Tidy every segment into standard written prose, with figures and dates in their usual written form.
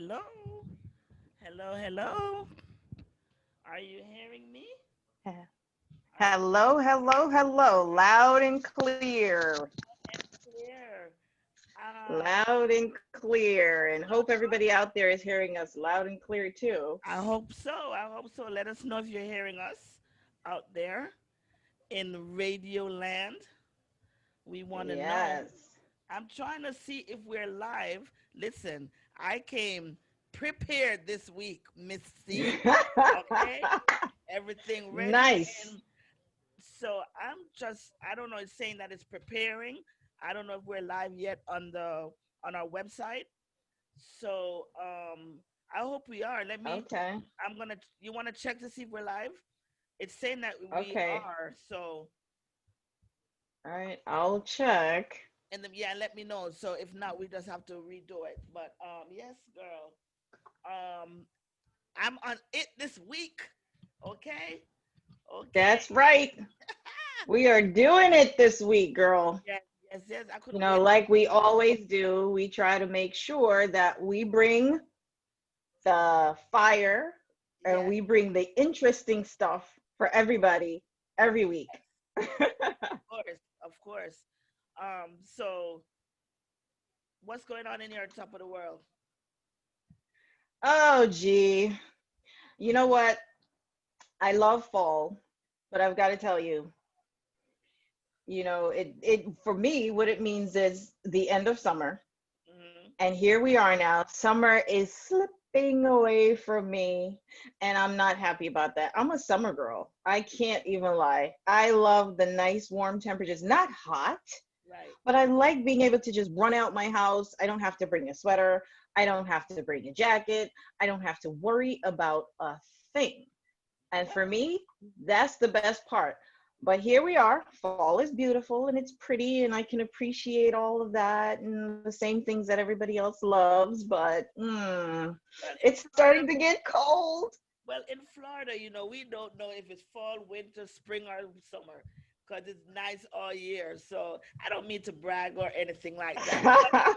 hello. Hello, hello. Are you hearing me? Yeah. Are you Hello, hello, hello. Loud and clear. clear? Loud and clear. And hope everybody out there is hearing us loud and clear too. I hope so. I hope so. Let us know if you're hearing us out there in Radio Land. We want to know. Yes. I'm trying to see if we're live. Listen, I came prepared this week, Miss C. Okay? Everything ready. Nice. And so I don't know, it's saying that it's preparing. I don't know if we're live yet on our website. So I hope we are. Okay. I'm gonna you wanna check to see if we're live? It's saying that we Okay. are, so All right. I'll check. and then yeah, let me know. So if not, we just have to redo it. But yes, girl. Um I'm on it this week. Okay? Okay. That's right. We are doing it this week, girl. Yes, yes, yes. I You couldn't know, wait. like we always do, we try to make sure that we bring the fire and Yes, we bring the interesting stuff for everybody every week. of course, of course. So what's going on in your top of the world? Oh, gee. You know what? I love fall, but I've got to tell you, it for me, what it means is the end of summer. Hmm. And here we are now. Summer is slipping away from me, and I'm not happy about that. I'm a summer girl. I can't even lie. I love the nice warm temperatures, not hot, Right. but I like being able to just run out my house. I don't have to bring a sweater. I don't have to bring a jacket. I don't have to worry about a thing. And Well, for me, that's the best part. But here we are. Fall is beautiful and it's pretty, and I can appreciate all of that and the same things that everybody else loves. But well, in it's starting Florida, to get cold. in Florida, we don't know if it's fall, winter, spring, or summer, because it's nice all year. So I don't mean to brag or anything like that. Yeah.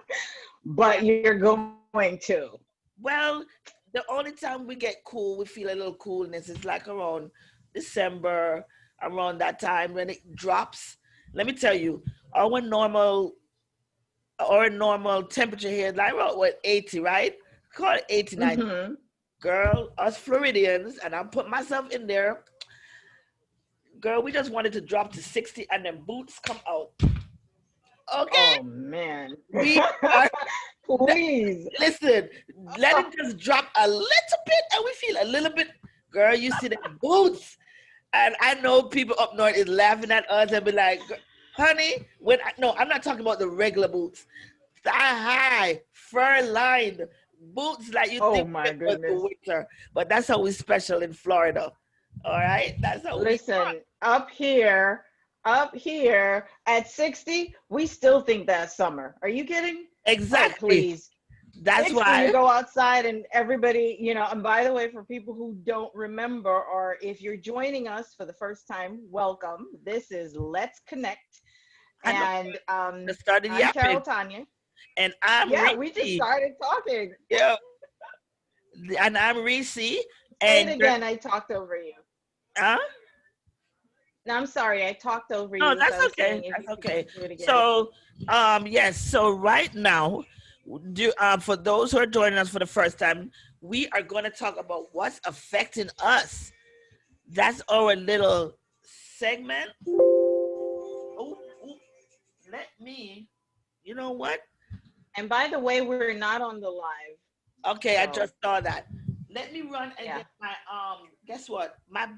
But you're going to. Well, the only time we get cool, we feel a little coolness is like around December, around that time when it drops. Let me tell you, our normal our normal temperature here is like about what 80, right? Call it 89. Hmm. Girl, us Floridians, and I'm putting myself in there. Girl, we just wanted to drop to 60 and then boots come out. Okay? Oh, man. We are Please. listen, let it Oh, just drop a little bit and we feel a little bit. Girl, you see the boots. And I know people up north is laughing at us and be like, honey, no, I'm not talking about the regular boots. Thigh high, fur lined boots like you oh think my it was the goodness. winter. But that's how we special in Florida. All right? That's how we Listen, up here at 60, we still think that's summer. Are you kidding? Oh, exactly. please. That's 60, you why. go outside and everybody, and by the way, for people who don't remember, or if you're joining us for the first time, welcome. This is Let's Connect. I know And I started I'm Carol yapping. Tanya. And I'm Yeah, we just Rizvi. started talking. Yeah. And I'm Rizvi. Say it And you're again. I talked over you. huh? No, I'm sorry. I talked over No, you. So I that's was okay. saying if That's you could okay. do it again. So, yes. So right now, for those who are joining us for the first time, we are going to talk about what's affecting us. That's our little segment. Oh, oh, let me. You know what? And by the way, we're not on the live. Okay, I So just saw that. Let me run and yeah. get my Guess what? My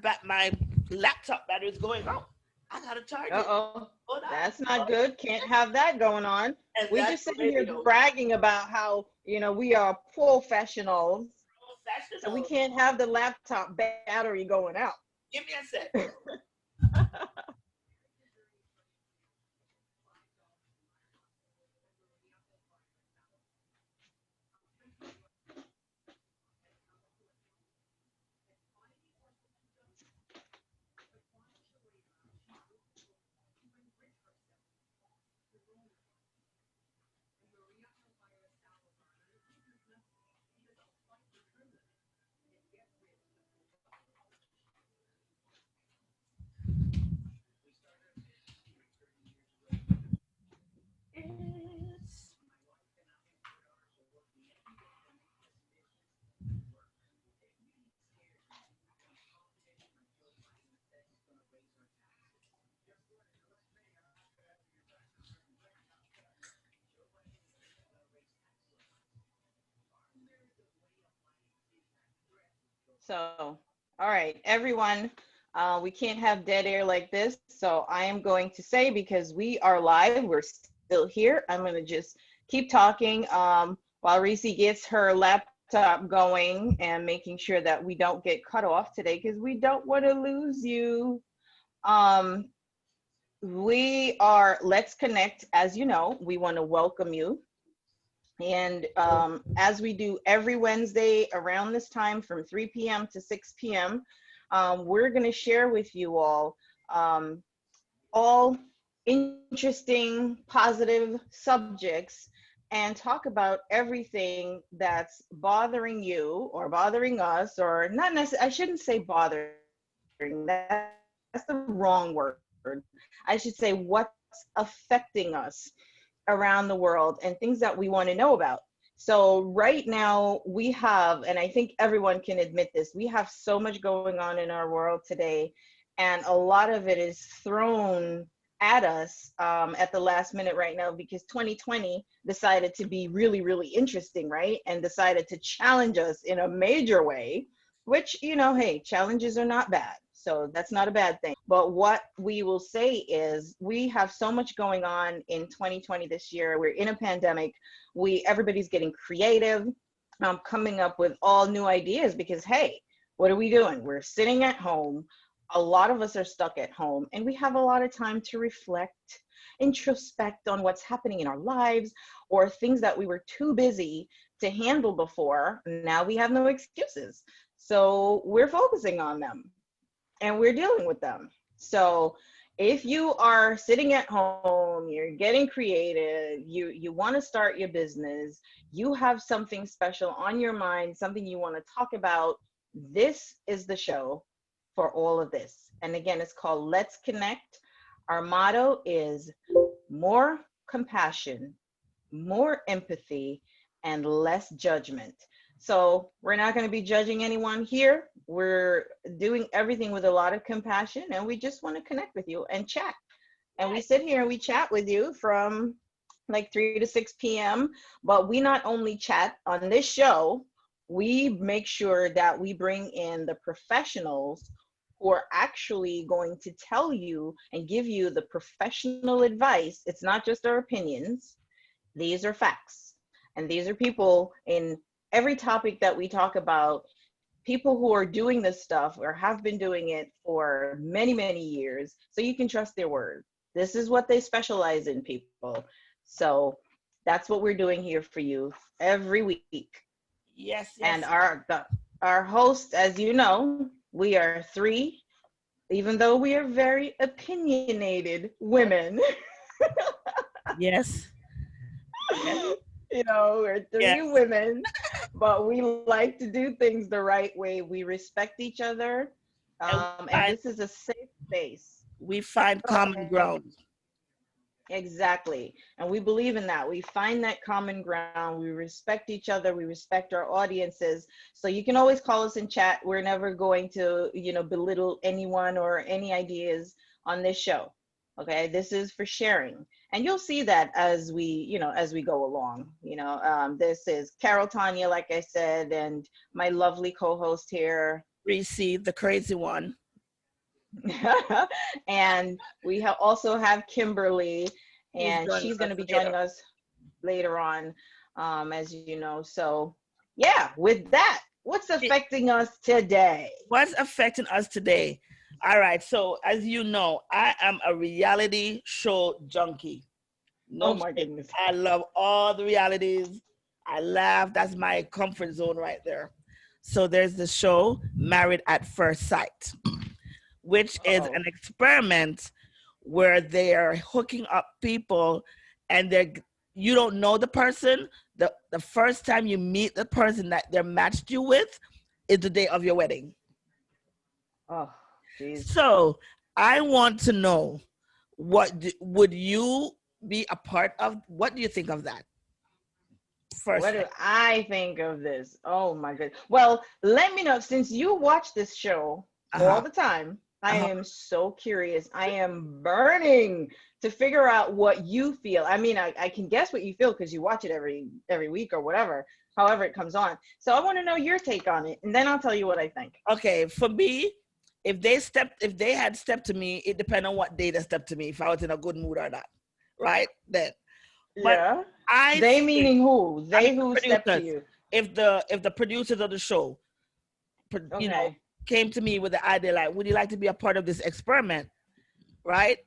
laptop battery is going out. I gotta charge it. Uh-oh. Hold That's on. not good. Can't have that going on. And We that's just the sitting here radio. bragging about how, we are professionals. So we Professional. can't have the laptop battery going out. Give me a sec. So, all right, everyone, we can't have dead air like this. So, I am going to say, because we are live, we're still here. I'm going to just keep talking while Reese gets her laptop going and making sure that we don't get cut off today because we don't want to lose you. Um, we are Let's Connect. As you know, we want to welcome you. And as we do every Wednesday around this time from 3 p.m. to 6 p.m., we're going to share with you um, all interesting, positive subjects and talk about everything that's bothering you or bothering us, or not necessarily, I shouldn't say bothering, that's the wrong word. I should say what's affecting us around the world and things that we want to know about. So right now we have, and I think everyone can admit this, we have so much going on in our world today, and a lot of it is thrown at us at the last minute right now because 2020 decided to be really, really interesting, right? And decided to challenge us in a major way, which, hey, challenges are not bad. So that's not a bad thing. But what we will say is we have so much going on in 2020 this year. We're in a pandemic. Everybody's getting creative, coming up with all new ideas because, hey, what are we doing? We're sitting at home. A lot of us are stuck at home and we have a lot of time to reflect, introspect on what's happening in our lives or things that we were too busy to handle before. Now we have no excuses. So we're focusing on them and we're dealing with them. So if you are sitting at home, you're getting creative, you want to start your business, you have something special on your mind, something you want to talk about, this is the show for all of this. And again, it's called Let's Connect. Our motto is more compassion, more empathy, and less judgment. So we're not going to be judging anyone here. We're doing everything with a lot of compassion, and we just want to connect with you and chat. And we sit here and we chat with you from like 3 to 6 p.m. But we not only chat on this show, we make sure that we bring in the professionals who are actually going to tell you and give you the professional advice. It's not just our opinions, these are facts. And these are people in every topic that we talk about, people who are doing this stuff or have been doing it for many, many years. So you can trust their word. This is what they specialize in, people. So that's what we're doing here for you every week. Yes, And yes, our hosts, as you know, we are three, even though we are very opinionated women. yes, yes, We're three yes. women, but we like to do things the right way. We respect each other, And and this is a safe space. we find Go common ahead. ground. Exactly. And we believe in that. We find that common ground. We respect each other. We respect our audiences. So you can always call us and chat. We're never going to, belittle anyone or any ideas on this show. Okay. This is for sharing. And you'll see that as we go along. This is Carol Tanya, like I said, and my lovely co-host here. Receive the crazy one. And we also have Kimberly, Who's and joining she's going us to be later? joining us later on, as you know. So, yeah, with that, what's affecting us today? What's affecting us today? All right. So, as you know, I am a reality show junkie. Oh No my kidding. goodness. I love all the realities. I laugh. That's my comfort zone right there. So, there's the show Married at First Sight, which is Uh-oh. an experiment where they are hooking up people and you don't know the person. The first time you meet the person that they're matched you with is the day of your wedding. Oh, jeez. So I want to know would you be a part of? What do you think of that? What First do thing. I think of this? Oh my goodness. Well, let me know, since you watch this show Uh all huh. the time. I Uh huh. am so curious. I am burning to figure out what you feel. I mean, I can guess what you feel because you watch it every week or whatever. however it comes on. So I want to know your take on it, and then I'll tell you what I think. Okay, for me, if they had stepped to me, it depends on what day they stepped to me, if I was in a good mood or not, right? Then, but Yeah. I They think, meaning who? I mean They the who stepped to producers. you. If the producers of the show, you know, Okay. came to me with the idea like, would you like to be a part of this experiment, right?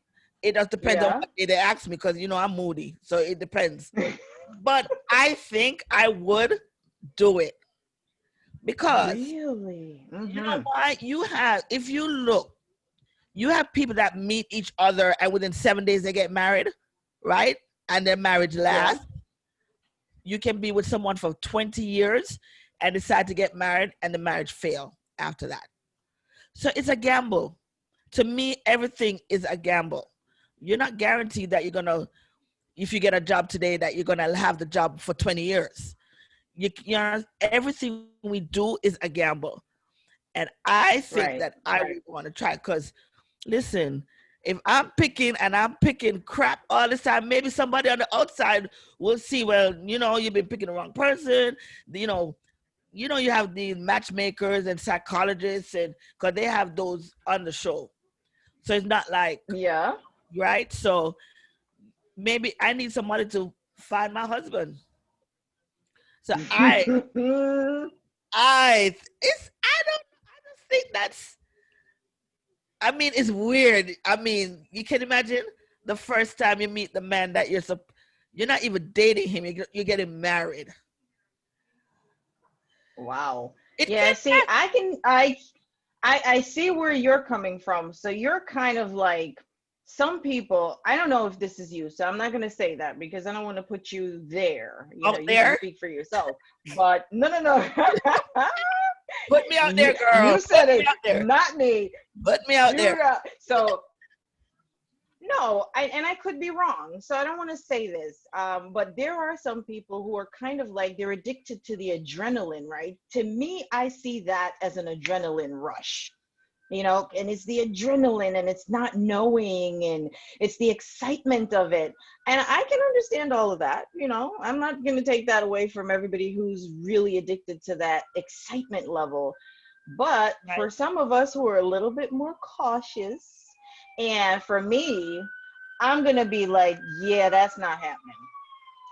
It just depends on Yeah. what day they ask me because I'm moody, so it depends. But I think I would do it because Really? you know Mm-hmm. why? If you look, you have people that meet each other and within 7 days they get married, right? And their marriage Yeah. lasts. You can be with someone for 20 years and decide to get married and the marriage fail after that. So it's a gamble. To me, everything is a gamble. You're not guaranteed that if you get a job today, that you're gonna have the job for 20 years. Everything we do is a gamble. And I think that Right. I would want to try because, listen, if I'm picking and I'm picking crap all this time, maybe somebody on the outside will see, well, you've been picking the wrong person. You know, you have these matchmakers and psychologists, and because they have those on the show. So it's not like, Yeah. right? So maybe I need somebody to find my husband. So I just think it's weird. You can imagine the first time you meet the man that you're not even dating him. You're getting married. Wow. It Yeah, can see, I see where you're coming from. So you're kind of like some people, I don't know if this is you, so I'm not going to say that because I don't want to put you there. You know, out you can there. speak for yourself. But no, no, no. Put me out there, girl. You Put said me it, out there. not me. Put me out there. So no, and I could be wrong, so I don't want to say this. But there are some people who are kind of like they're addicted to the adrenaline, right? To me, I see that as an adrenaline rush, and it's the adrenaline and it's not knowing and it's the excitement of it. And I can understand all of that. I'm not going to take that away from everybody who's really addicted to that excitement level. But Right. for some of us who are a little bit more cautious, and for me, I'm going to be like, yeah, that's not happening.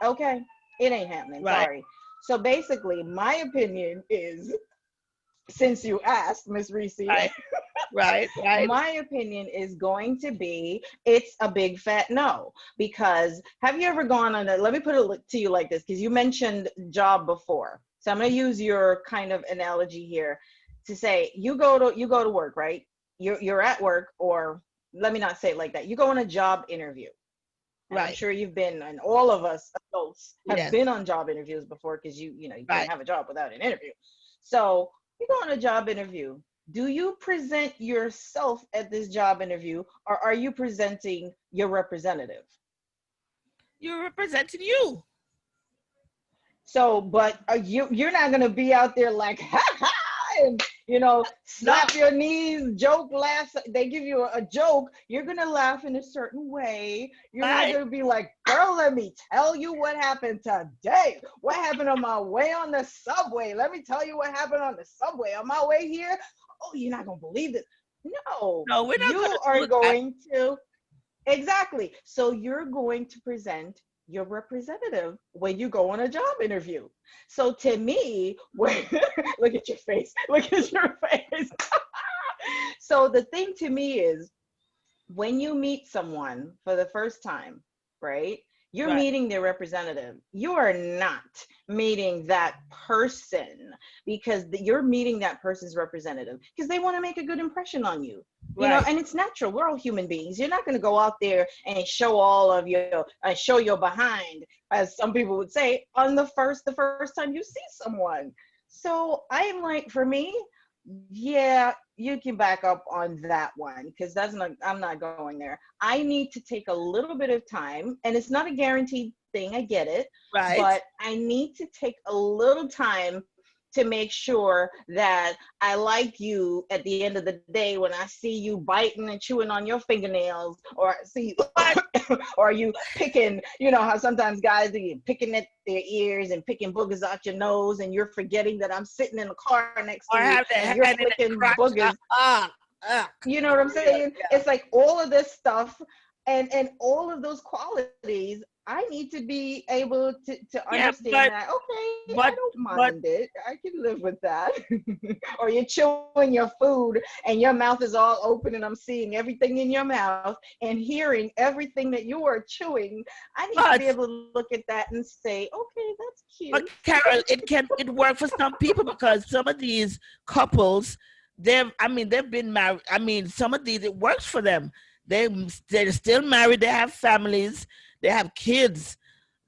Okay. It ain't happening. Right. Sorry. So basically, my opinion is, since you asked, Miss Reese, Right. Right. Right. my opinion is going to be it's a big fat no. Because have you ever gone on let me put it to you like this, because you mentioned job before. So I'm going to use your kind of analogy here to say you go to work, right? You're at work, or let me not say it like that. You go on a job interview. And I'm Right. sure you've been, and all of us adults have Yes. been on job interviews before, because you can't Right. have a job without an interview. So you go on a job interview. Do you present yourself at this job interview, or are you presenting your representative? You're representing you. So, but you're not gonna be out there like ha ha, and No. slap your knees, joke, laugh. They give you a joke, you're gonna laugh in a certain way. You're not Right. gonna be like, girl, let me tell you what happened today. What happened on my way on the subway? Let me tell you what happened on the subway on my way here. Oh, you're not gonna believe this. No, No, we're not gonna you are do that. going to. Exactly. So you're going to present your representative when you go on a job interview. So to me, look at your face. Look at your face. So the thing to me is, when you meet someone for the first time, right? You're Right. meeting their representative. You are not meeting that person, because you're meeting that person's representative because they want to make a good impression on you. Right. And it's natural. We're all human beings. You're not going to go out there and show all of your show your behind, as some people would say, on the first time you see someone. So I'm like, for me, yeah, you can back up on that one, because that's not, I'm not going there. I need to take a little bit of time, and it's not a guaranteed thing, I get it, Right. but I need to take a little time to make sure that I like you at the end of the day when I see you biting and chewing on your fingernails, or I see But or you picking, you know how sometimes guys are picking at their ears and picking boogers out your nose, and you're forgetting that I'm sitting in the car next to or you have the and you're hand in the flicking crotch. boogers. Uh, You know what I'm for real. saying? Yeah. It's like all of this stuff, and all of those qualities I need to be able to Yeah, understand that, okay, I but don't but mind it. I can live with that. Or you're chewing your food and your mouth is all open and I'm seeing everything in your mouth and hearing everything that you are chewing. I need to be but able to look at that and say, okay, that's cute. but Carol, it work for some people because some of these couples, they've been married. I mean, some of these it works for them. They're still married. They have families. They have kids.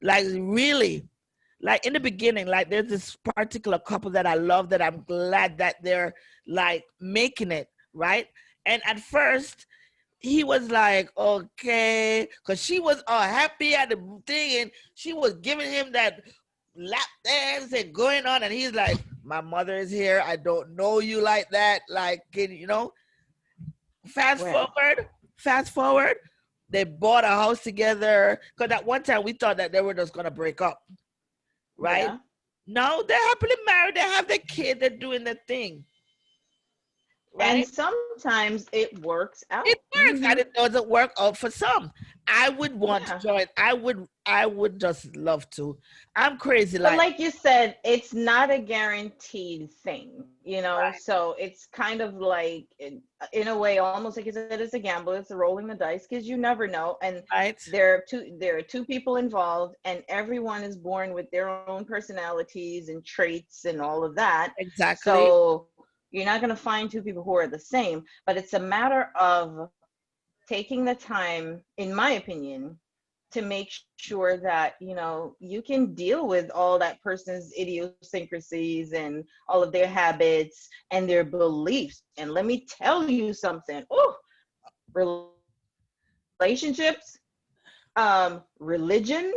Like really, like in the beginning, like there's this particular couple that I love that I'm glad that they're like making it right. And at first, he was like, okay, because she was all happy at the thing and she was giving him that lap dance and going on. And he's like, my mother is here. I don't know you like that. Like, fast Well, forward, fast forward, they bought a house together. Because at one time we thought that they were just going to break up, right? yeah. No, they're happily married. They have their kid. They're doing their thing, And right? sometimes it works It out. works and it doesn't work out for some. I would want to Yeah. join. I would just love to. I'm crazy But like like you said, it's not a guaranteed thing, you know? right, So it's kind of like, in a way, almost like you said, it's a gamble. It's a rolling the dice because you never know. And right? there are two people involved, and everyone is born with their own personalities and traits and all of that. Exactly. So you're not going to find two people who are the same, but it's a matter of taking the time, in my opinion, to make sure that you can deal with all that person's idiosyncrasies and all of their habits and their beliefs. And let me tell you something. Oh, relationships, religion,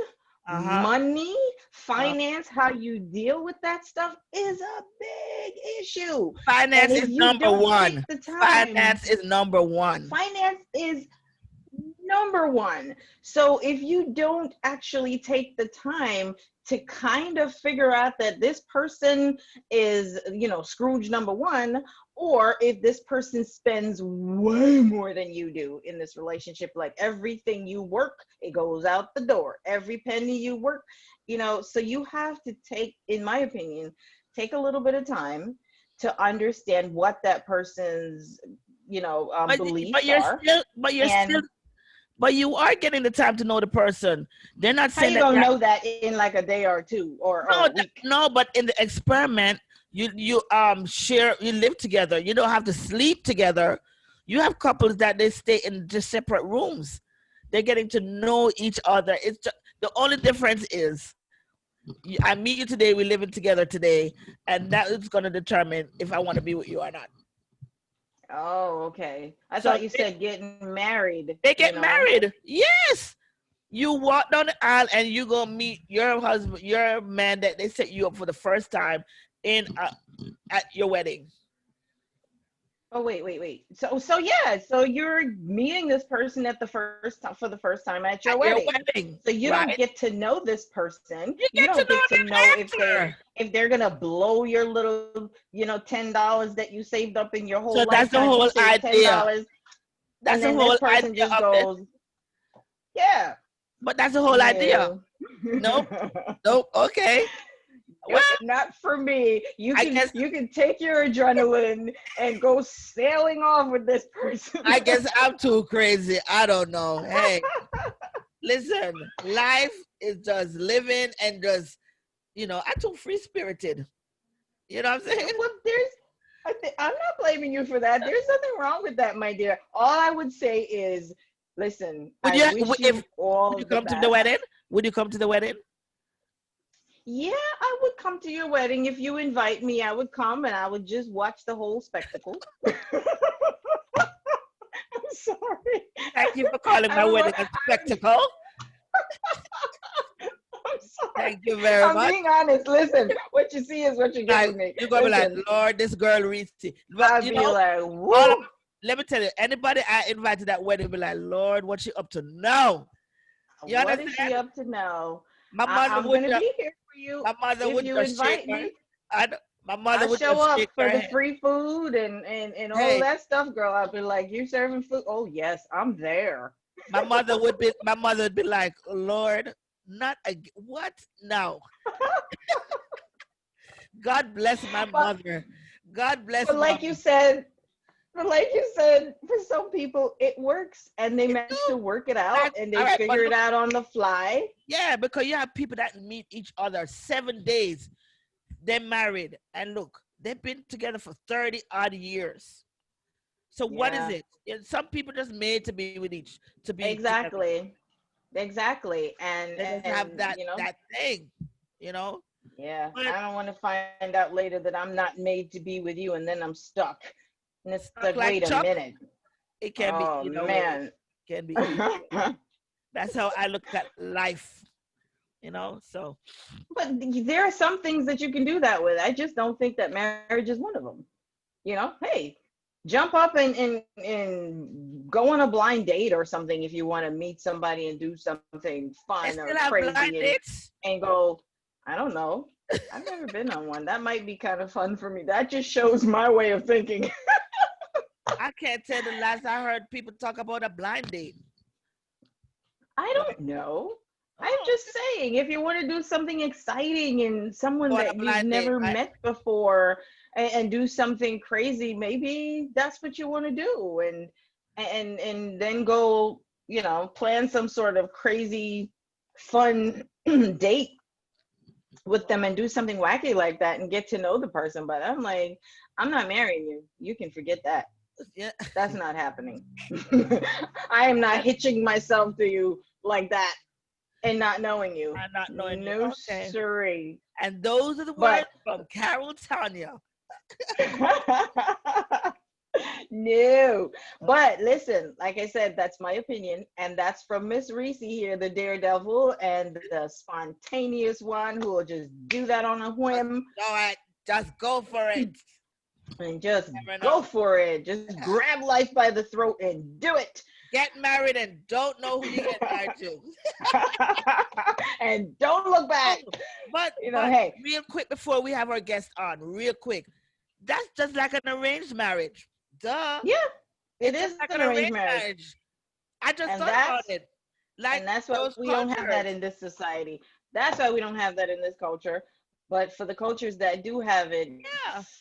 money, Uh-huh. finance, Uh, how you deal with that stuff is a big issue. And if finance is you don't number take the one. time, Finance is number one. finance is number one. So if you don't actually take the time to kind of figure out that this person is, Scrooge number one, or if this person spends way more than you do in this relationship, like everything you work, it goes out the door. Every penny you work, so you have to take, in my opinion, take a little bit of time to understand what that person's But beliefs but you're are. still but you're still And but you are getting the time to know the person. They're not how saying you that gonna know that in like a day or two or a no, week? no, but in the experiment, you live together. You don't have to sleep together. You have couples that they stay in just separate rooms. They're getting to know each other. It's just, the only difference is I meet you today. We're living together today, and that is going to determine if I want to be with you or not. Oh, okay. I So thought you said getting married. they get married. Yes, you walk down the aisle and you go meet your husband, your man that they set you up for the first time in at your wedding. Oh, wait. So yeah, so you're meeting this person at the first time for the first time at your At your wedding. wedding, So you don't right? get to know this person. You You get to don't know get to them know after. if they're gonna blow your little, $10 that you saved up in your So whole that's the lifetime. You whole save ten idea. dollars, That's and the then this whole person idea just of this. goes, yeah, But that's the whole idea. no. Nope. Nope. Okay. Well, Nope, not for me. You I can guess you can take your adrenaline and go sailing off with this person. I guess I'm too crazy. I don't know. Hey, listen, life is just living and just, I'm too free spirited. You know what I'm saying? Well, I'm not blaming you for that. There's nothing wrong with that, my dear. All I would say is, listen, Would I you wish if you would all you the come to the best. wedding? Would you come to the wedding? Yeah, I would come to your wedding if you invite me. I would come and I would just watch the whole spectacle. I'm sorry. Thank you for calling I my would, wedding a spectacle. I'm Thank you very I'm much. being honest. Listen, what you see is what you get Like with me. you're gonna be like, Listen, Lord, this girl Reese. But I'd you be know, like, all woo. let me tell you, anybody I invited to that wedding be like, Lord, what she up to now? You What is she understand? up to now? My mother I'm would gonna be here for you my mother if would you just shake invite her. me. I my mother I would show just shake up for her the head. free food and all Hey, that stuff, girl. I'll be like, you serving food? Oh yes, I'm there. my mother would be like, Lord, not what? No. God bless my But mother. God bless but like mama. you said, but like you said, for some people it works and they It manage to do. work it out Like, and all they right, but figure it look, out on the fly. yeah, because you have people that meet each other 7 days. They're married, and look, they've been together for 30 odd years. So what is Yeah, it? Some people just made to be with each to be together. exactly. Exactly. They just And have that you know, that thing, you know. yeah, But I don't want to find out later that I'm not made to be with you and then I'm stuck. And it's like, stuck wait like a Chuck, minute. it can be Oh either way. man. Can be either way. That's how I look at life, you know. So But there are some things that you can do that with. I just don't think that marriage is one of them. Hey, jump up and go on a blind date or something if you want to meet somebody and do something they fun or still have blind crazy dates. and go, I don't know. I've never been on one. That might be kind of fun for me. That just shows my way of thinking. I can't tell the last I heard people talk about a blind date. I Like, don't know. I'm oh, just saying, if you want to do something exciting and someone go on a that you've blind date, never right? met before and do something crazy, maybe that's what you want to do. And then go, plan some sort of crazy fun date with them and do something wacky like that and get to know the person. But I'm like, I'm not marrying you. You can forget that. Yeah, That's not happening. I am not and hitching myself to you like that and not knowing you. I'm not knowing you. No, Okay. sorry. And those are the words But from Carol Tanya. no. Okay. But listen, like I said, that's my opinion. And that's from Miss Reese here, the daredevil and the spontaneous one who will just do that on a Just whim go ahead. Just go for it. and just Never go know. for it. Just grab life by the throat and do it. Get married and don't know who you get married to. And don't look back. Oh, but Hey, real quick before we have our guest on, real quick. That's just like an arranged marriage. Duh. yeah, it It's just is like an an arranged arranged marriage. marriage. I just And thought about that's it. Like and that's why those we don't have that cultures. in this society. That's why we don't have that in this culture. But for the cultures that do have it,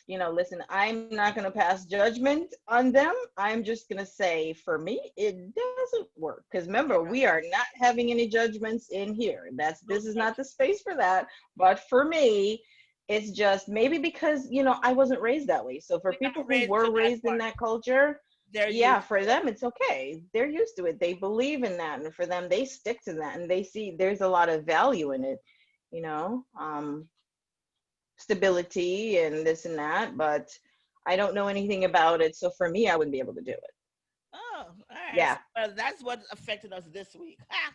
Yeah. listen, I'm not going to pass judgment on them. I'm just going to say, for me, it doesn't work. Because remember, Yeah. we are not having any judgments in here. No This is not the judgment. space for that. But for me, it's just maybe because I wasn't raised that way. So for We're people not who raised to were that raised in part. that culture, They're yeah, used for to it. them it's okay. They're used to it. They believe in that, and for them, they stick to that, and they see there's a lot of value in it. You know, um, Stability and this and that. But I don't know anything about it, so for me, I wouldn't be able to do it. Oh, all right. So, Yeah. well, that's what affected us this week. Ha!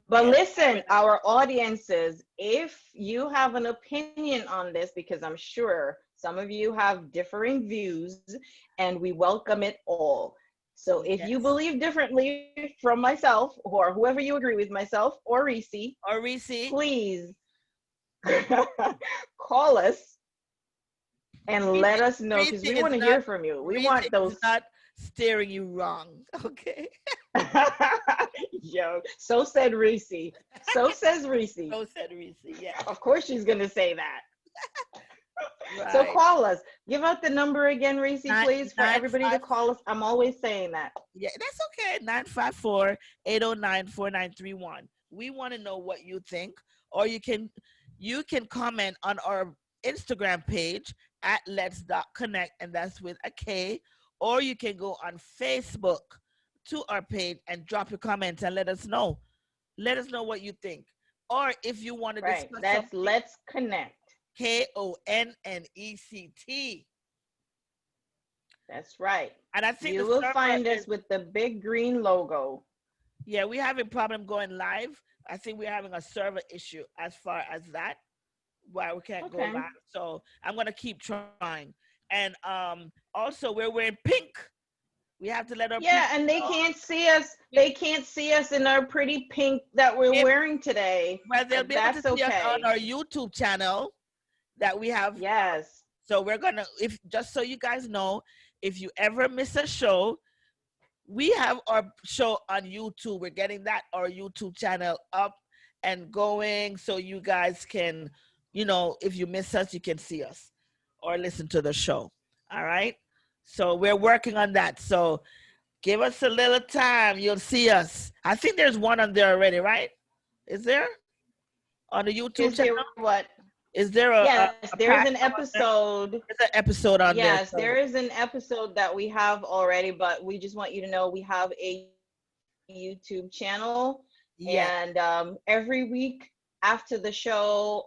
But Getting listen, married and our audiences, if you have an opinion on this, because I'm sure some of you have differing views, and we welcome it all. So if you yes. believe differently from myself or whoever you agree with, myself or Reese, Or Reese, please call us and Reese, let us know Reese because we is want to not hear from you. We Reese want is those. not steering you wrong. Okay. Yo, so said Reese. So says Reese. So said Reese. Yes. Of course she's going to say that. So Right. call us. Give out the number again, Reese, Nine please, for nine everybody to five. call us. I'm always saying that. Yeah, that's okay. 954-809-4931. We want to know what you think, or you can comment on our Instagram page at Let's Connect, and that's with a K, or you can go on Facebook to our page and drop your comments and let us know. Let us know what you think. Or if you want to Right. discuss That's something, Let's Connect. Konnect. That's right. And I think the You will server find is us with the big green logo. Yeah, we having problem going live. I think we're having a server issue as far as that, why we can't go Okay. live. So I'm gonna keep trying. And also we're wearing pink. We have to let our people Yeah, and they know. can't see us. They can't see us in our pretty pink that we're If, wearing today, well, they'll but be able to that's see us on okay. our YouTube channel that we have. Yes. So we're gonna, if just so you guys know, if you ever miss a show, we have our show on YouTube. We're getting that our YouTube channel up and going, so you guys can, if you miss us, you can see us or listen to the show. All right. So we're working on that. So give us a little time. You'll see us. I think there's one on there already, right? Is there on the YouTube Is channel? there what? Is there Yes, a there is pack an on there? episode. There's an episode on there. Yes, there So is an episode that we have already, but we just want you to know we have a YouTube channel. And yes. every week after the show,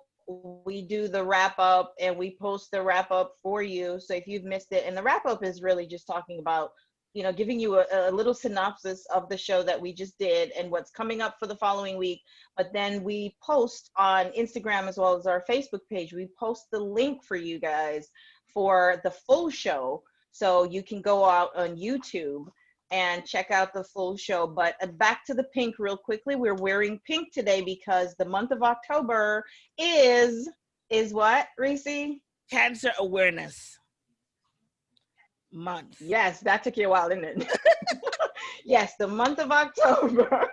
we do the wrap up and we post the wrap up for you. So if you've missed it, and the wrap up is really just talking about, giving you a little synopsis of the show that we just did and what's coming up for the following week. But then we post on Instagram as well as our Facebook page. We post the link for you guys for the full show. So you can go out on YouTube and check out the full show. But back to the pink real quickly. We're wearing pink today because the month of October is what, Reese? Cancer Awareness Month. Yes, that took you a while, didn't it? Yes, the month of October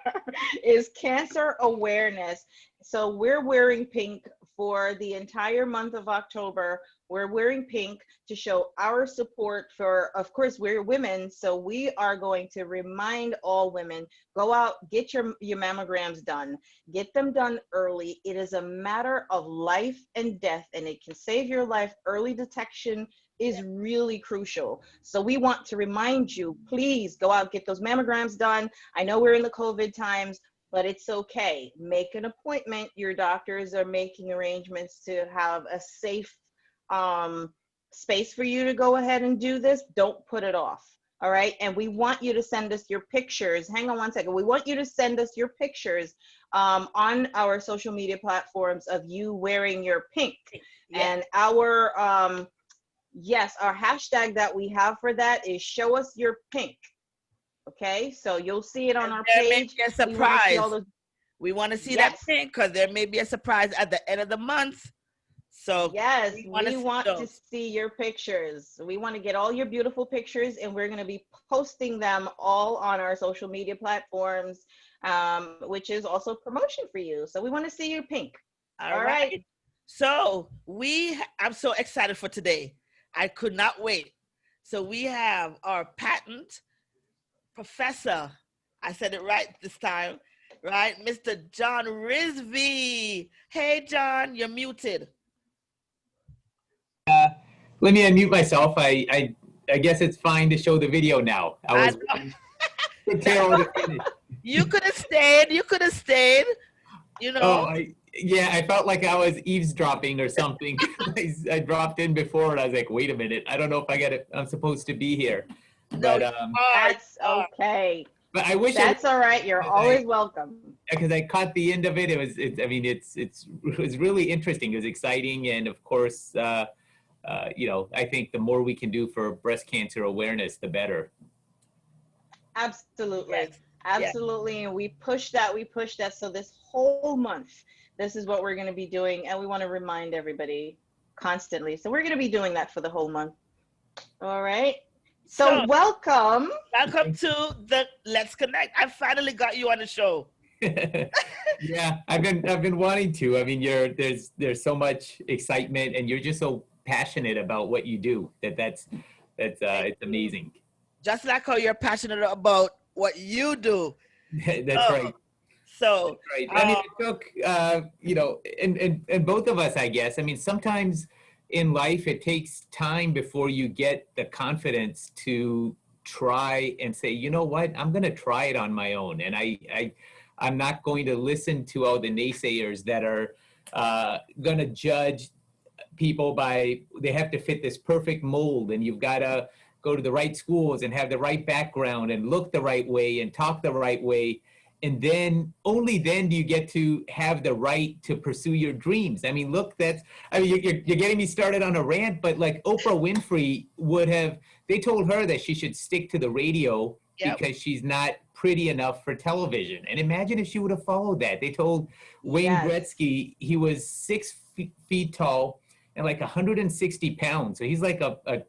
is cancer awareness. So we're wearing pink for the entire month of October. We're wearing pink to show our support for, of course, we're women. So we are going to remind all women, go out, get your mammograms done, get them done early. It is a matter of life and death, and it can save your life. Early detection is really crucial. So we want to remind you, please go out, get those mammograms done. I know we're in the COVID times, but it's okay. Make an appointment. Your doctors are making arrangements to have a safe space for you to go ahead and do this. Don't put it off. All right. And we want you to send us your pictures. Hang on one second. We want you to send us your pictures on our social media platforms of you wearing your pink. Yes. And our hashtag that we have for that is show us your pink. Okay, so you'll see it on And our there may page. be a We want to see all surprise. those. We want to see that Yes, pink because there may be a surprise at the end of the month. So yes, we want to we see want to those. see your pictures. We want to get all your beautiful pictures, and we're going to be posting them all on our social media platforms, which is also promotion for you. So we want to see your pink. All All right. right. So I'm so excited for today. I could not wait. So we have our patent professor. I said it right this time, right? Mr. John Rizvi. Hey, John, you're muted. Let me unmute myself. I guess it's fine to show the video now. I I was know. waiting for Carol to finish. You could have stayed. You could have stayed. You Oh, know. yeah, I felt like I was eavesdropping or something. I dropped in before and I was like, wait a minute, I don't know if I'm supposed to be here. No, But you are. You That's are. okay. I wish I That's all right. You're always welcome. because I caught the end of it. I mean, it was really interesting. It was exciting, and of course, I think the more we can do for breast cancer awareness, the better. Absolutely. Yes. Yes. Absolutely. And we push that. We push that. So this whole month, this is what we're going to be doing. And we want to remind everybody constantly. So we're going to be doing that for the whole month. All right. So So welcome. welcome to the Let's Connect. I finally got you on the show. Yeah, I've been wanting to. I mean, there's so much excitement, and you're just so passionate about what you do that's it's amazing. Just like how you're passionate about what you do. That's right. So, Right. I mean, it took, and both of us, I guess. I mean, sometimes in life, it takes time before you get the confidence to try and say, you know what, I'm going to try it on my own. And I'm not going to listen to all the naysayers that are going to judge people by, they have to fit this perfect mold and you've got to go to the right schools and have the right background and look the right way and talk the right way. And then only then do you get to have the right to pursue your dreams. I mean, look, I mean, you're getting me started on a rant, but like Oprah Winfrey would have, they told her that she should stick to the radio Yep. because she's not pretty enough for television. And imagine if she would have followed that. They told Wayne Yes. Gretzky he was 6 feet tall and like 160 pounds. So he's like a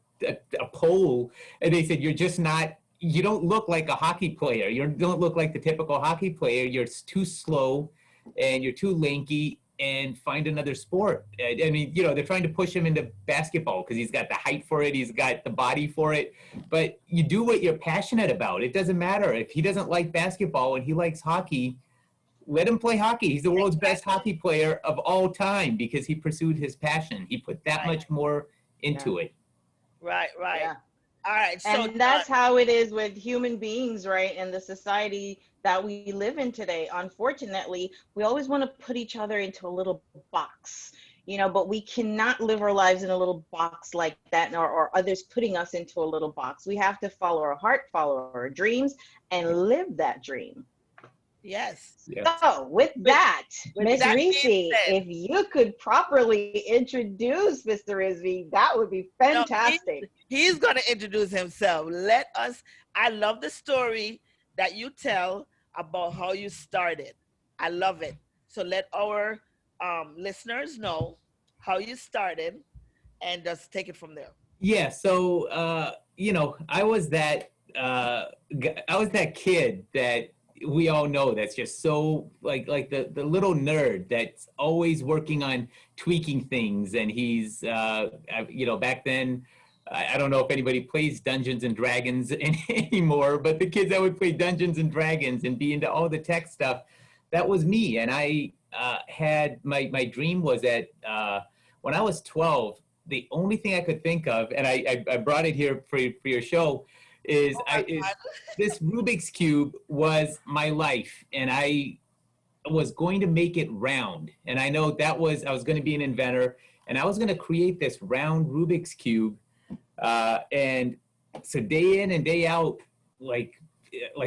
pole. And they said, you're just not, you don't look like a hockey player. You don't look like the typical hockey player. You're too slow and you're too lanky, and find another sport. I mean, you know, they're trying to push him into basketball because he's got the height for it. He's got the body for it. But you do what you're passionate about. It doesn't matter. If he doesn't like basketball and he likes hockey, let him play hockey. He's the world's best hockey player of all time because he pursued his passion. He put that Right. much more Yeah. into it. Right. Right. Yeah. All right. So And that's how it is with human beings, right? And the society that we live in today. Unfortunately, we always want to put each other into a little box, but we cannot live our lives in a little box like that, or others putting us into a little box. We have to follow our heart, follow our dreams, and live that dream. yes. Yeah. So, with With, that, with Miss that being Rizvi, said, if you could properly introduce Mr. Rizvi, that would be no, fantastic. he's going to introduce himself. Let us. I love the story that you tell about how you started. I love it. So let our listeners know how you started, and just take it from there. Yeah, so you know, I was that kid that we all know that's just so like the little nerd that's always working on tweaking things, and he's you know, back then I don't know if anybody plays Dungeons and Dragons anymore, but the kids that would play Dungeons and Dragons and be into all the tech stuff, that was me. And I had my dream was that when I was 12, the only thing I could think of, and I brought it here for your show, is Oh my is God. this Rubik's cube was my life, and I was going to make it round. And I know that was I was going to be an inventor, and I was going to create this round Rubik's cube. And so day in and day out, like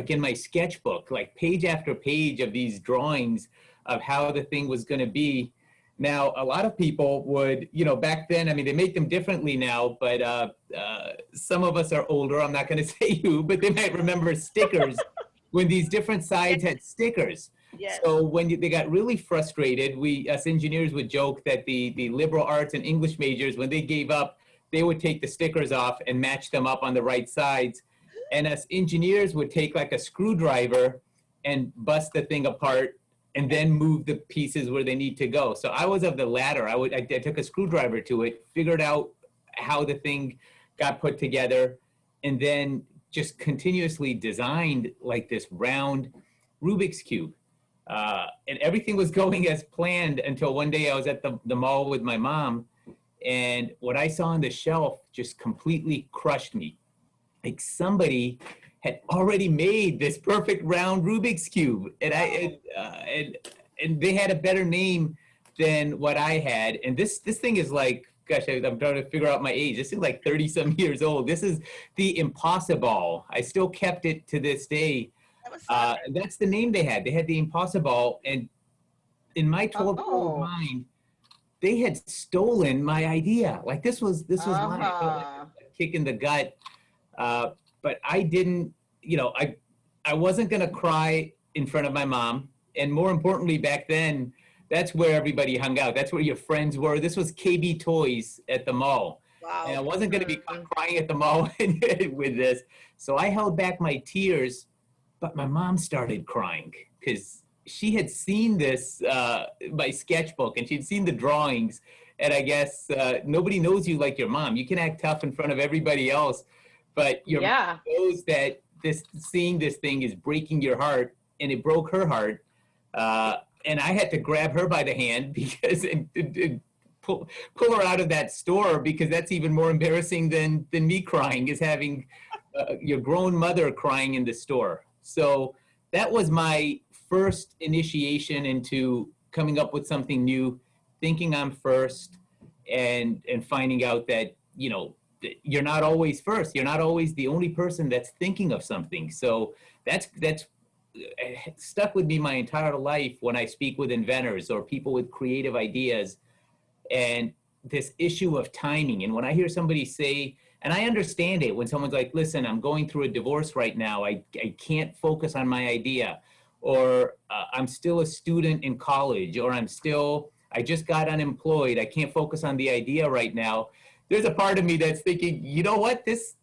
in my sketchbook, like page after page of these drawings of how the thing was going to be. Now, a lot of people would, you know, back then, I mean, they make them differently now, but some of us are older. I'm not going to say who, but they might remember stickers when these different sides had stickers. Yes. So when they got really frustrated, us engineers would joke that the liberal arts and English majors, when they gave up, they would take the stickers off and match them up on the right sides. And us engineers would take like a screwdriver and bust the thing apart and then move the pieces where they need to go. So I was of the latter. I took a screwdriver to it, figured out how the thing got put together, and then just continuously designed like this round Rubik's Cube. And everything was going as planned until one day I was at the mall with my mom, and what I saw on the shelf just completely crushed me. Like somebody had already made this perfect round Rubik's cube, and and they had a better name than what I had. And this thing is like, gosh, I'm trying to figure out my age. This is like 30 some years old. This is the Impossible. I still kept it to this day. Never saw that. That's the name they had. They had the Impossible, and in my 12-year-old Oh, mind, they had stolen my idea. Like this was mine. I felt like uh-huh. a kick in the gut. Uh, but I didn't, you know, I wasn't gonna cry in front of my mom. And more importantly, back then, that's where everybody hung out. That's where your friends were. This was KB Toys at the mall. And I Wow. wasn't gonna be Mhm. crying at the mall with this. So I held back my tears, but my mom started crying because she had seen this, my sketchbook, and she'd seen the drawings. And I guess nobody knows you like your mom. You can act tough in front of everybody else, but your mom Yeah. knows that seeing this thing is breaking your heart, and it broke her heart. And I had to grab her by the hand because and pull her out of that store, because that's even more embarrassing than me crying, is having your grown mother crying in the store. So that was my first initiation into coming up with something new, thinking I'm first, and finding out that, you know, you're not always first. You're not always the only person that's thinking of something. So that's stuck with me my entire life when I speak with inventors or people with creative ideas, and this issue of timing. And when I hear somebody say, and I understand it when someone's like, listen, I'm going through a divorce right now. I can't focus on my idea. Or I'm still a student in college, or I just got unemployed. I can't focus on the idea right now. There's a part of me that's thinking, you know what? This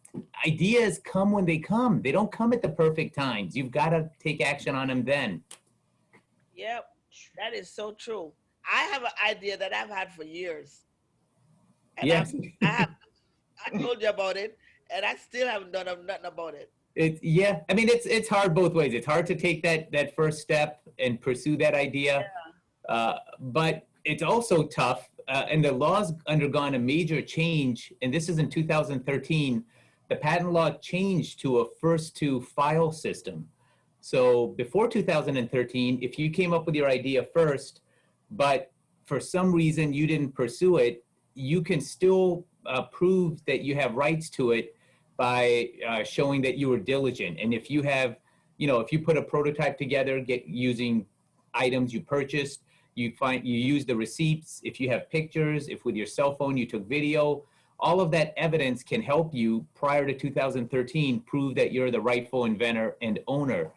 ideas come when they come. They don't come at the perfect times. You've got to take action on them then. Yep, that is so true. I have an idea that I've had for years, and Yes. I have I told you about it, and I still haven't done nothing about it. Yeah. I mean, it's hard both ways. It's hard to take that first step and pursue that idea, but it's also tough. And the law's undergone a major change, and this is in 2013. The patent law changed to a first to file system. So before 2013, if you came up with your idea first, but for some reason you didn't pursue it, you can still prove that you have rights to it by showing that you were diligent. And if you have, if you put a prototype together, using items you purchased, you use the receipts. If you have pictures, if with your cell phone you took video, all of that evidence can help you prior to 2013 prove that you're the rightful inventor and owner.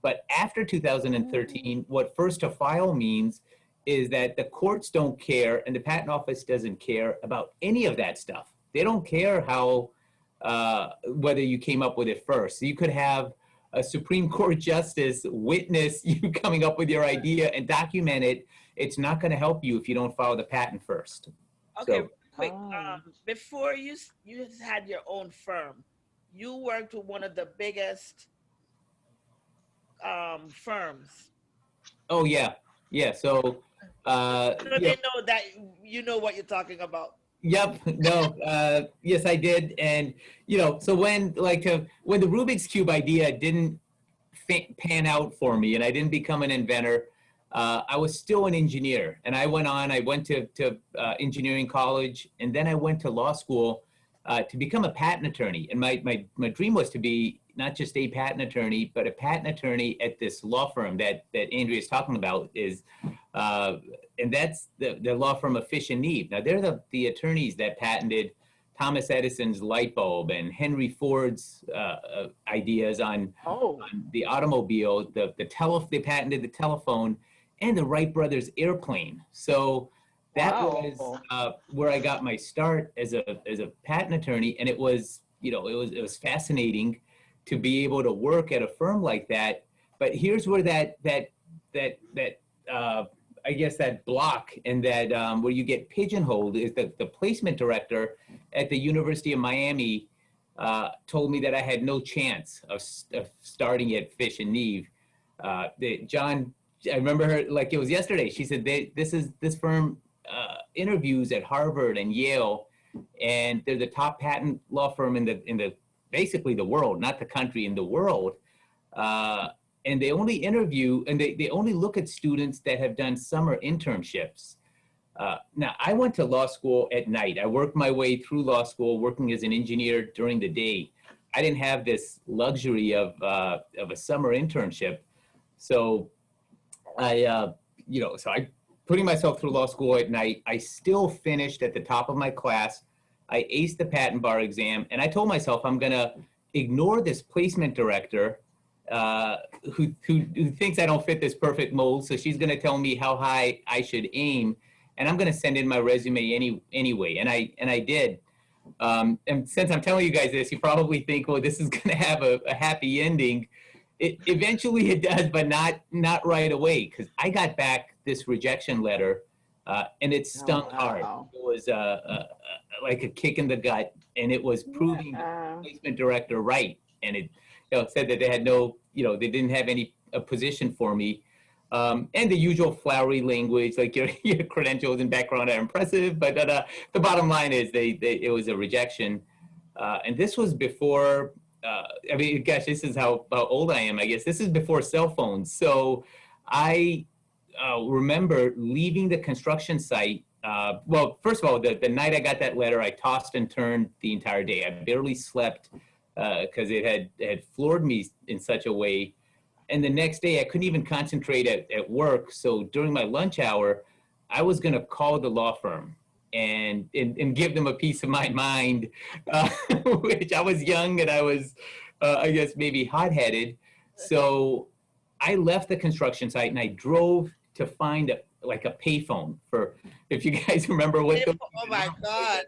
But after 2013, what first to file means is that the courts don't care and the patent office doesn't care about any of that stuff. They don't care how whether you came up with it first. So you could have a Supreme Court justice witness you coming up with your idea and document it. It's not going to help you if you don't file the patent first. Okay, So, quick. Before you had your own firm, you worked with one of the biggest firms. oh yeah, yeah. So, So they know that you know what you're talking about. yep. No. Yes, I did. And so when the Rubik's Cube idea didn't pan out for me, and I didn't become an inventor, I was still an engineer. And I went to engineering college, and then I went to law school to become a patent attorney. And my dream was to be not just a patent attorney, but a patent attorney at this law firm that Andrea is talking about and that's the law firm of Fish and Neve. Now they're the attorneys that patented Thomas Edison's light bulb and Henry Ford's ideas on the automobile. They patented the telephone and the Wright brothers airplane. So that was where I got my start as a patent attorney, and it was fascinating to be able to work at a firm like that. But here's where that I guess that block and that where you get pigeonholed is that the placement director at the University of Miami told me that I had no chance of starting at Fish and Neve. John, I remember her like it was yesterday. She said this firm interviews at Harvard and Yale, and they're the top patent law firm in the basically the world, not the country, in the world. And they only interview and they only look at students that have done summer internships. Now, I went to law school at night. I worked my way through law school, working as an engineer during the day. I didn't have this luxury of a summer internship. So I putting myself through law school at night. I still finished at the top of my class. I aced the patent bar exam, and I told myself I'm going to ignore this placement director who thinks I don't fit this perfect mold. So she's going to tell me how high I should aim, and I'm going to send in my resume anyway. And I did. And since I'm telling you guys this, you probably think, well, this is going to have a happy ending. Eventually it does, but not right away, because I got back this rejection letter, and it stung hard. It was like a kick in the gut, and it was proving the placement director right. And it said that they had they didn't have any position for me. And the usual flowery language, like your credentials and background are impressive, but the bottom line is it was a rejection. And this was before, I mean, gosh, this is how old I am, I guess. This is before cell phones. So I remember leaving the construction site. Well, first of all, the night I got that letter, I tossed and turned the entire day. I barely slept because it had floored me in such a way. And the next day I couldn't even concentrate at work. So during my lunch hour, I was going to call the law firm and give them a piece of my mind, which I was young and I was, I guess, maybe hot-headed. So I left the construction site and I drove to find like a payphone for, if you guys remember what the, Oh my God.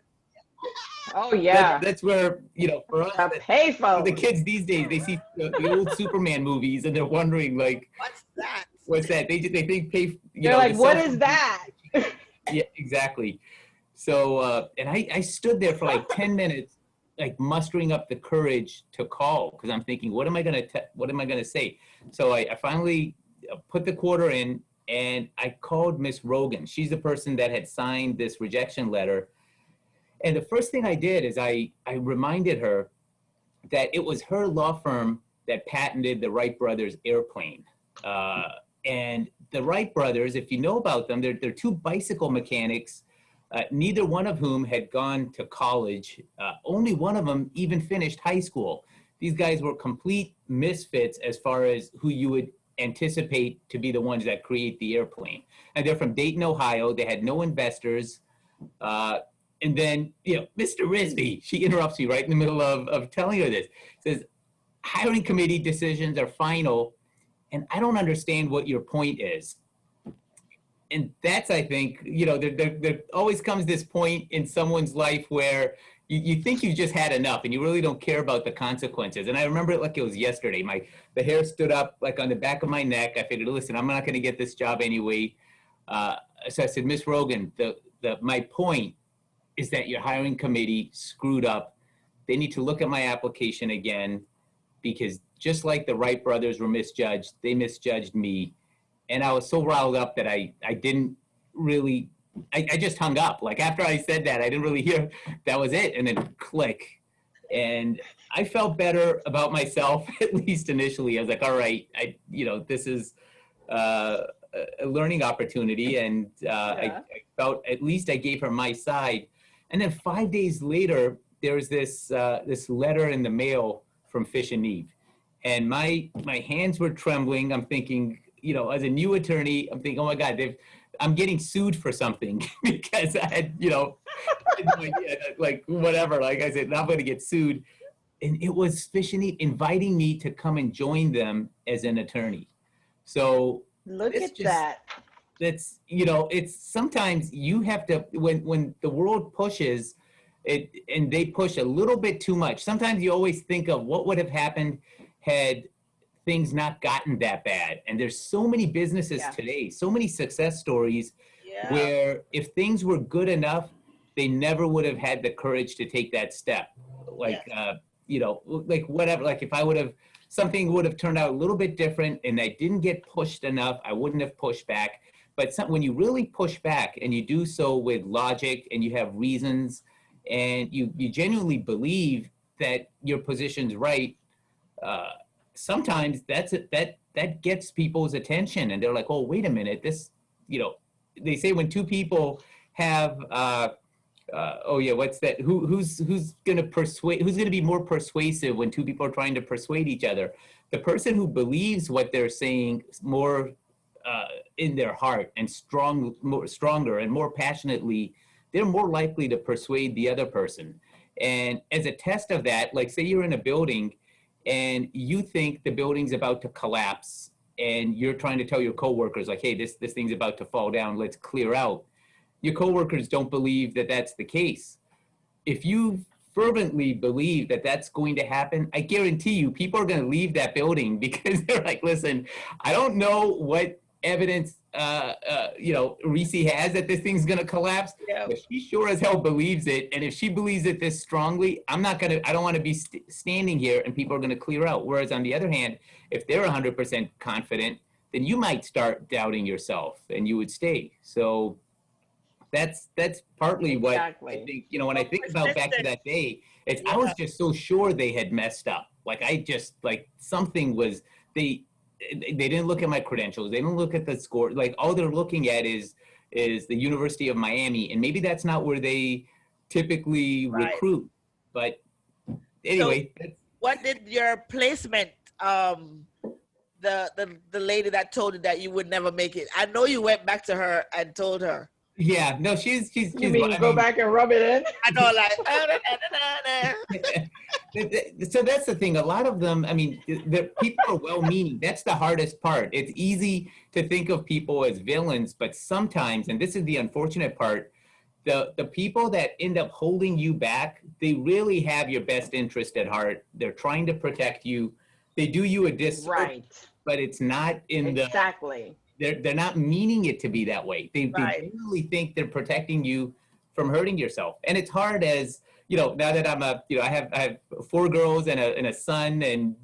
Oh yeah, that's where, you know, for us, a for the payphone. kids these days, they see the old Superman movies and they're wondering like, What's that? what's that? They think pay, you They're know, the like, what cell is phone. that? Yeah, exactly. So, and I stood there for like 10 minutes, like mustering up the courage to call because I'm thinking, what am I going to, what am I going to say? So I finally put the quarter in and I called Miss Rogan. She's the person that had signed this rejection letter. And the first thing I did is I reminded her that it was her law firm that patented the Wright brothers airplane. Uh, and the Wright brothers, if you know about them, they're two bicycle mechanics, neither one of whom had gone to college. Only one of them even finished high school. These guys were complete misfits as far as who you would anticipate to be the ones that create the airplane. And they're from Dayton, Ohio. They had no investors. Uh, and then, you know, Mr. Rizvi, she interrupts me right in the middle of telling her this, says, hiring committee decisions are final, and I don't understand what your point is. And that's, I think, you know, there always comes this point in someone's life where you think you've just had enough and you really don't care about the consequences. And I remember it like it was yesterday. The hair stood up like on the back of my neck. I figured, listen, I'm not going to get this job anyway. So I said, Miss Rogan, my point is that your hiring committee screwed up. They need to look at my application again because just like the Wright brothers were misjudged, they misjudged me. And I was so riled up that I didn't really, I just hung up. Like after I said that, I didn't really hear, that was it. And then click. And I felt better about myself, at least initially. I was like, all right, this is a learning opportunity. And I felt at least I gave her my side. And then 5 days later, there was this letter in the mail from Fish and Neve. And my hands were trembling. I'm thinking, you know, as a new attorney, I'm thinking, oh my God, I'm getting sued for something because I had, you know, no idea, like whatever, like I said, I'm going to get sued. And it was Fish and Neve inviting me to come and join them as an attorney. So Look it's at just, that. that's, you know, it's sometimes you have to, when the world pushes it and they push a little bit too much, sometimes you always think of what would have happened had things not gotten that bad. And there's so many businesses today, so many success stories where if things were good enough, they never would have had the courage to take that step. Like, you know, like whatever, like if I would have, something would have turned out a little bit different and I didn't get pushed enough, I wouldn't have pushed back. But when you really push back and you do so with logic and you have reasons and you genuinely believe that your position's right, sometimes that gets people's attention and they're like, oh, wait a minute, this, you know, they say when two people have, oh yeah, what's that? Who's going to persuade? Who's going to be more persuasive when two people are trying to persuade each other? The person who believes what they're saying more in their heart and stronger and more passionately, they're more likely to persuade the other person. And as a test of that, like say you're in a building and you think the building's about to collapse and you're trying to tell your coworkers like, hey, this thing's about to fall down, let's clear out. Your coworkers don't believe that that's the case. If you fervently believe that that's going to happen, I guarantee you people are going to leave that building because they're like, listen, I don't know what evidence you know, Rizvi has that this thing's going to collapse, but she sure as hell believes it. And if she believes it this strongly, I don't want to be standing here and people are going to clear out. Whereas on the other hand, if they're 100% confident, then you might start doubting yourself and you would stay. So that's partly what I think, you know, when I think about back to that day, I was just so sure they had messed up. Like I just, like something was, they didn't look at my credentials. They didn't look at the score. Like all they're looking at is the University of Miami. And maybe that's not where they typically recruit. But anyway. So what did your placement the lady that told you that you would never make it? I know you went back to her and told her. Yeah, no, You she's. mean I go mean, back and rub it in? I know, like, so that's the thing. A lot of them, I mean, the people are well-meaning. That's the hardest part. It's easy to think of people as villains, but sometimes, and this is the unfortunate part, the people that end up holding you back, they really have your best interest at heart. They're trying to protect you. They do you a disservice, Right. but it's not in the Exactly. they're not meaning it to be that way. They right, genuinely think they're protecting you from hurting yourself. And it's hard as, now that I'm I have four girls and a son, and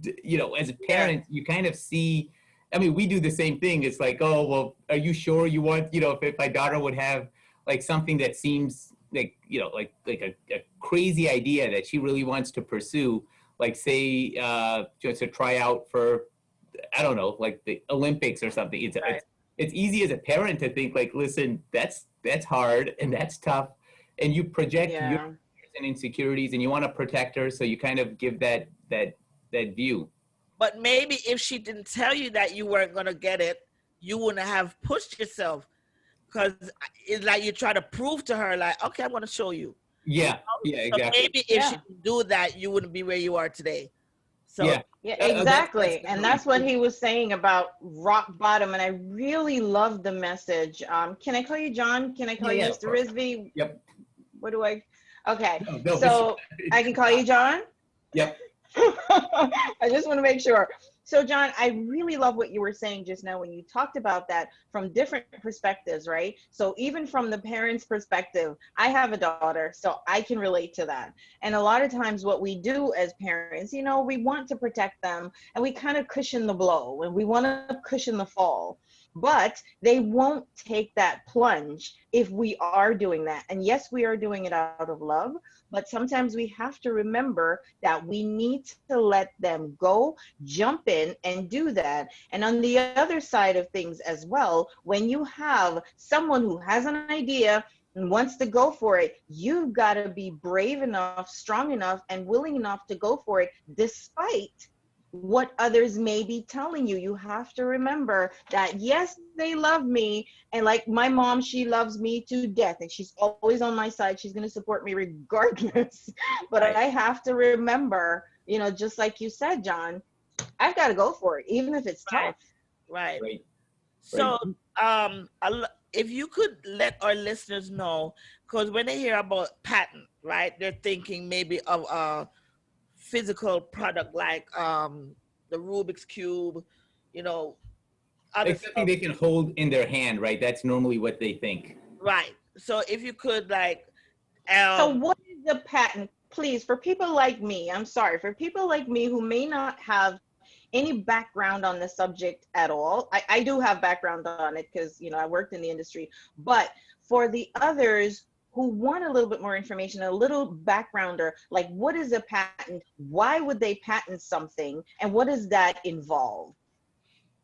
as a yeah, parent, you kind of see, I mean, we do the same thing. It's like, oh, well, are you sure you want, if my daughter would have like something that seems like, like a crazy idea that she really wants to pursue, like say, just to try out for, I don't know, like the Olympics or something. right, It's easy as a parent to think like, listen, that's hard and that's tough, and you project your Yeah. fears and insecurities, and you want to protect her, so you kind of give that view. but maybe if she didn't tell you that you weren't gonna get it, you wouldn't have pushed yourself, because it's like you try to prove to her, like, okay, I'm gonna show you. You Yeah, know? yeah, So exactly. maybe if she Yeah. didn't do that, you wouldn't be where you are today. So Yeah, Yeah, that's exactly. And really that's what true. he was saying about rock bottom. And I really love the message. Can I call you John? Can I call Yeah, you yeah, of Mr. course. Rizvi? Yep. What do I? Okay. No, no, it's, So I can call you John? yep. I just want to make sure. So, John, I really love what you were saying just now when you talked about that from different perspectives, right? So, even from the parents' perspective, I have a daughter, so I can relate to that. And a lot of times, what we do as parents, we want to protect them and we kind of cushion the blow and we want to cushion the fall. But they won't take that plunge if we are doing that. And yes, we are doing it out of love, but sometimes we have to remember that we need to let them go, jump in, and do that. And on the other side of things as well, when you have someone who has an idea and wants to go for it, you've got to be brave enough, strong enough, and willing enough to go for it despite what others may be telling you. You have to remember that yes, they love me, and like my mom, she loves me to death and she's always on my side. She's going to support me regardless. But I Right, have to remember, just like you said, John, I've got to go for it even if it's right, tough. right. right, right. So if you could let our listeners know, because when they hear about patent, right, they're thinking maybe of a physical product like the Rubik's cube, you know, other Like something stuff. they can hold in their hand, right? That's normally what they think. Right. So if you could like So um what is the patent? Please, for people like me, I'm sorry, for people like me who may not have any background on the subject at all. I do have background on it because, I worked in the industry. But for the others who want a little bit more information, a little backgrounder, like what is a patent? Why would they patent something? And what does that involve?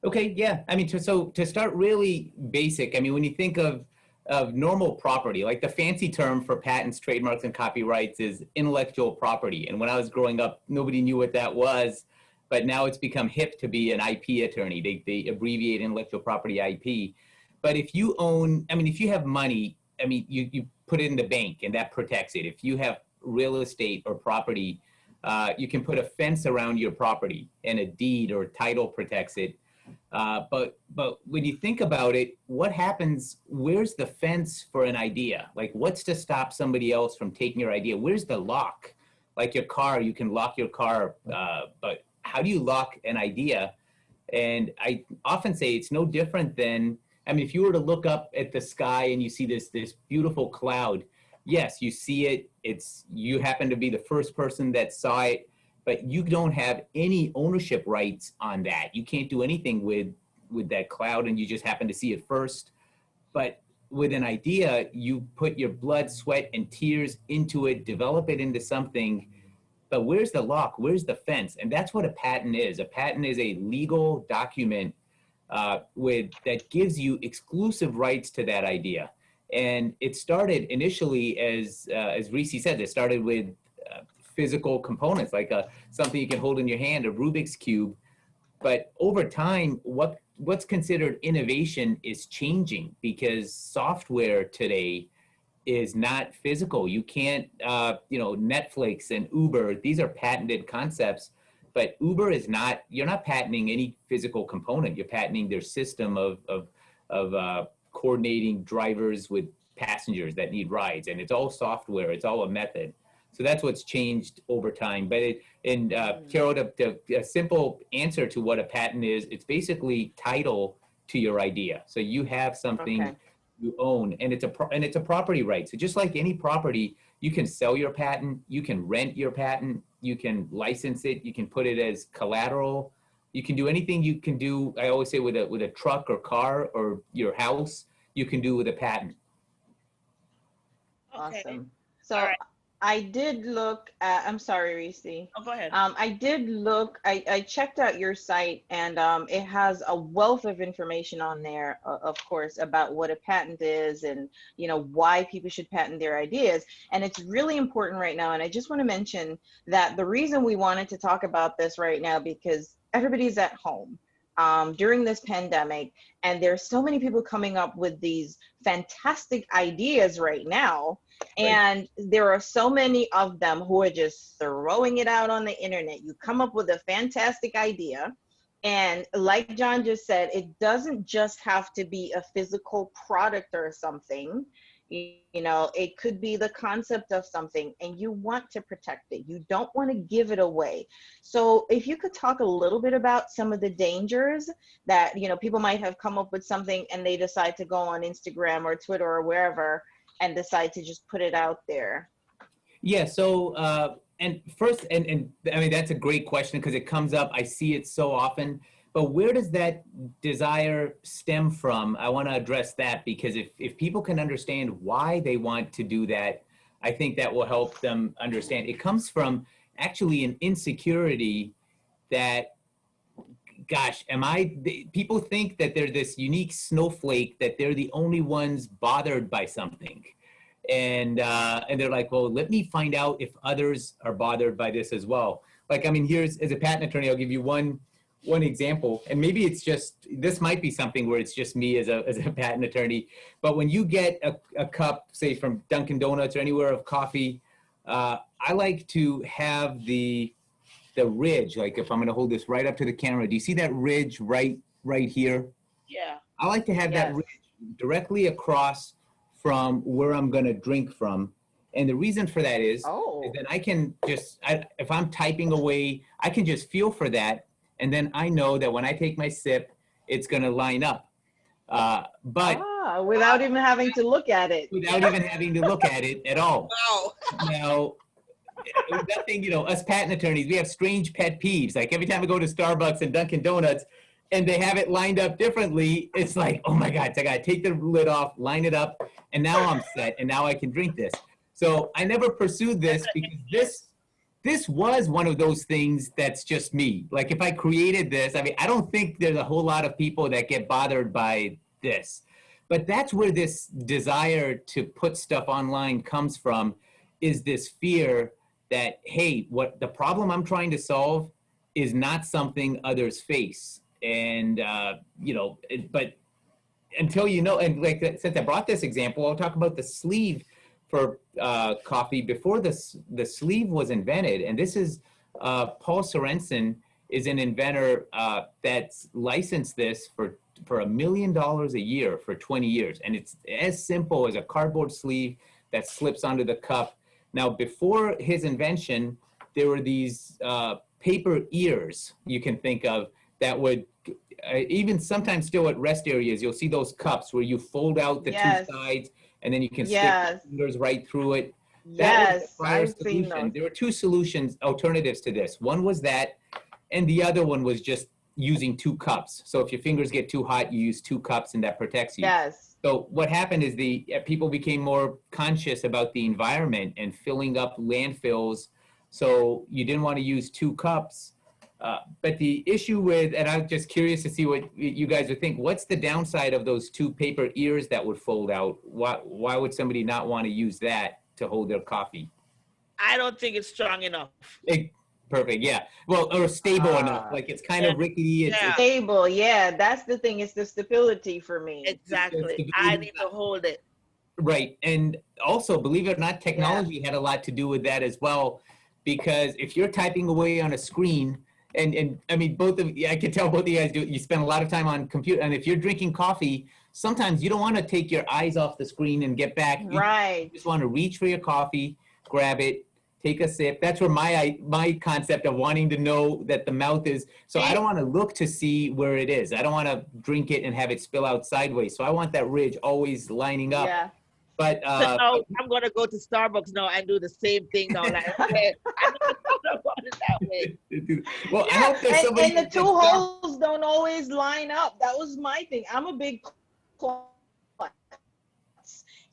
Okay, yeah. I mean, to start really basic, I mean, when you think of normal property, like the fancy term for patents, trademarks, and copyrights is intellectual property. And when I was growing up, nobody knew what that was, but now it's become hip to be an IP attorney. They abbreviate intellectual property IP. But if you own, I mean, if you have money, I mean, you put it in the bank and that protects it. If you have real estate or property, you can put a fence around your property and a deed or title protects it. But when you think about it, what happens? Where's the fence for an idea? Like, what's to stop somebody else from taking your idea? Where's the lock? Like your car, you can lock your car, but how do you lock an idea? And I often say it's no different than, I mean, if you were to look up at the sky and you see this beautiful cloud, yes, you see it. It's you happen to be the first person that saw it, but you don't have any ownership rights on that. You can't do anything with that cloud, and you just happen to see it first. But with an idea, you put your blood, sweat, and tears into it, develop it into something. But where's the lock? Where's the fence? And that's what a patent is. A patent is a legal document with that gives you exclusive rights to that idea. And it started initially as Rizvi said, it started with physical components like something you can hold in your hand, a Rubik's cube. But over time, what's considered innovation is changing because software today is not physical. You can't, Netflix and Uber, these are patented concepts, but Uber is not, you're not patenting any physical component. You're patenting their system of coordinating drivers with passengers that need rides. And it's all software, it's all a method. So that's what's changed over time. But Carol, a simple answer to what a patent is, it's basically title to your idea. So you have something Okay. you own, and it's a property right. So just like any property, you can sell your patent, you can rent your patent, you can license it, you can put it as collateral, you can do anything you can do. I always say with a truck or car or your house, you can do with a patent. Okay. Awesome. All So right. I did look at, I'm sorry, Reese. Oh, go ahead. I did look, I checked out your site, and it has a wealth of information on there, of course, about what a patent is, and why people should patent their ideas. And it's really important right now. And I just want to mention that the reason we wanted to talk about this right now, because everybody's at home during this pandemic, and there's so many people coming up with these fantastic ideas right now, Right. and there are so many of them who are just throwing it out on the internet. You come up with a fantastic idea, and like John just said, it doesn't just have to be a physical product or something. It could be the concept of something, and you want to protect it. You don't want to give it away. So if you could talk a little bit about some of the dangers that, people might have come up with something and they decide to go on Instagram or Twitter or wherever and decide to just put it out there. Yeah. So, and first, and I mean, that's a great question because it comes up. I see it so often. But where does that desire stem from? I want to address that because if people can understand why they want to do that, I think that will help them understand. It comes from actually an insecurity that, gosh, people think that they're this unique snowflake, that they're the only ones bothered by something. And they're like, well, let me find out if others are bothered by this as well. Like, I mean, here's, as a patent attorney, I'll give you one example, and maybe it's just, this might be something where it's just me as a patent attorney, but when you get a cup, say from Dunkin' Donuts or anywhere of coffee, I like to have the ridge, like if I'm going to hold this right up to the camera, do you see that ridge right here? Yeah. I like to have that Yes. ridge directly across from where I'm going to drink from. And the reason for that is Oh. that I can just, if I'm typing away, I can just feel for that. And then I know that when I take my sip, it's going to line up. But Without even having to look at it. without even having to look at it at all. Wow. Now, nothing, us patent attorneys, we have strange pet peeves. Like every time I go to Starbucks and Dunkin' Donuts and they have it lined up differently, it's like, oh my God, I gotta take the lid off, line it up, and now I'm set, and now I can drink this. So I never pursued That's this because this was one of those things that's just me. Like if I created this, I mean, I don't think there's a whole lot of people that get bothered by this. But that's where this desire to put stuff online comes from, is this fear that, hey, what the problem I'm trying to solve is not something others face. And, but until and like since I brought this example, I'll talk about the sleeve for coffee. Before the sleeve was invented, and this is Paul Sorensen is an inventor that's licensed this for $1 million a year for 20 years. And it's as simple as a cardboard sleeve that slips onto the cup. Now, before his invention, there were these paper ears you can think of that would, even sometimes still at rest areas, you'll see those cups where you fold out the two Yes. sides and then you can stick your Yes. fingers right through it. That was the Yes. prior I've seen solution. those. There were two solutions, alternatives to this. One was that, and the other one was just using two cups. So if your fingers get too hot, you use two cups and that protects you. Yes. So what happened is people became more conscious about the environment and filling up landfills. So you didn't want to use two cups. But the issue with, and I'm just curious to see what you guys would think, what's the downside of those two paper ears that would fold out? Why would somebody not want to use that to hold their coffee? I don't think it's strong enough. Perfect. Yeah. Well, or stable enough. Ah, Like it's kind Yeah, of rickety. yeah, stable. Yeah, that's the thing. It's the stability for me. It's exactly. I stability. need to hold it. Right. And also, believe it or not, Yeah. technology had a lot to do with that as well. Because if you're typing away on a screen, and I mean, both of I can tell both of you guys do it, you spend a lot of time on computer. And if you're drinking coffee, sometimes you don't want to take your eyes off the screen and get back. You Right. just want to reach for your coffee, grab it, take a sip. That's where my concept of wanting to know that the mouth is. So I don't want to look to see where it is. I don't want to drink it and have it spill out sideways. So I want that ridge always lining up. Yeah. But So now I'm gonna go to Starbucks now and do the same thing now. Like, okay, I never thought about it that way. well, I Yeah, hope there's somebody and the two at Starbucks. holes don't always line up. That was my thing. I'm a big klutz,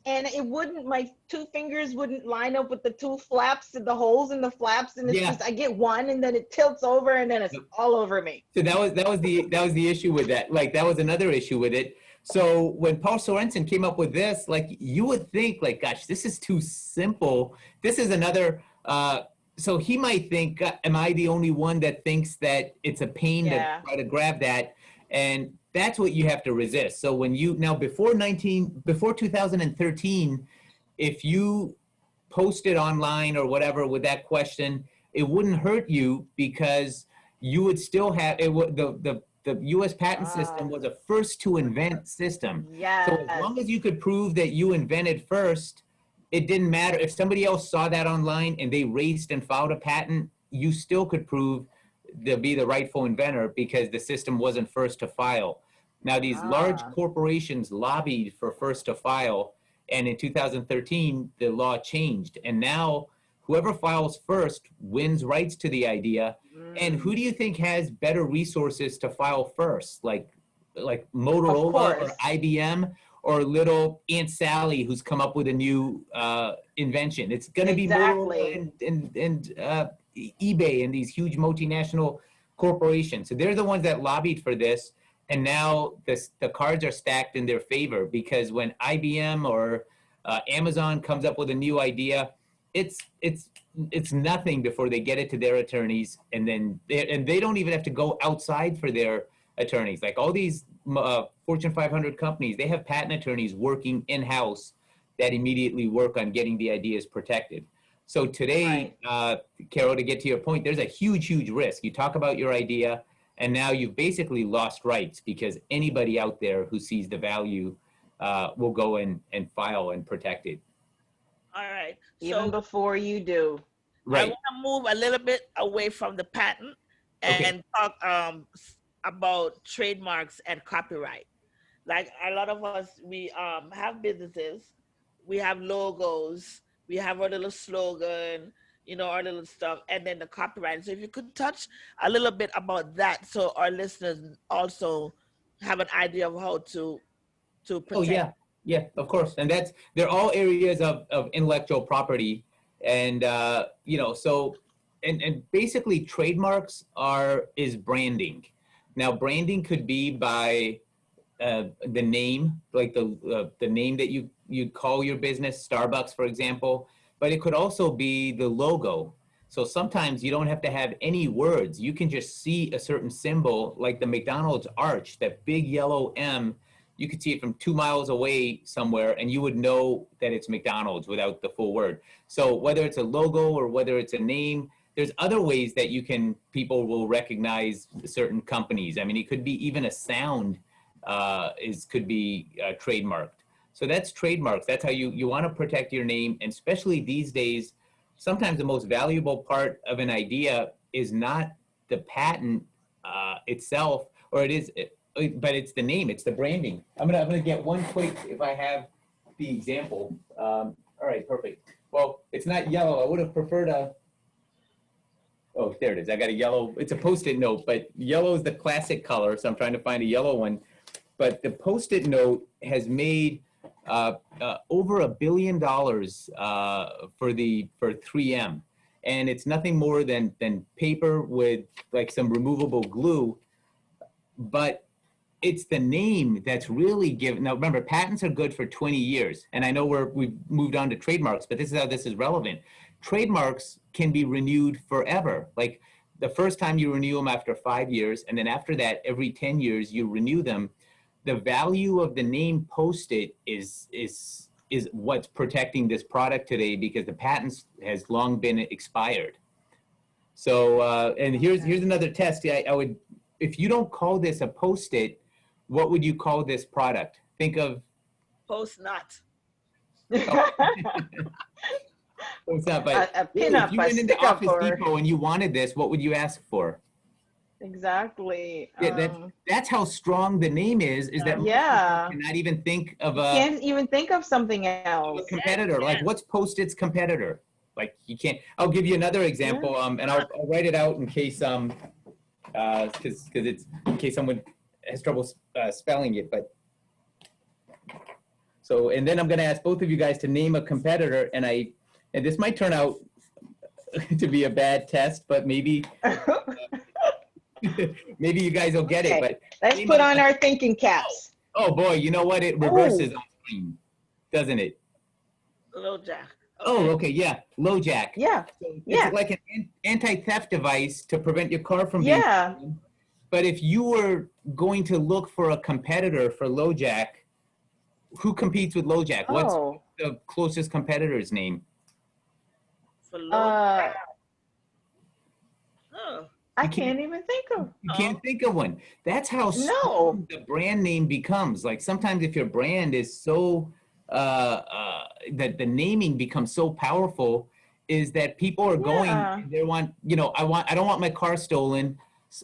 and it wouldn't. My two fingers wouldn't line up with the two flaps and the holes in the flaps, and it's Yeah. just I get one, and then it tilts over, and then it's all over me. So that was the issue with that. Like that was another issue with it. So when Paul Sorensen came up with this, like you would think, like, gosh, this is too simple. This is another. So he might think, am I the only one that thinks that it's a pain to Yeah. try to grab that? And that's what you have to resist. So when you now before 2013, if you posted online or whatever with that question, it wouldn't hurt you because you would still have it. The U.S. patent system Ah, was a first to invent system. So as long as yes. you could prove that you invented first, it didn't matter if somebody else saw that online and they raced and filed a patent. You still could prove to be the rightful inventor because the system wasn't first to file. Now these large Ah, corporations lobbied for first to file, and in 2013, the law changed. And now whoever files first wins rights to the idea. And who mm, do you think has better resources to file first? Like of Motorola or course. IBM or little Aunt Sally who's come up with a new invention? It's going to be Motorola Exactly. and eBay and these huge multinational corporations. So they're the ones that lobbied for this, and now the cards are stacked in their favor because when IBM or Amazon comes up with a new idea, it's it's it's nothing before they get it to their attorneys, and then they don't even have to go outside for their attorneys. Like all these Fortune 500 companies, they have patent attorneys working in house that immediately work on getting the ideas protected. So today, Right. Carol, to get to your point, there's a huge risk. You talk about your idea, and now you've basically lost rights because anybody out there who sees the value will go in and file and protect it. All right. Even So before you do. I want Right. to move a little bit away from the patent Okay. and talk about trademarks and copyright. Like a lot of us, we have businesses, we have logos, we have our little slogan, our little stuff, and then the copyright. So if you could touch a little bit about that, so our listeners also have an idea of how to Oh protect. yeah, yeah, of course. And they're all areas of intellectual property, and so and basically trademarks is branding. Now, branding could be by the name, like the name that you call your business, Starbucks, for example. But it could also be the logo. So sometimes you don't have to have any words. You can just see a certain symbol, like the McDonald's arch, that big yellow M. You could see it from 2 miles away somewhere, and you would know that it's McDonald's without the full word. So whether it's a logo or whether it's a name, there's other ways that people will recognize certain companies. I mean, it could be even a sound could be trademarked. So that's trademarks. That's how you want to protect your name, and especially these days, sometimes the most valuable part of an idea is not the patent itself, or but it's the name, it's the branding. I'm gonna get one quick if I have the example. All right, perfect. Well, it's not yellow. I would have preferred a. Oh, there it is. I got a yellow. It's a Post-it note, but yellow is the classic color, so I'm trying to find a yellow one. But the Post-it note has made over $1 billion for 3M, and it's nothing more than paper with like some removable glue. But it's the name that's really given. Now, remember, patents are good for 20 years, and I know we've moved on to trademarks, but this is how this is relevant. trademarks can be renewed forever. Like the first time you renew them after 5 years, and then after that, every 10 years you renew them. The value of the name Post-it is what's protecting this product today, because the patents has long been expired. So, and here's another test. I would, if you don't call this a Post-it, what would you call this product? Think of Post not. oh, it's not, but a really, if pinup, you a went into stick up, Office or Depot and you wanted this, what would you ask for? exactly. Yeah, that's how strong the name is that most people Yeah, cannot even think of you a can't even think of something else. competitor. Like, what's Post-it's competitor? Like, you can't. I'll give you another Yeah. example, and I'll write it out in case because it's in case someone has trouble spelling it. But so, and then I'm going to ask both of you guys to name a competitor, and this might turn out to be a bad test, but maybe maybe you guys will get it. Okay, But let's name put on our thinking caps. oh boy, you know what? It Oh, reverses on screen, doesn't it? Low jack. Okay. Oh, okay, yeah, LoJack. yeah, So it's yeah, like an anti-theft device to prevent your car from being yeah. stolen. But if you were going to look for a competitor for LoJack, who competes with LoJack? What's Oh, the closest competitor's name? For low. uh, Oh. I You can't can't even think of. you Oh. can't think of one. That's how No. strong the brand name becomes. Like sometimes if your brand is so that the naming becomes so powerful, is that people are going Yeah. and they want, I don't want my car stolen.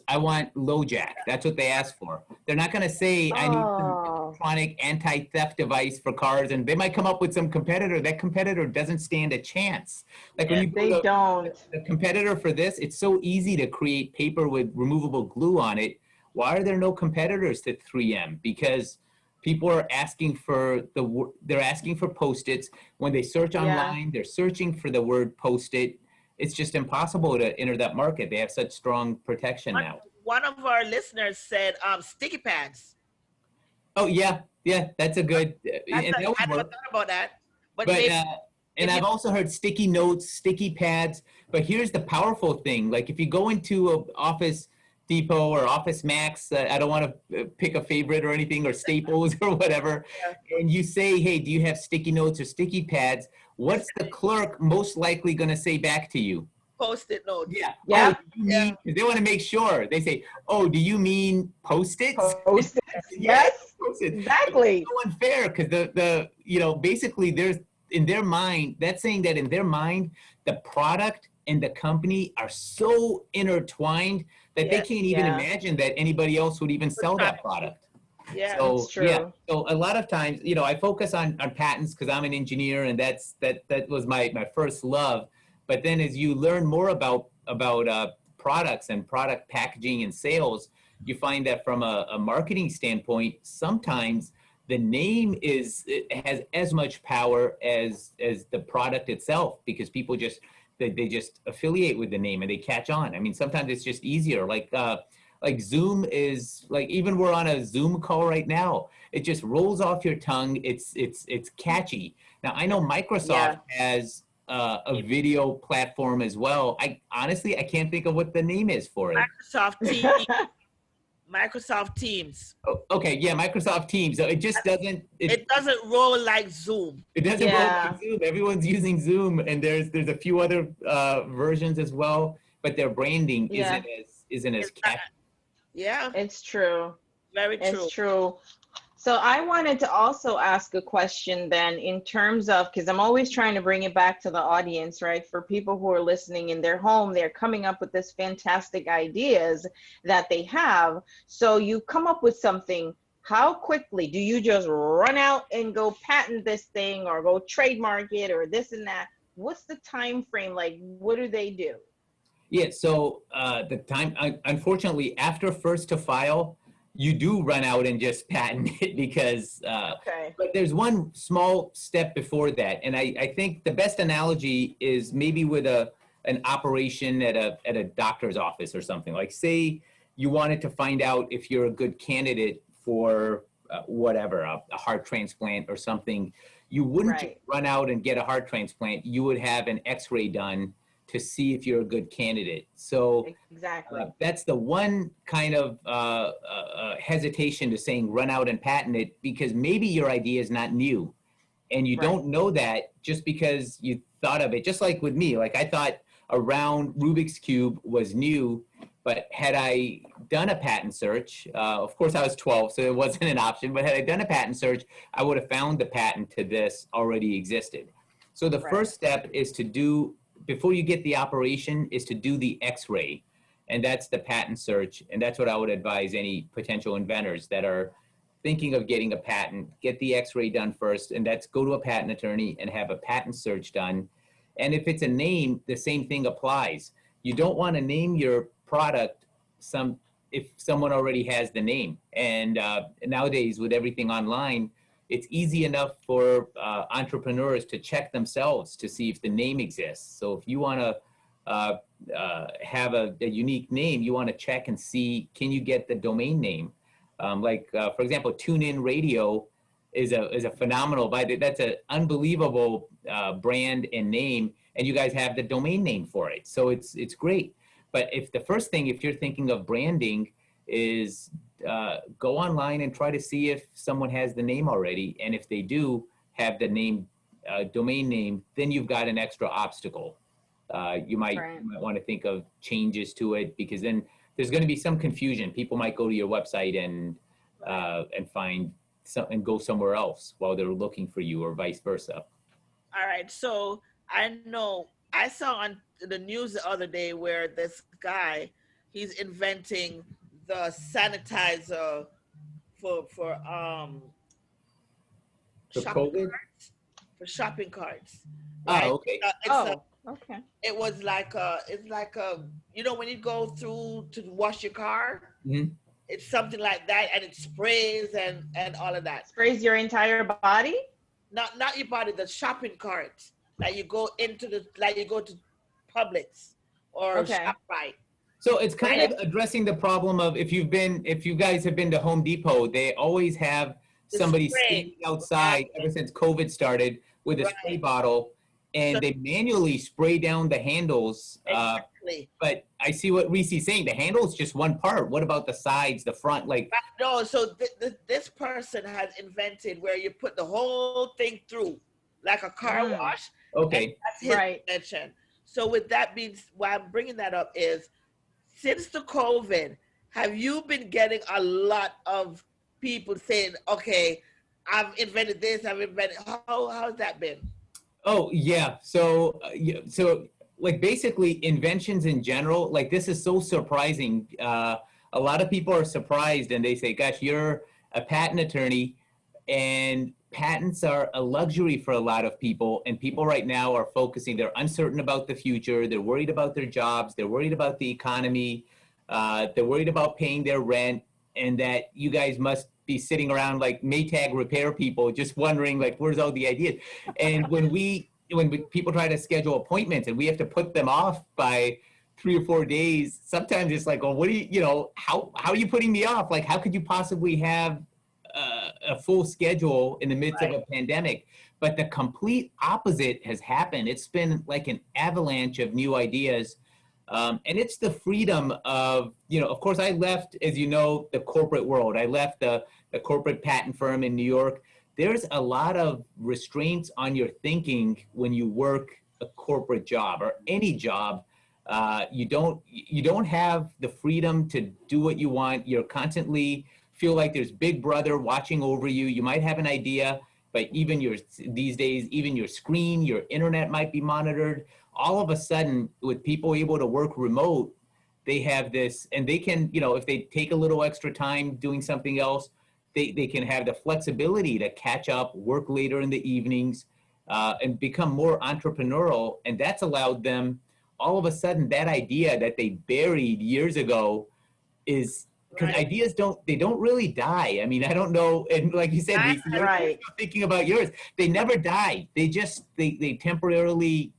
I want LoJack. That's what they ask for. They're not going to say I need some Oh, electronic anti-theft device for cars, and they might come up with some competitor. That competitor doesn't stand a chance. Like when Yeah. you go they to don't. the competitor for this, it's so easy to create paper with removable glue on it. Why are there no competitors to 3M? Because people are asking for they're asking for Post-its. When they search Yeah. online, they're searching for the word Post-it. It's just impossible to enter that market. They have such strong protection One, now. one of our listeners said sticky pads. Oh yeah, yeah, that's a good, That's and that I would never work. thought about that. But But maybe and if you I've also heard sticky notes, sticky pads. But here's the powerful thing: like if you go into a Office Depot or Office Max, I don't want to pick a favorite or anything, or Staples or whatever, and you say, "Hey, do you have sticky notes or sticky pads?" just What's the clerk most likely going to say back to you? post-it notes. Yeah. Oh, Yep. do you Yeah. mean? Because they want to make sure. They say, "Oh, do you mean Post-its?" Post-its. Yeah, Yes. Post-its. But it's Exactly. so unfair because basically there's in their mind, that's saying that in their mind, the product and the company are so intertwined that they Yeah. can't even Yeah. imagine that anybody else would even sell that product. Yeah. It's So yeah, true. so a lot of times, I focus on patents because I'm an engineer, and that was my first love. But then as you learn more about products and product packaging and sales, you find that from a marketing standpoint, sometimes the name it has as much power as the product itself, because people they just affiliate with the name and they catch on. I mean, sometimes it's just easier. Like Zoom is like, even we're on a Zoom call right now. It just rolls off your tongue. It's catchy. Now I know Microsoft Yeah. has a video platform as well. I can't think of what the name is for it. Microsoft Teams. Microsoft Teams. Oh, okay, yeah, Microsoft Teams. So it just doesn't It doesn't roll like Zoom. it doesn't roll Yeah. like Zoom. Everyone's using Zoom, and there's a few other versions as well, but their branding Yeah. isn't as It's not, catchy. yeah, It's true. very It's true. true. So I wanted to also ask a question then, in terms of, because I'm always trying to bring it back to the audience, right? For people who are listening in their home, they're coming up with this fantastic ideas that they have. So you come up with something. How quickly do you just run out and go patent this thing, or go trademark it, or this and that? What's the time frame? Like, what do they do? Yeah, so the time, unfortunately, after first to file, you do run out and just patent it because, Okay. but there's one small step before that. And I think the best analogy is maybe with an operation at a doctor's office or something. Like say you wanted to find out if you're a good candidate for whatever, a heart transplant or something, you wouldn't just Right. run out and get a heart transplant. You would have an X-ray done to see if you're a good candidate. So Exactly. that's the one kind of hesitation to saying run out and patent it, because maybe your idea is not new and you Right. don't know that just because you thought of it. Just like with me, like I thought a round Rubik's Cube was new, but had I done a patent search, of course I was 12, so it wasn't an option, but had I done a patent search, I would have found the patent to this already existed. So the Right. first step is to do, before you get the operation, is to do the X-ray. And that's the patent search. And that's what I would advise any potential inventors that are thinking of getting a patent, get the X-ray done first, and that's go to a patent attorney and have a patent search done. And if it's a name, the same thing applies. You don't want to name your product if someone already has the name. And nowadays, with everything online, it's easy enough for entrepreneurs to check themselves to see if the name exists. So if you want to have a unique name, you want to check and see, can you get the domain name? For example, TuneIn Radio is a phenomenal, that's an unbelievable brand and name, and you guys have the domain name for it. So it's great. But if the first thing, if you're thinking of branding, is go online and try to see if someone has the name already. And if they do have the name, domain name, then you've got an extra obstacle. Right. You might want to think of changes to it, because then there's going to be some confusion. People might go to your website and find some and go somewhere else while they're looking for you, or vice versa. All right. So I know I saw on the news the other day where this guy he's inventing the sanitizer for For shopping COVID? carts shopping carts, Oh, right? okay. It's a Oh, okay. it was like it's like a when you go through to wash your car, Mhm. it's something like that, and it sprays and all of that. Sprays your entire body? Not your body, the shopping cart. Like you go into the like you go to Publix or Okay. ShopRite, So it's kind right? of addressing the problem of, if you guys have been to Home Depot, they always have The somebody spray, standing outside ever since COVID started with a spray right? bottle, So and they manually spray down the handles. exactly. But I see what Reese's saying. The handle is just one part. What about the sides, the front? Like, No, so this person has invented where you put the whole thing through, like a car Mm. wash, and okay, that's his Right. invention. So with that being, why I'm bringing that up is since the COVID, have you been getting a lot of people saying, "Okay, I've invented this, I've invented." How's that been? oh yeah. So like basically inventions in general, like this is so surprising. A lot of people are surprised and they say, "Gosh, you're a patent attorney," and patents are a luxury for a lot of people. And people right now are focusing. They're uncertain about the future. They're worried about their jobs. They're worried about the economy. They're worried about paying their rent, and that you guys must be sitting around like Maytag repair people, just wondering like, where's all the ideas? And people try to schedule appointments and we have to put them off by 3 or 4 days, sometimes it's like, oh, what do how are you putting me off? Like, how could you possibly have a full schedule in the midst of Right, a pandemic? But the complete opposite has happened. It's been like an avalanche of new ideas. And it's the freedom of, of course, I left, as you know, the corporate world. I left the corporate patent firm in New York. There's a lot of restraints on your thinking when you work a corporate job or any job. You don't have the freedom to do what you want. You're constantly feel like there's Big Brother watching over you. You might have an idea, but these days, even your screen, your internet might be monitored. All of a sudden, with people able to work remote, they have this, and they can, if they take a little extra time doing something else, they can have the flexibility to catch up, work later in the evenings, and become more entrepreneurial. And that's allowed them, all of a sudden, that idea that they buried years ago is, because right. ideas don't really die. I mean, I don't know. And like you said, Reese, you're Right. still thinking about yours. They never die. They temporarily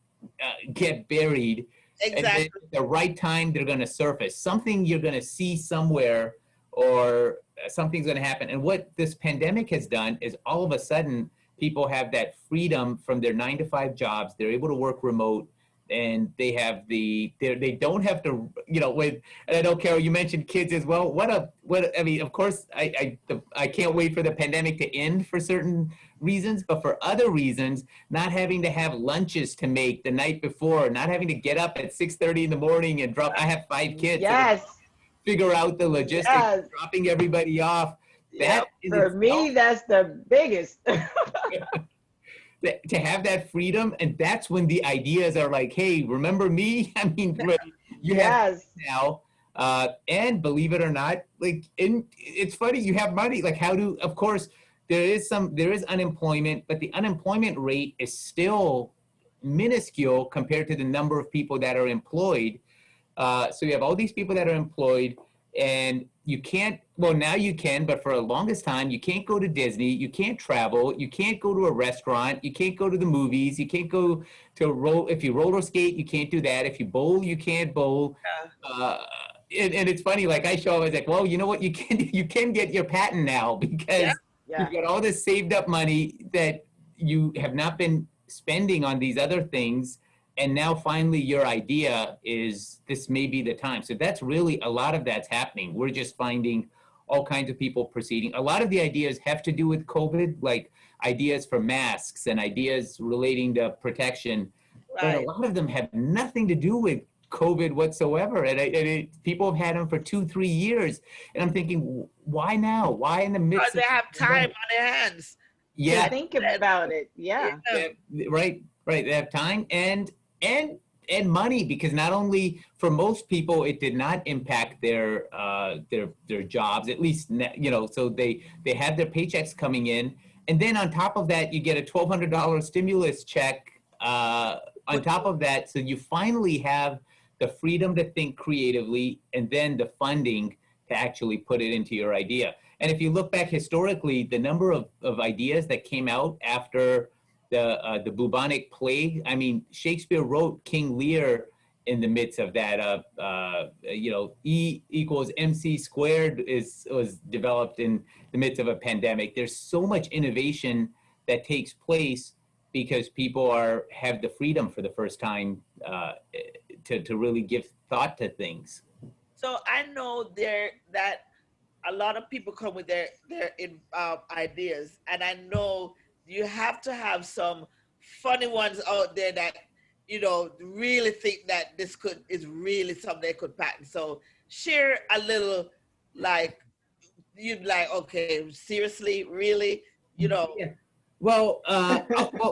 get buried, and then Exactly. at the right time they're going to surface. Something you're going to see somewhere, or something's going to happen. And what this pandemic has done is all of a sudden people have that freedom from their 9 to 5 jobs. They're able to work remote, and they have they don't have to, with, and I know, Carol, you mentioned kids as well. I mean, of course, I can't wait for the pandemic to end for certain reasons, but for other reasons, not having to have lunches to make the night before, not having to get up at 6:30 in the morning and drop. I have 5 kids, so Yes. figure out the logistics, Yes. dropping everybody off. Yep. That in For itself, me, that's the biggest. to have that freedom, and that's when the ideas are like, hey, remember me? I mean, you have Yes. now, and believe it or not, like, it's funny, you have money. Like, of course, there is unemployment, but the unemployment rate is still minuscule compared to the number of people that are employed. So you have all these people that are employed, and you can't, well, now you can, but for the longest time, you can't go to Disney, you can't travel, you can't go to a restaurant, you can't go to the movies, you can't go to if you roller skate, you can't do that. If you bowl, you can't bowl. Uh, and it's funny, like I show, I was like, well, you know what, you can get your patent now, Yeah. because Yeah. you've got all this saved up money that you have not been spending on these other things. And now finally your idea is, this may be the time. So that's really a lot of that's happening. We're just finding all kinds of people proceeding. A lot of the ideas have to do with COVID, like ideas for masks and ideas relating to protection. But a Right. lot of them have nothing to do with COVID whatsoever. People have had them for 2-3 years. And I'm thinking, why now? Why in the Because midst they of have the time pandemic? on their hands. To Yeah, think about it. Yeah. Yeah. right, right. They have time and and money, because not only for most people it did not impact their jobs, at least, so they had their paychecks coming in, and then on top of that you get a $1,200 stimulus check on top of that, so you finally have the freedom to think creatively, and then the funding to actually put it into your idea. And if you look back historically, the number of ideas that came out after the bubonic plague, I mean, Shakespeare wrote King Lear in the midst of that. E equals MC squared was developed in the midst of a pandemic. There's so much innovation that takes place because people have the freedom for the first time to really give thought to things. So I know that a lot of people come with their ideas, and I know you have to have some funny ones out there that really think that this is really something they could patent. So share a little, like, you'd like, okay, seriously, really, Yeah. Well,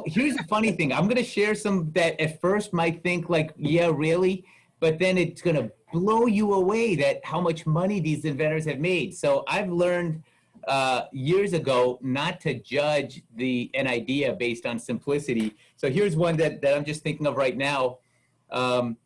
here's the funny thing. I'm going to share some that at first might think like, yeah, really, but then it's going to blow you away that how much money these inventors have made. So I've learned years ago not to judge an idea based on simplicity. So here's one that I'm just thinking of right now. Um,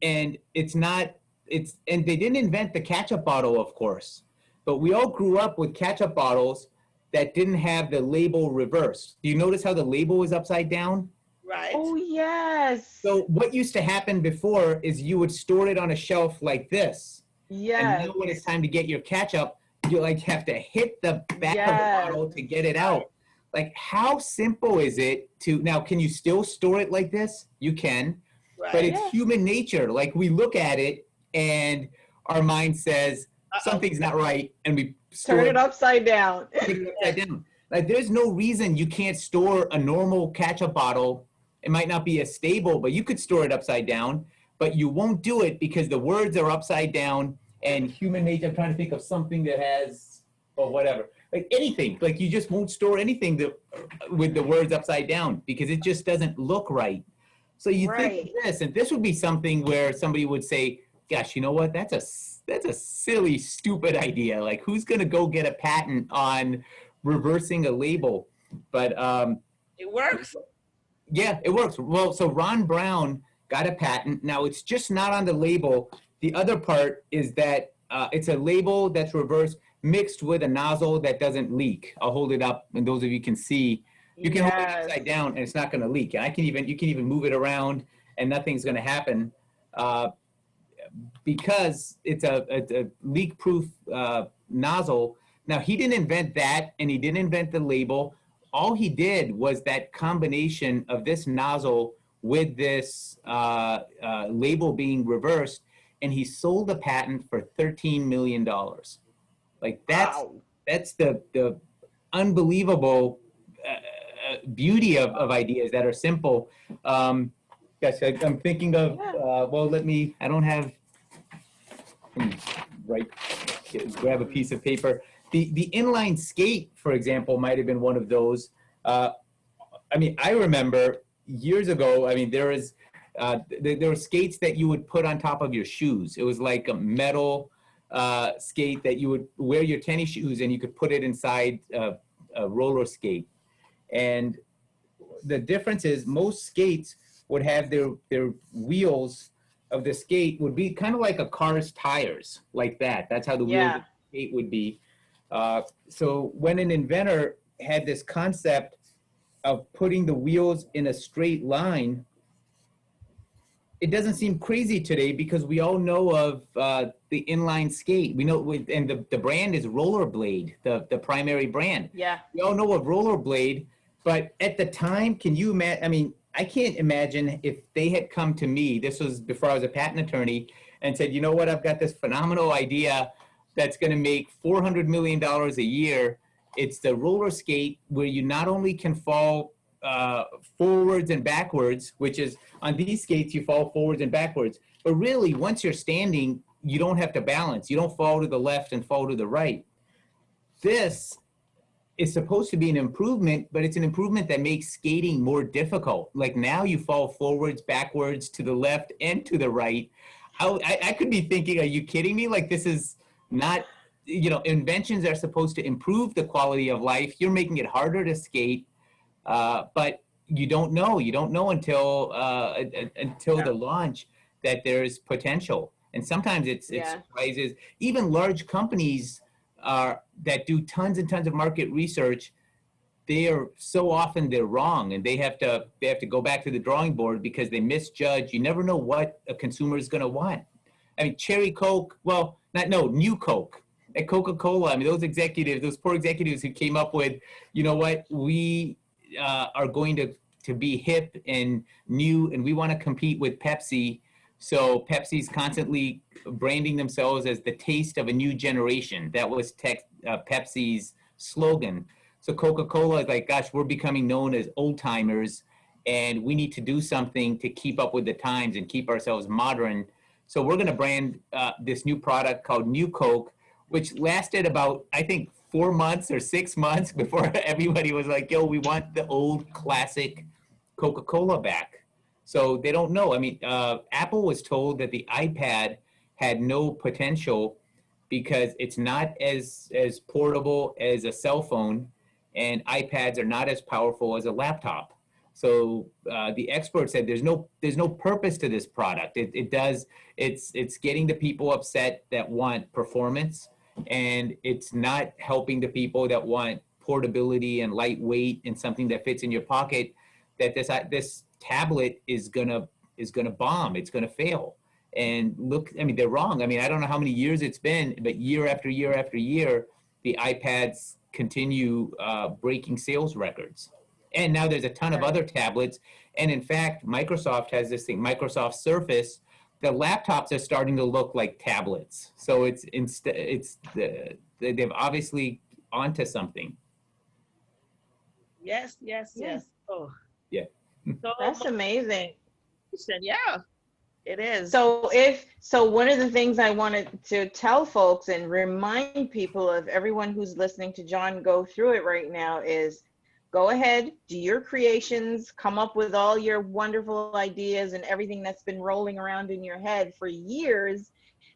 and and they didn't invent the ketchup bottle, of course, but we all grew up with ketchup bottles that didn't have the label reversed. Do you notice how the label is upside down? right? Oh, yes. So what used to happen before is you would store it on a shelf like this. And now Yes. when it's time to get your ketchup, you like have to hit the back of the Yes. bottle to get it out. Like, how simple is it now, can you still store it like this? You can, but Right. it's Yes. human nature. Like, we look at it and our mind says Uh-oh. something's not right, and we store Turn it it upside down. upside down. Like, there's no reason you can't store a normal ketchup bottle. It might not be as stable, but you could store it upside down, but you won't do it because the words are upside down, and human nature. I'm trying to think of something that has, or whatever, like anything, like you just won't store anything with the words upside down because it just doesn't look right. So you think of Right. this, and this would be something where somebody would say, gosh, you know what? That's a silly, stupid idea. Like, who's going to go get a patent on reversing a label? But It works. yeah, it works. Well, so Ron Brown got a patent. Now, it's just not on the label. The other part is that it's a label that's reversed mixed with a nozzle that doesn't leak. I'll hold it up, and those of you can see. You can hold it Yes. upside down, and it's not going to leak. And you can even move it around, and nothing's going to happen because it's a leak-proof nozzle. Now, he didn't invent that, and he didn't invent the label. All he did was that combination of this nozzle with this label being reversed, and he sold the patent for $13 million. Like Wow. that's the unbelievable beauty of ideas that are simple. Yes, I'm thinking of. Yeah. Well, let me. I don't have. Right. Grab a piece of paper. The inline skate, for example, might have been one of those. Uh, I mean, I remember years ago. I mean, there were skates that you would put on top of your shoes. It was like a metal skate that you would wear your tennis shoes, and you could put it inside a roller skate. And the difference is most skates would have their wheels of the skate would be kind of like a car's tires, like that. That's how the wheels of Yeah. the skate would be. So when an inventor had this concept of putting the wheels in a straight line, it doesn't seem crazy today because we all know of the inline skate. We know, and the brand is Rollerblade, the primary brand. Yeah. We all know of Rollerblade, but at the time, can you imagine? I mean, I can't imagine if they had come to me, this was before I was a patent attorney, and said, you know what, I've got this phenomenal idea that's going to make $400 million a year. It's the roller skate where you not only can fall forwards and backwards, which is on these skates, you fall forwards and backwards. But really, once you're standing, you don't have to balance. You don't fall to the left and fall to the right. This is supposed to be an improvement, but it's an improvement that makes skating more difficult. Like now you fall forwards, backwards, to the left, and to the right. I could be thinking, are you kidding me? Like this is not, inventions are supposed to improve the quality of life. You're making it harder to skate. But you don't know. You don't know until Yeah. the launch that there's potential. And sometimes it Yeah. surprises. Even large companies that do tons and tons of market research. They are so often they're wrong, and they have to go back to the drawing board because they misjudge. You never know what a consumer is going to want. I mean, cherry Coke. Well, not no new Coke at Coca-Cola. I mean, those poor executives who came up with, you know what, we are going to be hip and new, and we want to compete with Pepsi. So Pepsi's constantly branding themselves as the taste of a new generation. That was Pepsi's slogan. So Coca-Cola is like, gosh, we're becoming known as old timers, and we need to do something to keep up with the times and keep ourselves modern. So we're going to brand this new product called New Coke, which lasted about, I think, 4 months or 6 months before everybody was like, yo, we want the old classic Coca-Cola back. So they don't know. I mean, Apple was told that the iPad had no potential because it's not as portable as a cell phone, and iPads are not as powerful as a laptop. So the expert said there's no purpose to this product. It's getting the people upset that want performance, and it's not helping the people that want portability and lightweight and something that fits in your pocket. That this tablet is gonna bomb. It's gonna fail. And look, I mean, they're wrong. I mean, I don't know how many years it's been, but year after year after year, the iPads continue breaking sales records. And now there's a ton of Right. other tablets. And in fact, Microsoft has this thing, Microsoft Surface. The laptops are starting to look like tablets. So they've obviously onto something. Yes, yes, Yeah. yes. Oh, Yeah. so That's much amazing. information. Yeah, it is. So one of the things I wanted to tell folks and remind people of, everyone who's listening to John go through it right now, is go ahead, do your creations, come up with all your wonderful ideas and everything that's been rolling around in your head for years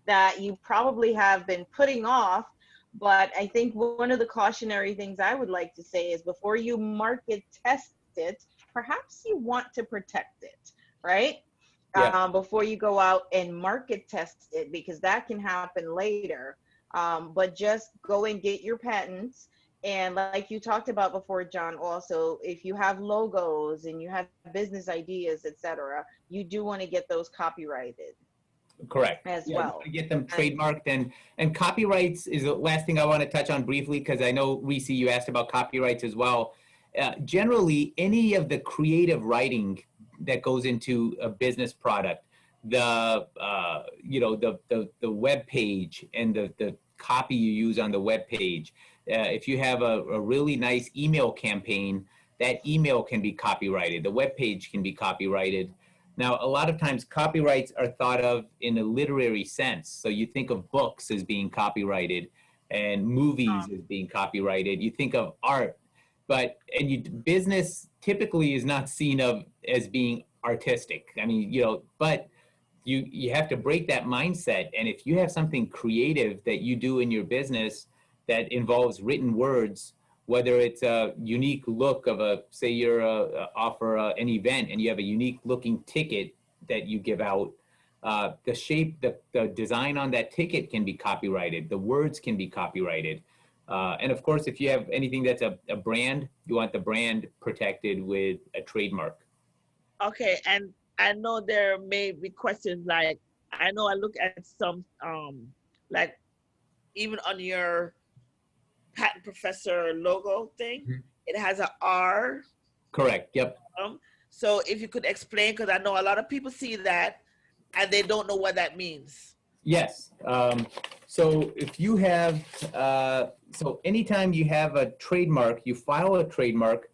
that you probably have been putting off. But I think one of the cautionary things I would like to say is, before you market test it, perhaps you want to protect it, right? Yeah. Before you go out and market test it, because that can happen later. But just go and get your patents. And like you talked about before, John, also, if you have logos and you have business ideas, etc., you do want to get those copyrighted. Correct. as Yeah, you want well. to get them And trademarked, and copyrights is the last thing I want to touch on briefly, because I know, Reese, you asked about copyrights as well. Generally, any of the creative writing that goes into a business product, the web page and the copy you use on the web page. If you have a really nice email campaign, that email can be copyrighted. The web page can be copyrighted. Now, a lot of times copyrights are thought of in a literary sense. So you think of books as being copyrighted and movies as being copyrighted. You think of art, but business typically is not seen of as being artistic. I mean, but you have to break that mindset. And if you have something creative that you do in your business that involves written words, whether it's a unique look of say you're offer an event and you have a unique looking ticket that you give out, the shape, the design on that ticket can be copyrighted. The words can be copyrighted. And of course, if you have anything that's a brand, you want the brand protected with a trademark. Okay, and I know there may be questions like, I know I look at some like even on your patent professor logo thing, Mhm. it has a R. Correct. Yep. So if you could explain, because I know a lot of people see that and they don't know what that means. Yes. So if you have, so anytime you have a trademark, you file a trademark,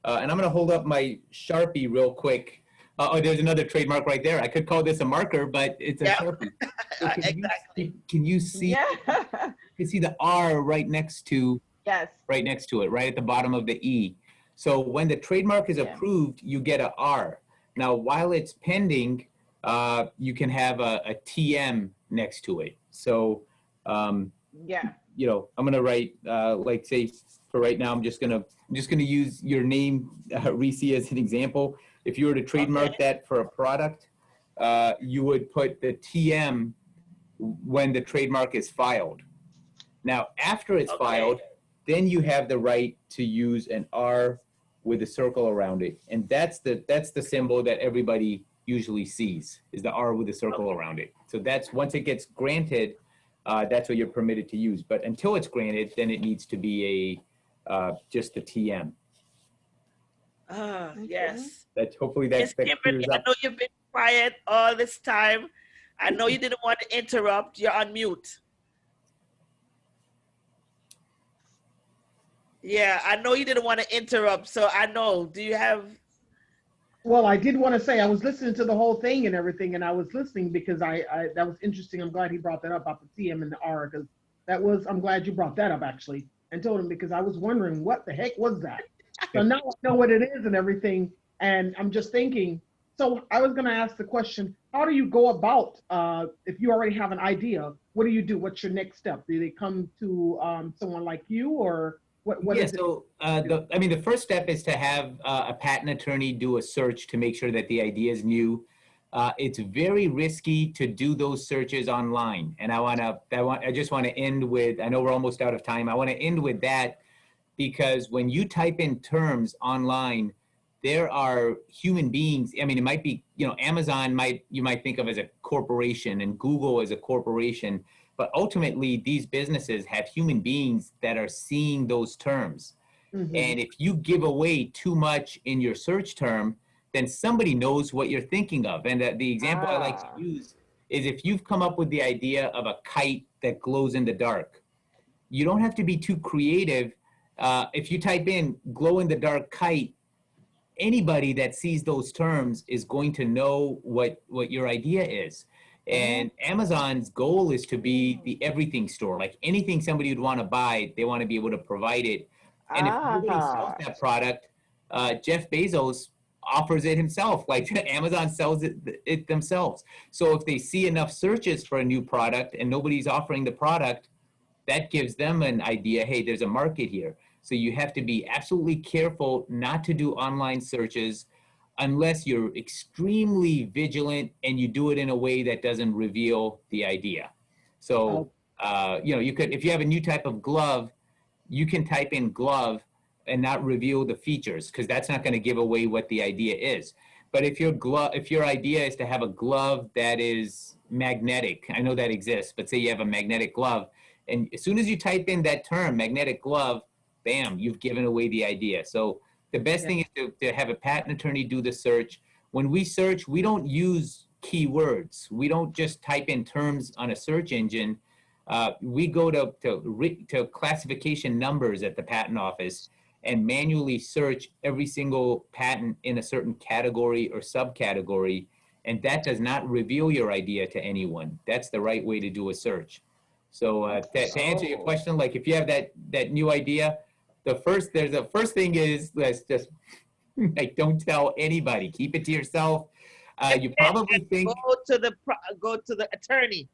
and I'm going to hold up my Sharpie real quick. Oh, there's another trademark right there. I could call this a marker, but it's a Yeah, Sharpie. So exactly. can you see, yeah. you can see the R Yes. right next to it, right at the bottom of the E. So when the trademark is Yeah. approved, you get a R. Now, while it's pending, you can have a TM next to it. So, um, Yeah. I'm gonna write like say for right now, I'm just gonna use your name, Reese, as an example. If you were to Okay. trademark that for a product, you would put the TM when the trademark is filed. Now, after it's Okay. filed, then you have the right to use an R with a circle around it, and that's the symbol that everybody usually sees, is the R with a circle Okay. around it. So that's once it gets granted, that's what you're permitted to use. But until it's granted, then it needs to be just the TM. Okay. Yes. That hopefully Miss that Kimberly, clears I up. know you've been quiet all this time. I know you didn't want to interrupt. You're on mute. Yeah, I know you didn't want to interrupt. So I know. Do you have? Well, I did want to say I was listening to the whole thing and everything, and I was listening because I that was interesting. I'm glad he brought that up about the TM and the R because that was. I'm glad you brought that up actually and told him because I was wondering what the heck was that. So now I know what it is and everything, and I'm just thinking. So I was going to ask the question: how do you go about if you already have an idea? What do you do? What's your next step? Do they come to someone like you, or what? What Yeah, is it? so the first step is to have a patent attorney do a search to make sure that the idea is new. It's very risky to do those searches online, and I just want to end with. I know we're almost out of time. I want to end with that because when you type in terms online, there are human beings. I mean, it might be, Amazon you might think of as a corporation and Google as a corporation, but ultimately these businesses have human beings that are seeing those terms. Mm-hmm. And if you give away too much in your search term, then somebody knows what you're thinking of. And the example I like to Ah. use is if you've come up with the idea of a kite that glows in the dark, you don't have to be too creative. If you type in glow in the dark kite, anybody that sees those terms is going to know what your idea is. Oh. And Amazon's goal is to be the everything store. Like anything somebody would want to buy, they want to be able to provide it. And if nobody sells Ah. that product, Jeff Bezos offers it himself. Like Amazon sells it themselves. So if they see enough searches for a new product and nobody's offering the product, that gives them an idea, hey, there's a market here. So you have to be absolutely careful not to do online searches unless you're extremely vigilant and you do it in a way that doesn't reveal the idea. So, Oh, you could, if you have a new type of glove, you can type in glove and not reveal the features because that's not going to give away what the idea is. But if your idea is to have a glove that is magnetic. I know that exists, but say you have a magnetic glove, and as soon as you type in that term, magnetic glove, bam, you've given away the idea. So the best thing is to have a patent attorney do the search. When we search, we don't use keywords. We don't just type in terms on a search engine. We go to classification numbers at the patent office and manually search every single patent in a certain category or subcategory. And that does not reveal your idea to anyone. That's the right way to do a search. So to answer your question, like if you have that new idea, the first thing is, let's just like, don't tell anybody. Keep it to yourself. You probably think go to the attorney.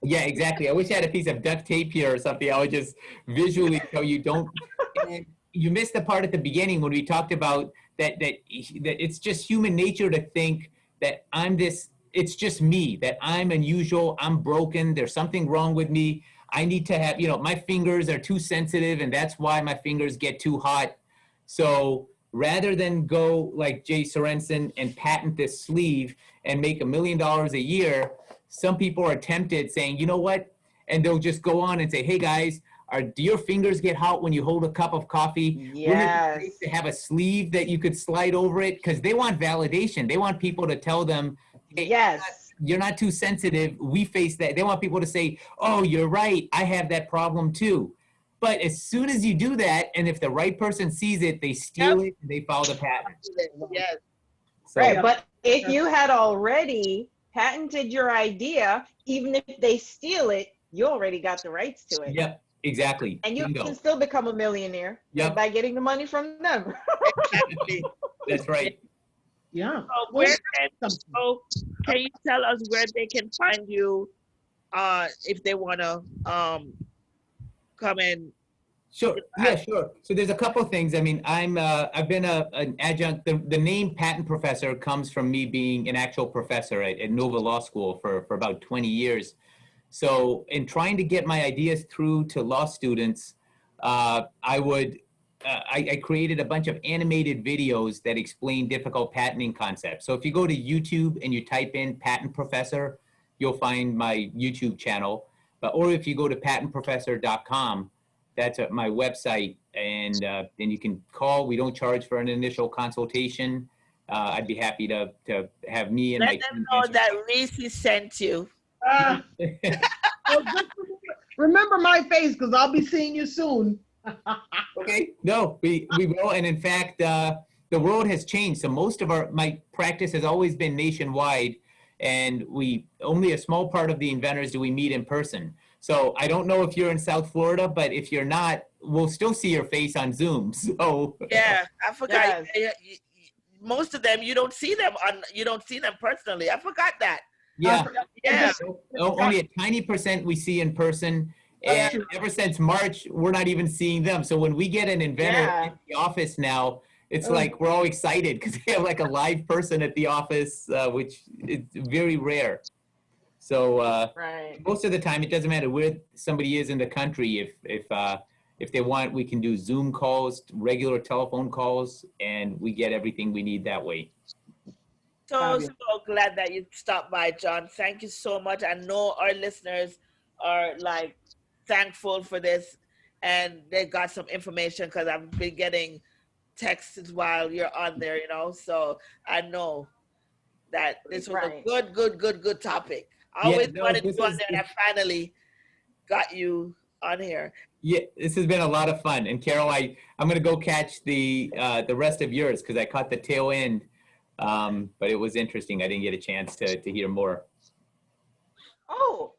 yeah, exactly. I wish I had a piece of duct tape here or something. I would just visually tell you don't. And you missed the part at the beginning when we talked about that it's just human nature to think that I'm this. It's just me, that I'm unusual. I'm broken. There's something wrong with me. I need to have, my fingers are too sensitive, and that's why my fingers get too hot. So rather than go like Jay Sorensen and patent this sleeve and make $1 million a year, some people are tempted saying, you know what? And they'll just go on and say, hey guys, do your fingers get hot when you hold a cup of coffee? Wouldn't it be nice to have a sleeve that you could slide over it? Because they want validation. They want people to tell them, hey, you're not too sensitive. We face that. They want people to say, oh, you're right. I have that problem too. But as soon as you do that, and if the right person sees it, they steal it and they file the patent. Yes. So, Right, but if you had already patented your idea, even if they steal it, you already got the rights to it. Yep, exactly. And you Bingo. can still become a millionaire by getting the money from them. Exactly. That's right. Yeah. So can you tell us where they can find you if they want to come in? Sure. Yeah, sure. So there's a couple of things. I mean, I've been an adjunct. The name patent professor comes from me being an actual professor at Nova Law School for about 20 years. So in trying to get my ideas through to law students, I created a bunch of animated videos that explain difficult patenting concepts. So if you go to YouTube and you type in patent professor, you'll find my YouTube channel. Or if you go to patentprofessor.com, that's my website, and then you can call. We don't charge for an initial consultation. I'd be happy to have me and Let my them team know answer. that Rizvi sent you. Well, remember my face, because I'll be seeing you soon. Okay, no, we will, and in fact, the world has changed. So most of my practice has always been nationwide, and only a small part of the inventors do we meet in person. So I don't know if you're in South Florida, but if you're not, we'll still see your face on Zoom. So Yeah, I forgot. Yes. Most of them you don't see them personally. I forgot that. yeah, Yeah. only a tiny percent we see in person. And ever since March, we're not even seeing them. So when we get an inventor in the office now, it's like we're all excited because they have like a live person at the office, which is very rare. So most of the time, it doesn't matter where somebody is in the country. If they want, we can do Zoom calls, regular telephone calls, and we get everything we need that way. So glad that you stopped by, John. Thank you so much. I know our listeners are like thankful for this, and they got some information because I've been getting texts while you're on there, So I know that this was a good topic. I always wanted to go on there, and I finally got you on here. Yeah, this has been a lot of fun. And Carol, I'm going to go catch the rest of yours because I caught the tail end, but it was interesting. I didn't get a chance to hear more. Oh,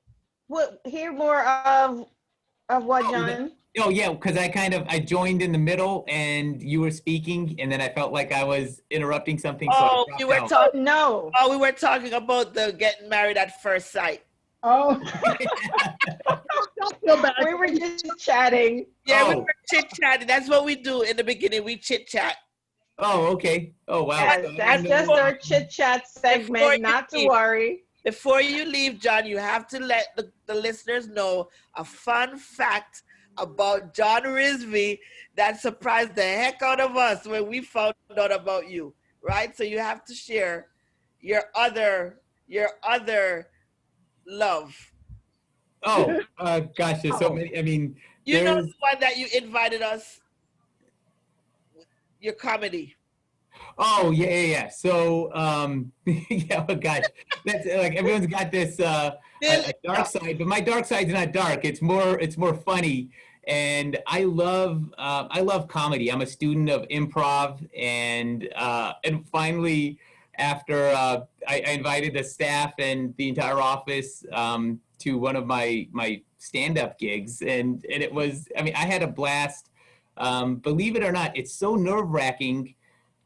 well, hear more of what, John? Oh yeah, because I joined in the middle and you were speaking, and then I felt like I was interrupting something. Oh, so you were talking. No. Oh, we were talking about the getting married at first sight. Oh, don't feel bad. We were just chatting. Yeah, we were chit chatting. That's what we do in the beginning. We chit chat. Oh, okay. Oh, wow. Yes, that's just our chit chat segment. Not to worry. Before you leave, John, you have to let the listeners know a fun fact about John Rizvi that surprised the heck out of us when we found out about you, right? So you have to share your other love? Oh, gosh, there's so Oh, many. I mean, You know there's the one that you invited us, your comedy. Oh, yeah, yeah, yeah. So, yeah, oh gosh, that's like everyone's got this Bill, a dark side, but my dark side's not dark. It's more funny, and I love comedy. I'm a student of improv, and finally, after I invited the staff and the entire office to one of my stand up gigs, and it was, I mean, I had a blast. Believe it or not, it's so nerve wracking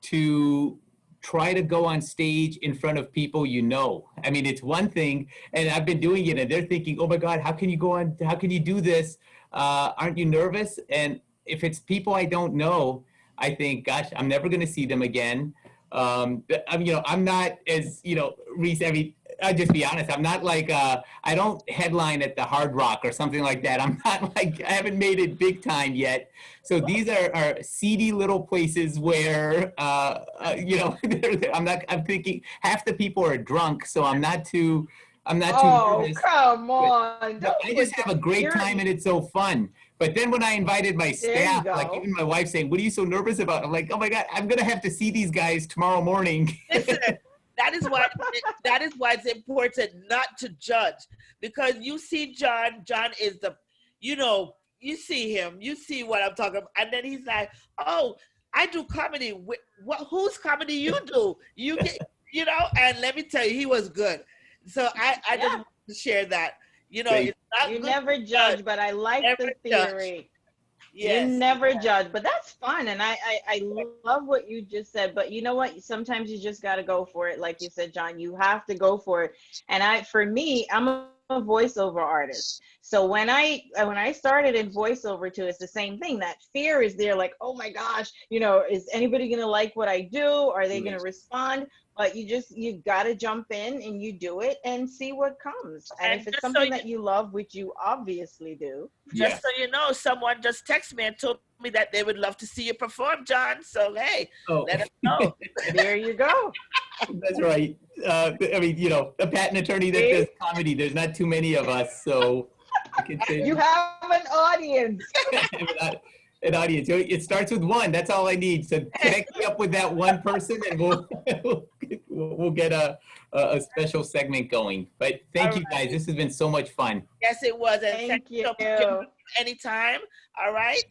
to try to go on stage in front of people you know. I mean, it's one thing, and I've been doing it, and they're thinking, "Oh my God, how can you go on? How can you do this? Aren't you nervous?" And if it's people I don't know, I think, "Gosh, I'm never going to see them again." I'm not as Reese. I mean, I'll just be honest. I'm not like I don't headline at the Hard Rock or something like that. I'm not like I haven't made it big time yet. So these are seedy little places where I'm thinking half the people are drunk, so I'm not too oh, nervous. come But on. no, Don't I put just have a great you're time and it's so fun. But then when I invited my there you staff, like go. even my wife saying, "What are you so nervous about?" I'm like, "Oh my God, I'm gonna have to see these guys tomorrow morning." listen. That is why. That is why it's important not to judge, because you see John. John is the, you see him. You see what I'm talking about, and then he's like, "Oh, I do comedy. What? Whose comedy you do? You get, And let me tell you, he was good. So I just Yeah. want to share that. Great. It's not You good never to judge. judge, but I like Never the judge. theory. You Yes. never judge, but that's fun. And I love what you just said. But you know what? Sometimes you just got to go for it. Like you said, John, you have to go for it. And for me, I'm a voiceover artist. So when I started in voiceover too, it's the same thing. That fear is there, like, oh my gosh, is anybody gonna like what I do? Are they gonna respond? But you gotta jump in and you do it and see what comes. And And if it's something that you love, which you obviously do, Yeah. just so you know, someone just texted me and told me that they would love to see you perform, John. So hey, Oh, let us know. there you go. that's right. I mean, a patent attorney that does See? comedy. There's not too many of us, so I can say You have an audience. an audience. It starts with one. That's all I need. So connect me up with that one person, and we'll get a special segment going. But All thank you right. guys. This has been so much fun. Yes, it was. And thank Thank you so much. You can you. come anytime. All right.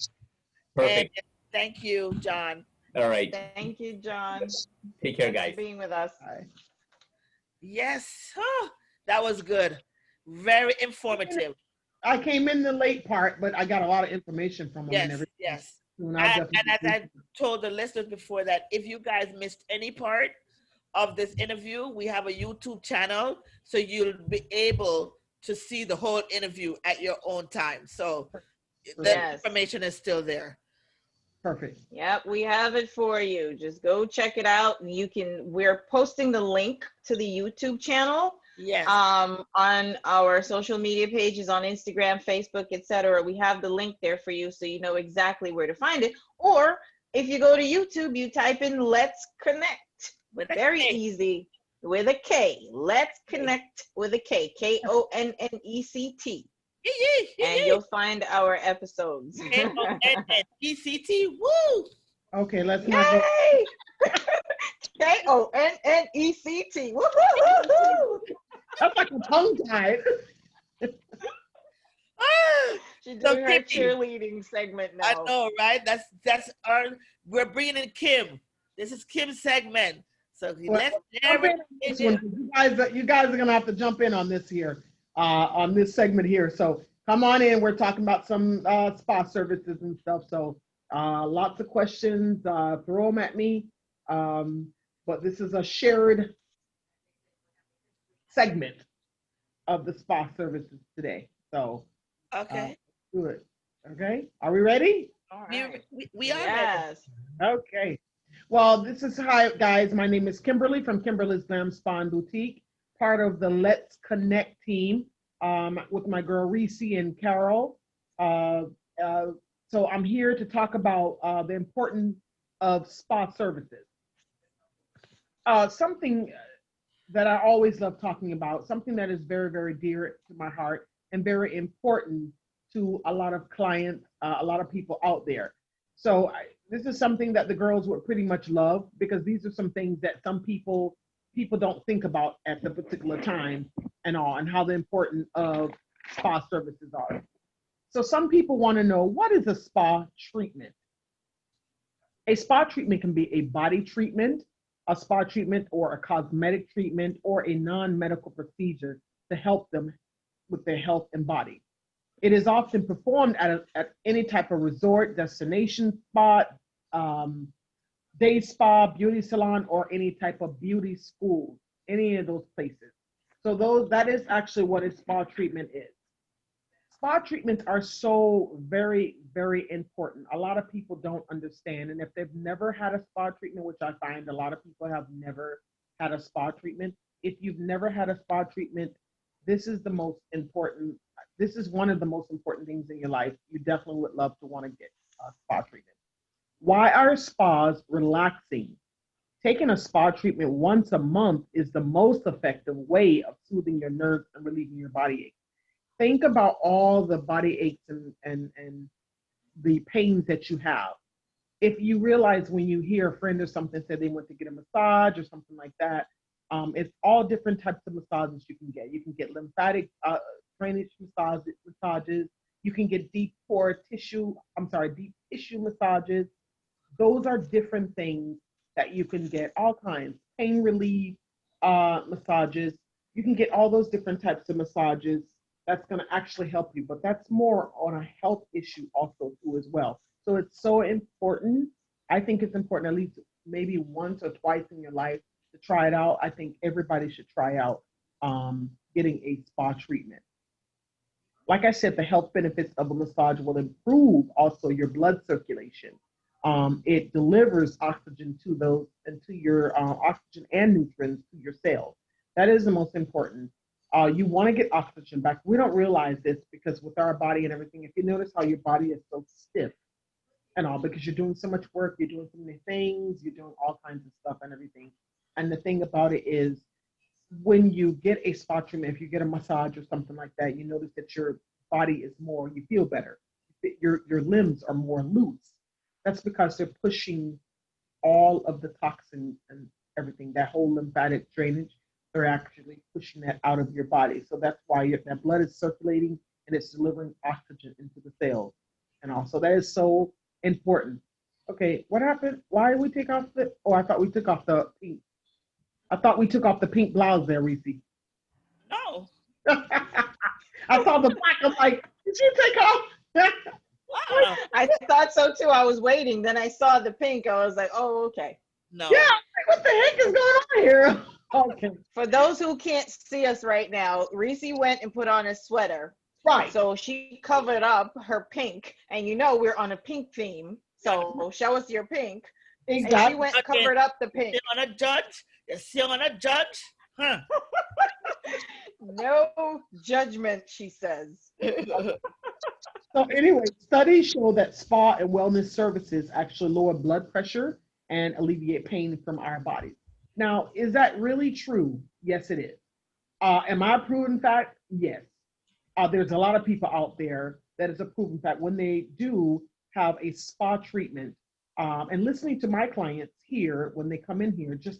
And Perfect. thank you, John. All right. Thank you, John. Take care, Thanks for guys. being with us. Hi. Yes. Oh, that was good. Very informative. I came in the late part, but I got a lot of information from them and Yes, everything. yes. And I'll And definitely. as I told the listeners before, that if you guys missed any part of this interview, we have a YouTube channel, so you'll be able to see the whole interview at your own time. So the Yes. information is still there. Perfect. Yep, we have it for you. Just go check it out. We're posting the link to the YouTube channel Yes. on our social media pages on Instagram, Facebook, etc. We have the link there for you so you know exactly where to find it. Or if you go to YouTube, you type in Let's Connect. With a Very K. easy with a K. Let's Connect with a K. Konnect. Yee, yee, And yee, you'll find our episodes. Konnect. Woo! Okay, let's not go. Yay! Konnect. Woo-hoo-hoo-hoo! That's like a tongue tied. Ah, She's so doing her Kimmy, cheerleading segment I now. know, right? That's our. We're bringing in Kim. This is Kim's segment. So Well, let's jump never in on change this one. it. 'Cause you guys are gonna have to jump in on this here, on this segment here. So come on in. We're talking about some spa services and stuff. So lots of questions. Throw them at me. But this is a shared segment of the spa services today. So uh, Okay. do it. Okay. Are we ready? All We, right. we are ready. Yes. Okay. Well, this is hi guys. My name is Kimberly from Kimberly's Glam Spa and Boutique, part of the Let's Connect team, with my girl Reese and Carol. Uh, uh, so I'm here to talk about the importance of spa services. Something. that I always love talking about, something that is very, very dear to my heart and very important to a lot of clients, a lot of people out there. So this is something that the girls would pretty much love because these are some things that some people don't think about at the particular time and all, and how the important of spa services are. So some people want to know, what is a spa treatment? A spa treatment can be a body treatment, a spa treatment, or a cosmetic treatment, or a non medical procedure to help them with their health and body. It is often performed at any type of resort, destination spot, um, day spa, beauty salon, or any type of beauty school, any of those places. So those that is actually what a spa treatment is. Spa treatments are so very, very important. A lot of people don't understand. And if they've never had a spa treatment, which I find a lot of people have never had a spa treatment, if you've never had a spa treatment, this is the most important. This is one of the most important things in your life. You definitely would love to want to get a spa treatment. Why are spas relaxing? Taking a spa treatment once a month is the most effective way of soothing your nerves and relieving your body aches. Think about all the body aches and the pains that you have. If you realize when you hear a friend or something say they went to get a massage or something like that, it's all different types of massages you can get. You can get lymphatic drainage massages. You can get deep tissue massages. Those are different things that you can get, all kinds. Pain relief massages. You can get all those different types of massages that's going to actually help you, but that's more on a health issue also too as well. So it's so important. I think it's important at least maybe once or twice in your life to try it out. I think everybody should try out getting a spa treatment. Like I said, the health benefits of a massage will improve also your blood circulation. It delivers oxygen to those and to your oxygen and nutrients to your cells. That is the most important. You want to get oxygen back. We don't realize this because with our body and everything, if you notice how your body is so stiff and all, because you're doing so much work, you're doing so many things, you're doing all kinds of stuff and everything. And the thing about it is, when you get a spa treatment, if you get a massage or something like that, you notice that your body is more, you feel better. Your limbs are more loose. That's because they're pushing all of the toxin and everything, that whole lymphatic drainage, they're actually pushing that out of your body. So that's why that blood is circulating and it's delivering oxygen into the cells. And also that is so important. Okay, what happened? Why did we take off the, oh, I thought we took off the pink. I thought we took off the pink blouse there, Reese. No. I saw the black. I'm like, did you take off? Wow. I thought so too. I was waiting. Then I saw the pink. I was like, oh, okay. No. Yeah, what the heck is going on here? Okay. For those who can't see us right now, Reese went and put on a sweater. Right. So she covered up her pink. And you know we're on a pink theme. So show us your pink. Exactly. And she went and covered up the pink. Still on a judge? You're still on a judge? Huh. No judgment, she says. So anyway, studies show that spa and wellness services actually lower blood pressure and alleviate pain from our bodies. Now, is that really true? Yes, it is. Am I a proven fact? Yes. There's a lot of people out there that is a proven fact when they do have a spa treatment. And listening to my clients here when they come in here, just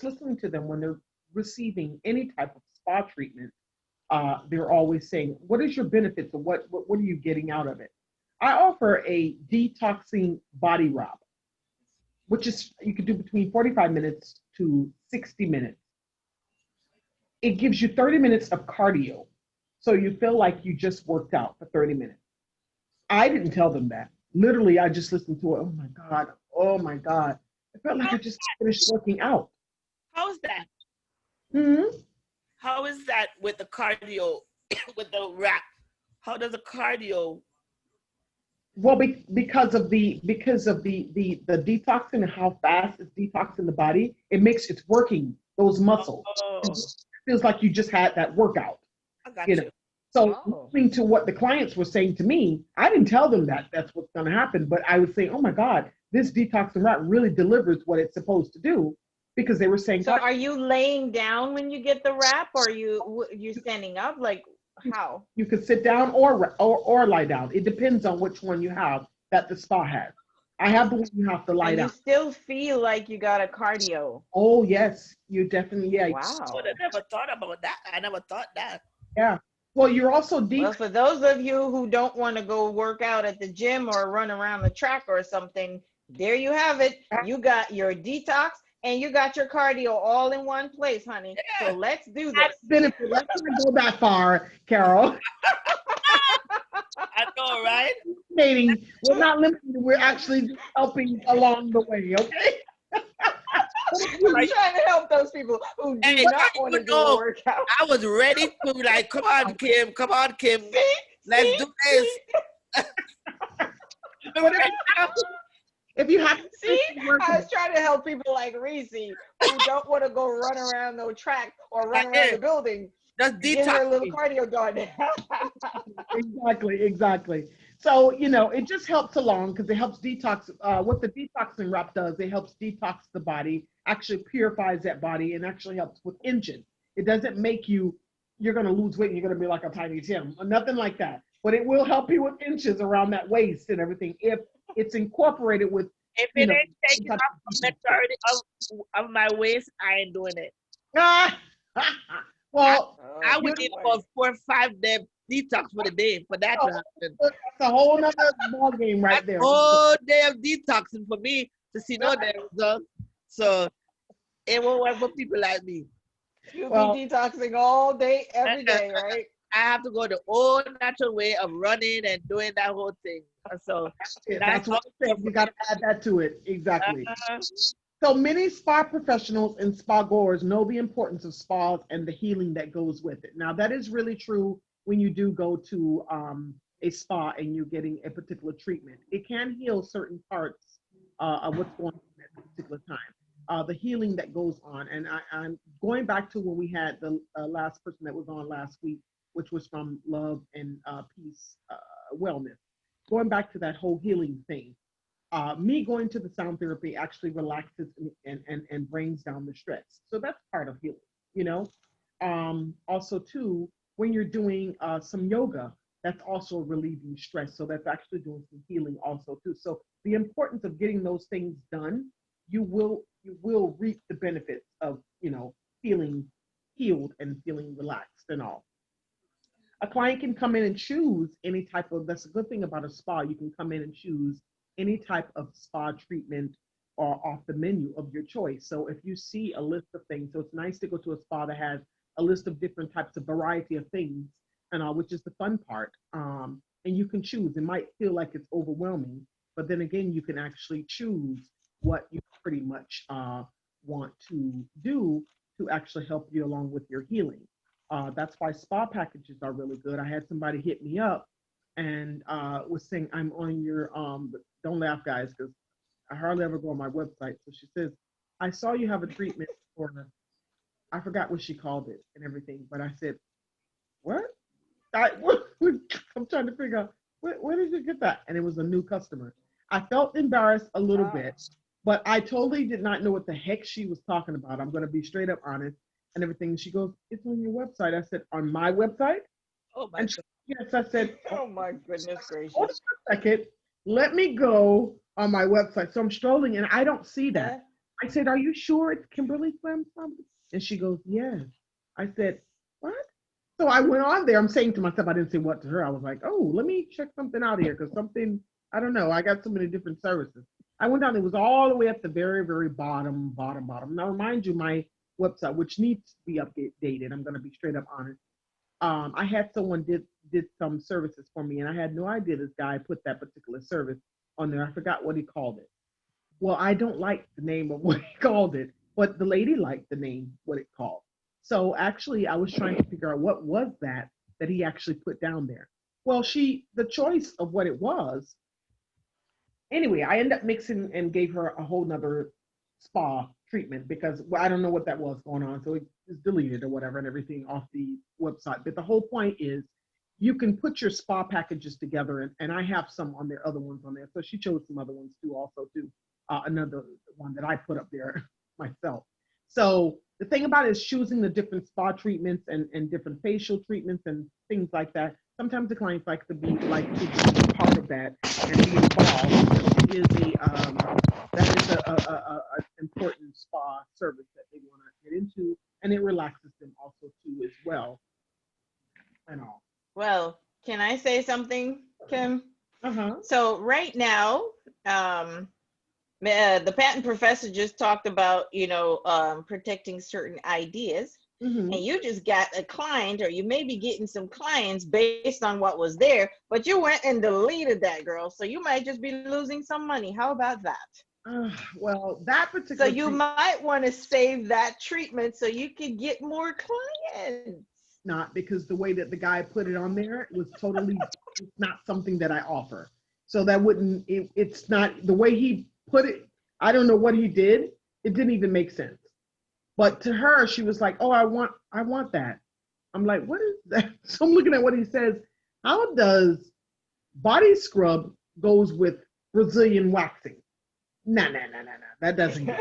listening to them when they're receiving any type of spa treatment, they're always saying, "What is your benefits, or what are you getting out of it?" I offer a detoxing body rub, which is you can do between 45 minutes to 60 minutes. It gives you 30 minutes of cardio, so you feel like you just worked out for 30 minutes. I didn't tell them that. Literally, I just listened to it. Oh my God. Oh my God. I felt like I just finished working out. How's that? Hmm. How is that with the cardio, with the rap? How does the cardio? Well, because of the detoxing and how fast it's detoxing the body, it's working those muscles. Oh, It feels like you just had that workout. I got You know. you. So Oh. listening to what the clients were saying to me, I didn't tell them that that's what's going to happen, but I was saying, oh my God, this detox and wrap really delivers what it's supposed to do because they were saying, So God, are you laying down when you get the wrap, or you standing up? Like how? you could sit down or lie down. It depends on which one you have that the spa has. I have the one you have to lie And you down. still feel like you got a cardio. Oh yes, you definitely, yeah, Oh, I Wow. never thought about that. I never thought that. yeah. Well, you're also Well, deep. for those of you who don't want to go work out at the gym or run around the track or something, there you have it. You got your detox and you got your cardio all in one place, honey. So Yeah, let's do That's this. benefit. Let's not go that far, Carol. I know, right? Limiting, we're not limiting. We're actually just helping along the way. Okay. But if I'm Like, you, trying to help those people who do hey, not you want to do a know, workout. I was ready to like, come on, Kim, come on, Kim, See, let's see, do see, this. I'm but ready now. if you have see. to work, I was trying to help people like Rizvi who don't want to go run around no track or run Like, around yeah, the building just and get detox her a little me. cardio done. exactly, exactly. So it just helps along because it helps detox. What the detoxing wrap does, it helps detox the body, actually purifies that body, and actually helps with engine. It doesn't make you're going to lose weight and you're going to be like a tiny Tim, or nothing like that. But it will help you with inches around that waist and everything if it's incorporated with If you it know. ain't some taking type off of the detox. majority of my waist, I ain't doing it. Ah, I well, Oh I would you need boy. about 4 or 5 day detox for the day for that to know, happen. that's a whole nother ball game Like right there. whole day of detoxing for me to see no damn results. So it won't work for people like me. You'll be Well, detoxing all day, every Uh-uh. day, right? I have to go the old natural way of running and doing that whole thing. So that's that's how what it I said. works You for got me. to add that to it. Exactly. Uh-uh. So many spa professionals and spa goers know the importance of spas and the healing that goes with it. Now, that is really true when you do go to a spa and you're getting a particular treatment. It can heal certain parts of what's going on at a particular time. The healing that goes on. And I'm going back to when we had the last person that was on last week, which was from Love and Peace Wellness. Going back to that whole healing thing, me going to the sound therapy actually relaxes and brings down the stress. So that's part of healing, you know. Also, too, when you're doing some yoga, that's also relieving stress. So that's actually doing some healing also too. So the importance of getting those things done, you will reap the benefits of feeling healed and feeling relaxed and all. A client can come in and choose any type of, that's a good thing about a spa. You can come in and choose any type of spa treatment or off the menu of your choice. So if you see a list of things, so it's nice to go to a spa that has a list of different types of variety of things, and which is the fun part. And you can choose. It might feel like it's overwhelming, but then again, you can actually choose what you pretty much want to do to actually help you along with your healing. That's why spa packages are really good. I had somebody hit me up and was saying, I'm on your, don't laugh, guys, because I hardly ever go on my website. So she says, I saw you have a treatment for, I forgot what she called it and everything, but I said, what? What? I'm trying to figure out, where did you get that? And it was a new customer. I felt embarrassed a little Oh. bit, but I totally did not know what the heck she was talking about. I'm going to be straight up honest and everything. She goes, it's on your website. I said, on my website? Oh my And she, god. yes, I said, Oh my goodness hold on gracious. a second. Let me go on my website. So I'm strolling and I don't see that. I said, are you sure it's Kimberly Slim? And she goes, yes. I said, what? So I went on there. I'm saying to myself, I didn't say what to her. I was like, oh, let me check something out here because something, I don't know. I got so many different services. I went down, it was all the way at the very, very bottom, bottom, bottom. Now, remind you, my website, which needs to be updated, I'm going to be straight up honest. I had someone did some services for me, and I had no idea this guy put that particular service on there. I forgot what he called it. Well, I don't like the name of what he called it, but the lady liked the name, what it called. So actually, I was trying to figure out what was that he actually put down there. Well, the choice of what it was, anyway, I ended up mixing and gave her a whole nother spa treatment because well, I don't know what that was going on. So it was deleted or whatever and everything off the website. But the whole point is you can put your spa packages together and I have some on there, other ones on there. So she chose some other ones too, also too. Another one that I put up there myself. So the thing about it is choosing the different spa treatments and different facial treatments and things like that. Sometimes the clients like to be part of that and be involved. That is a important spa service that they want to get into, and it relaxes them also too as well and all. Well, can I say something, Kim? Uh-huh. So right now, um, the patent professor just talked about, protecting certain ideas, Mm-hmm. and you just got a client, or you may be getting some clients based on what was there, but you went and deleted that, girl. So you might just be losing some money. How about that? Well, that So particular you treatment, might want to save that treatment so you can get more clients. not because the way that the guy put it on there was totally it's not something that I offer. So that wouldn't it's not the way he put it. I don't know what he did. It didn't even make sense. But to her, she was like, "Oh, I want that." I'm like, "What is that?" So I'm looking at what he says. How does body scrub goes with Brazilian waxing? No, no, no, no, no. That doesn't go.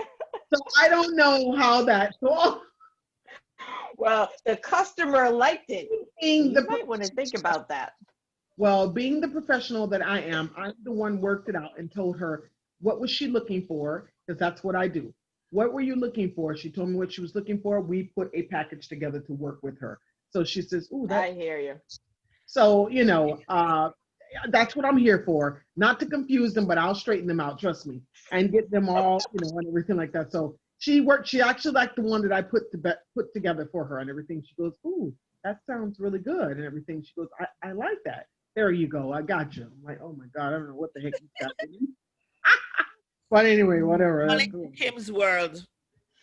So I don't know how that. So Well, the customer liked it. So being you the might want to think about that. being the professional that I am, I'm the one worked it out and told her what was she looking for because that's what I do. What were you looking for? She told me what she was looking for. We put a package together to work with her. So she says, "Ooh, that." I hear you. So that's what I'm here for. Not to confuse them, but I'll straighten them out. Trust me, and get them all, and everything like that. So she worked. She actually liked the one that I put together for her and everything. She goes, "Ooh, that sounds really good," and everything. She goes, "I like that. There you go. I got you." I'm like, "Oh my god, I don't know what the heck this guy did." But anyway, whatever. Only That's cool. Kim's world.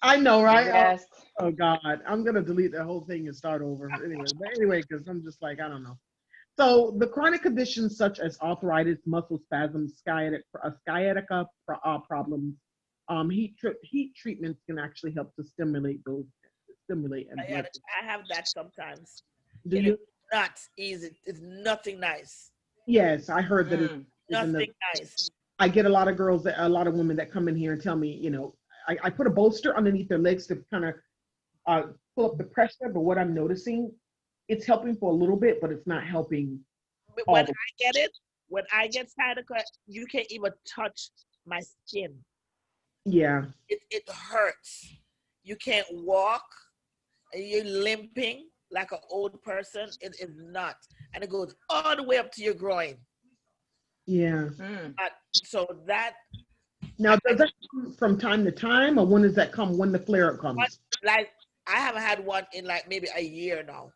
I know, right? Oh, Yes. oh God, I'm gonna delete that whole thing and start over. Anyway, because I'm just like, I don't know. So the chronic conditions such as arthritis, muscle spasms, sciatica problems, heat treatments can actually help to stimulate and blood. I have that sometimes. Do It is you? not easy. It's nothing nice. Yes, I heard that it Mm. is in the. Nothing nice. I get a lot of a lot of women that come in here and tell me, I put a bolster underneath their legs to kind of uh, pull up the pressure, but what I'm noticing, it's helping for a little bit, but it's not helping But all when the. I get it, when I get sciatica, you can't even touch my skin. Yeah, It hurts. You can't walk. And you're limping like an old person. It is not, and it goes all the way up to your groin. yeah. Mm. Uh, so that Now, does that come from time to time, or when does that come? When the flare up I, comes? like I haven't had one in like maybe a year now,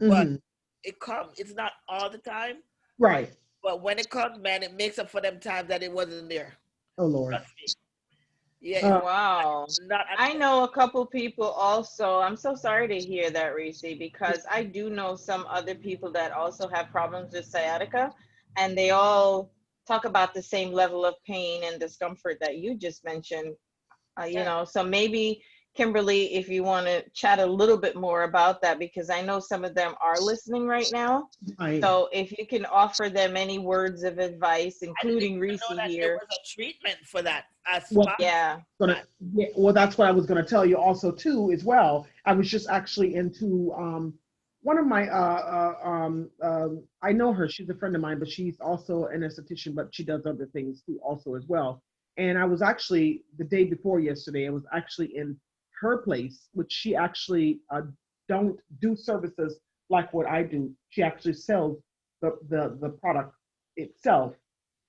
but Hmm. it comes. It's not all the time, Right. but when it comes, man, it makes up for them times that it wasn't there. Oh Lord. Trust me. Yeah, it's Uh, Wow. not. I know a couple people also. I'm so sorry to hear that, Reese, because I do know some other people that also have problems with sciatica, and they all talk about the same level of pain and discomfort that you just mentioned. Yeah, So maybe Kimberly, if you want to chat a little bit more about that, because I know some of them are listening right now. right. So if you can offer them any words of advice, I didn't including even Reese know that there here. was a treatment for that. A Well, spot Yeah. gonna. that. Yeah, well, that's what I was gonna tell you also too as well. I was just actually into one of my I know her. She's a friend of mine, but she's also an esthetician, but she does other things too also as well. And I was actually the day before yesterday. I was actually in her place, which she actually don't do services like what I do. She actually sells the product itself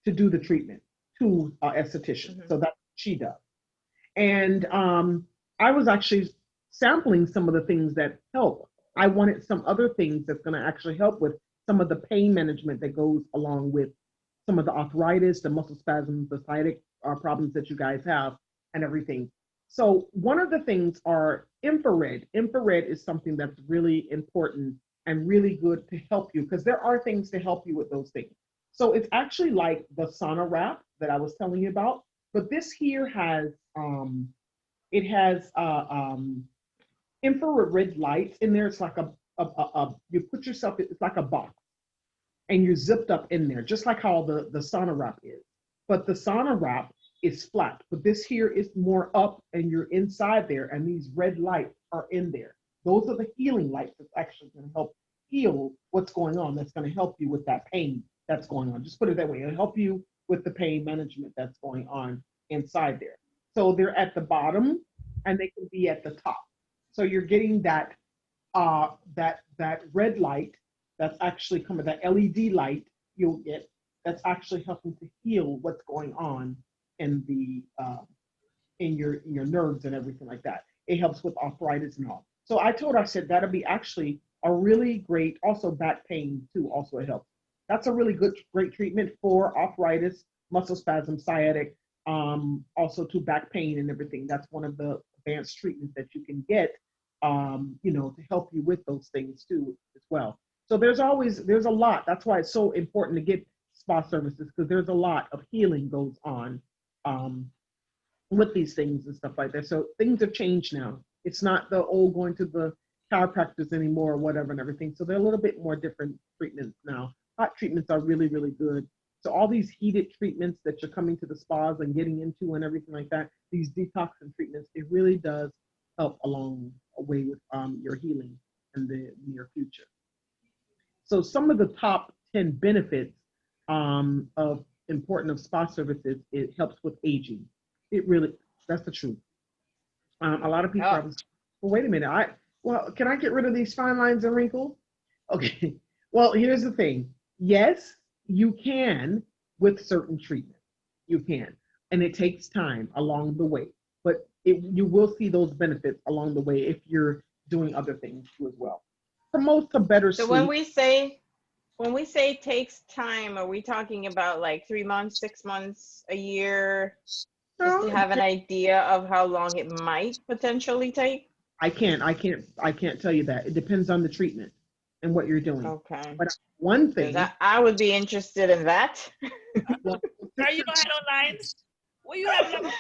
to do the treatment to esthetician. Hmm. So that's what she does. And I was actually sampling some of the things that help. I wanted some other things that's going to actually help with some of the pain management that goes along with some of the arthritis, the muscle spasms, the sciatic problems that you guys have, and everything. So one of the things are infrared. Infrared is something that's really important and really good to help you because there are things to help you with those things. So it's actually like the sauna wrap that I was telling you about, but this here has it has infrared lights in there. It's like you put yourself. It's like a box, and you're zipped up in there, just like how the sauna wrap is. But the sauna wrap is flat, but this here is more up and you're inside there, and these red lights are in there. Those are the healing lights that's actually going to help heal what's going on. That's going to help you with that pain that's going on. Just put it that way. It'll help you with the pain management that's going on inside there. So they're at the bottom and they can be at the top. So you're getting that red light that's actually coming, that LED light you'll get, that's actually helping to heal what's going on in the in your nerves and everything like that. It helps with arthritis and all. So I told her, I said that'll be actually a really great, also back pain too, also it helps. That's a really good, great treatment for arthritis, muscle spasm, sciatic, also to back pain and everything. That's one of the advanced treatments that you can get, to help you with those things too as well. So there's a lot. That's why it's so important to get spa services, because there's a lot of healing goes on um, with these things and stuff like that. So things have changed now. It's not the old going to the chiropractors anymore or whatever and everything. So they're a little bit more different treatments now. Hot treatments are really, really good. So all these heated treatments that you're coming to the spas and getting into and everything like that, these detoxing treatments, it really does help along a way with your healing in the near future. So some of the top 10 benefits of important of spa services, it helps with aging. It really, that's the truth. A lot of people Oh, are, well, wait a minute. Well, can I get rid of these fine lines and wrinkles? Okay. Well, here's the thing. Yes, you can with certain treatments. You can. And it takes time along the way. But you will see those benefits along the way if you're doing other things too as well. Promotes a better so sleep. when we say takes time, are we talking about like 3 months, 6 months, a year, just to No, have an idea of how long it might potentially take? I can't tell you that. It depends on the treatment and what you're doing. Okay. But one Because thing, I would be interested in that. well, Girl, you don't have no lines. What you have left?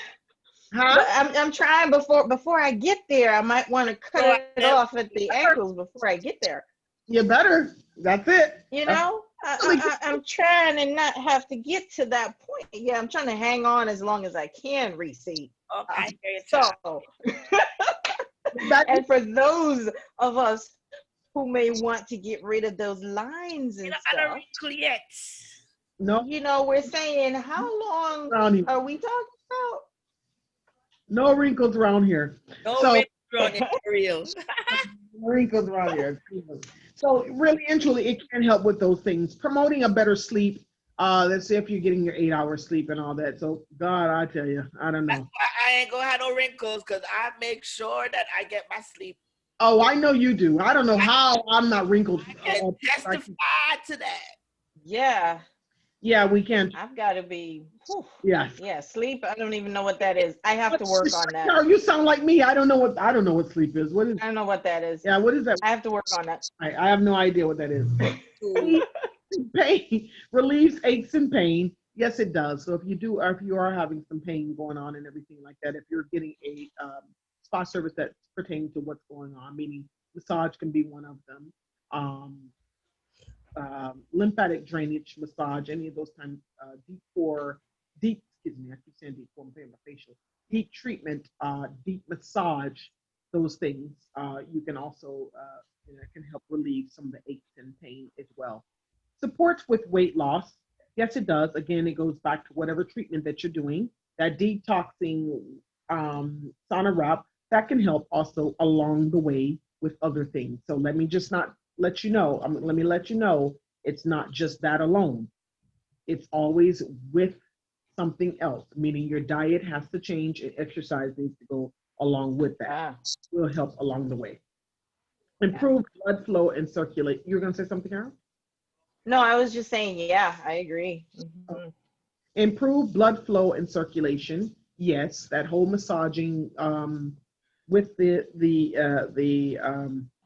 huh? But I'm trying before I get there. I might want to cut So it off at the ankles before I get there. You better. That's it. You That's know, really good. I'm trying to not have to get to that point. Yeah, I'm trying to hang on as long as I can, Reese. Okay, here you So, That, and for those of us who may want to get rid of those lines you and know, I don't stuff, wrinkle yet. no, we're saying how long around here. are we talking No wrinkles around here. No So wrinkles on it for real. no wrinkles around here. So really and truly, it can help with those things. Promoting a better sleep. Let's say if you're getting your 8 hours sleep and all that. So God, I tell you, I don't That's know. why I ain't gonna have no wrinkles, because I make sure that I get my sleep. Oh, I know you do. I don't know how I'm not wrinkled. I can testify to that. Yeah, Yeah, we can. I've got to be, whew. Yes. Yeah, sleep. I don't even know what that is. I have to work on that. Carol, you sound like me. I don't know what sleep is. What is? I don't know what that is. Yeah, what is that? I have to work on that. I have no idea what that is. Ooh, Pain relieves aches and pain. Yes, it does. So if you are having some pain going on and everything like that, if you're getting a spa service that's pertaining to what's going on, meaning massage can be one of them. Um, Lymphatic drainage massage, any of those kind, excuse me, I keep saying deep core, I'm saying my facial, deep treatment, deep massage, those things, you can also, it can help relieve some of the aches and pain as well. Supports with weight loss. Yes, it does. Again, it goes back to whatever treatment that you're doing. That detoxing sauna wrap, that can help also along the way with other things. So let me just not let you know, let me let you know, it's not just that alone. It's always with something else, meaning your diet has to change and exercise needs to go along with that. Ah, Will help along the way. yeah. Improve blood flow and circulate. You're going to say something, Aaron? No, I was just saying, yeah, I agree. Improve blood flow and circulation. Yes, that whole massaging with the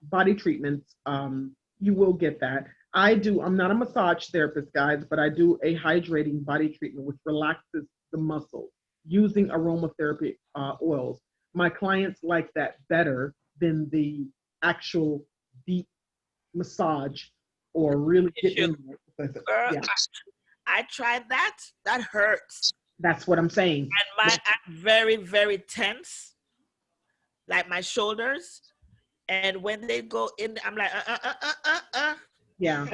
body treatments, you will get that. I'm not a massage therapist, guys, but I do a hydrating body treatment which relaxes the muscle using aromatherapy oils. My clients like that better than the actual deep massage or really getting Sugar. in there. Girl, Yeah. I tried that. That hurts. That's what I'm saying. And I'm very, very tense, like my shoulders. And when they go in, I'm like, Yeah.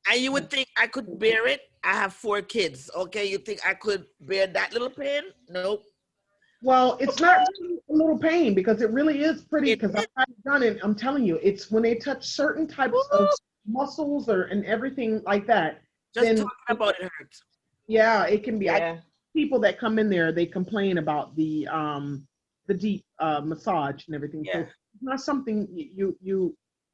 And you would think I could bear it. I have 4 kids. Okay, you think I could bear that little pain? Nope. Well, it's not really a little pain because it really is pretty. It Because is. I've done it. I'm telling you, it's when they touch certain types of Woo! muscles or and everything like that. Just Then talking about it hurts. yeah, it can be. I Yeah. people that come in there, they complain about the deep massage and everything. So Yeah, it's not something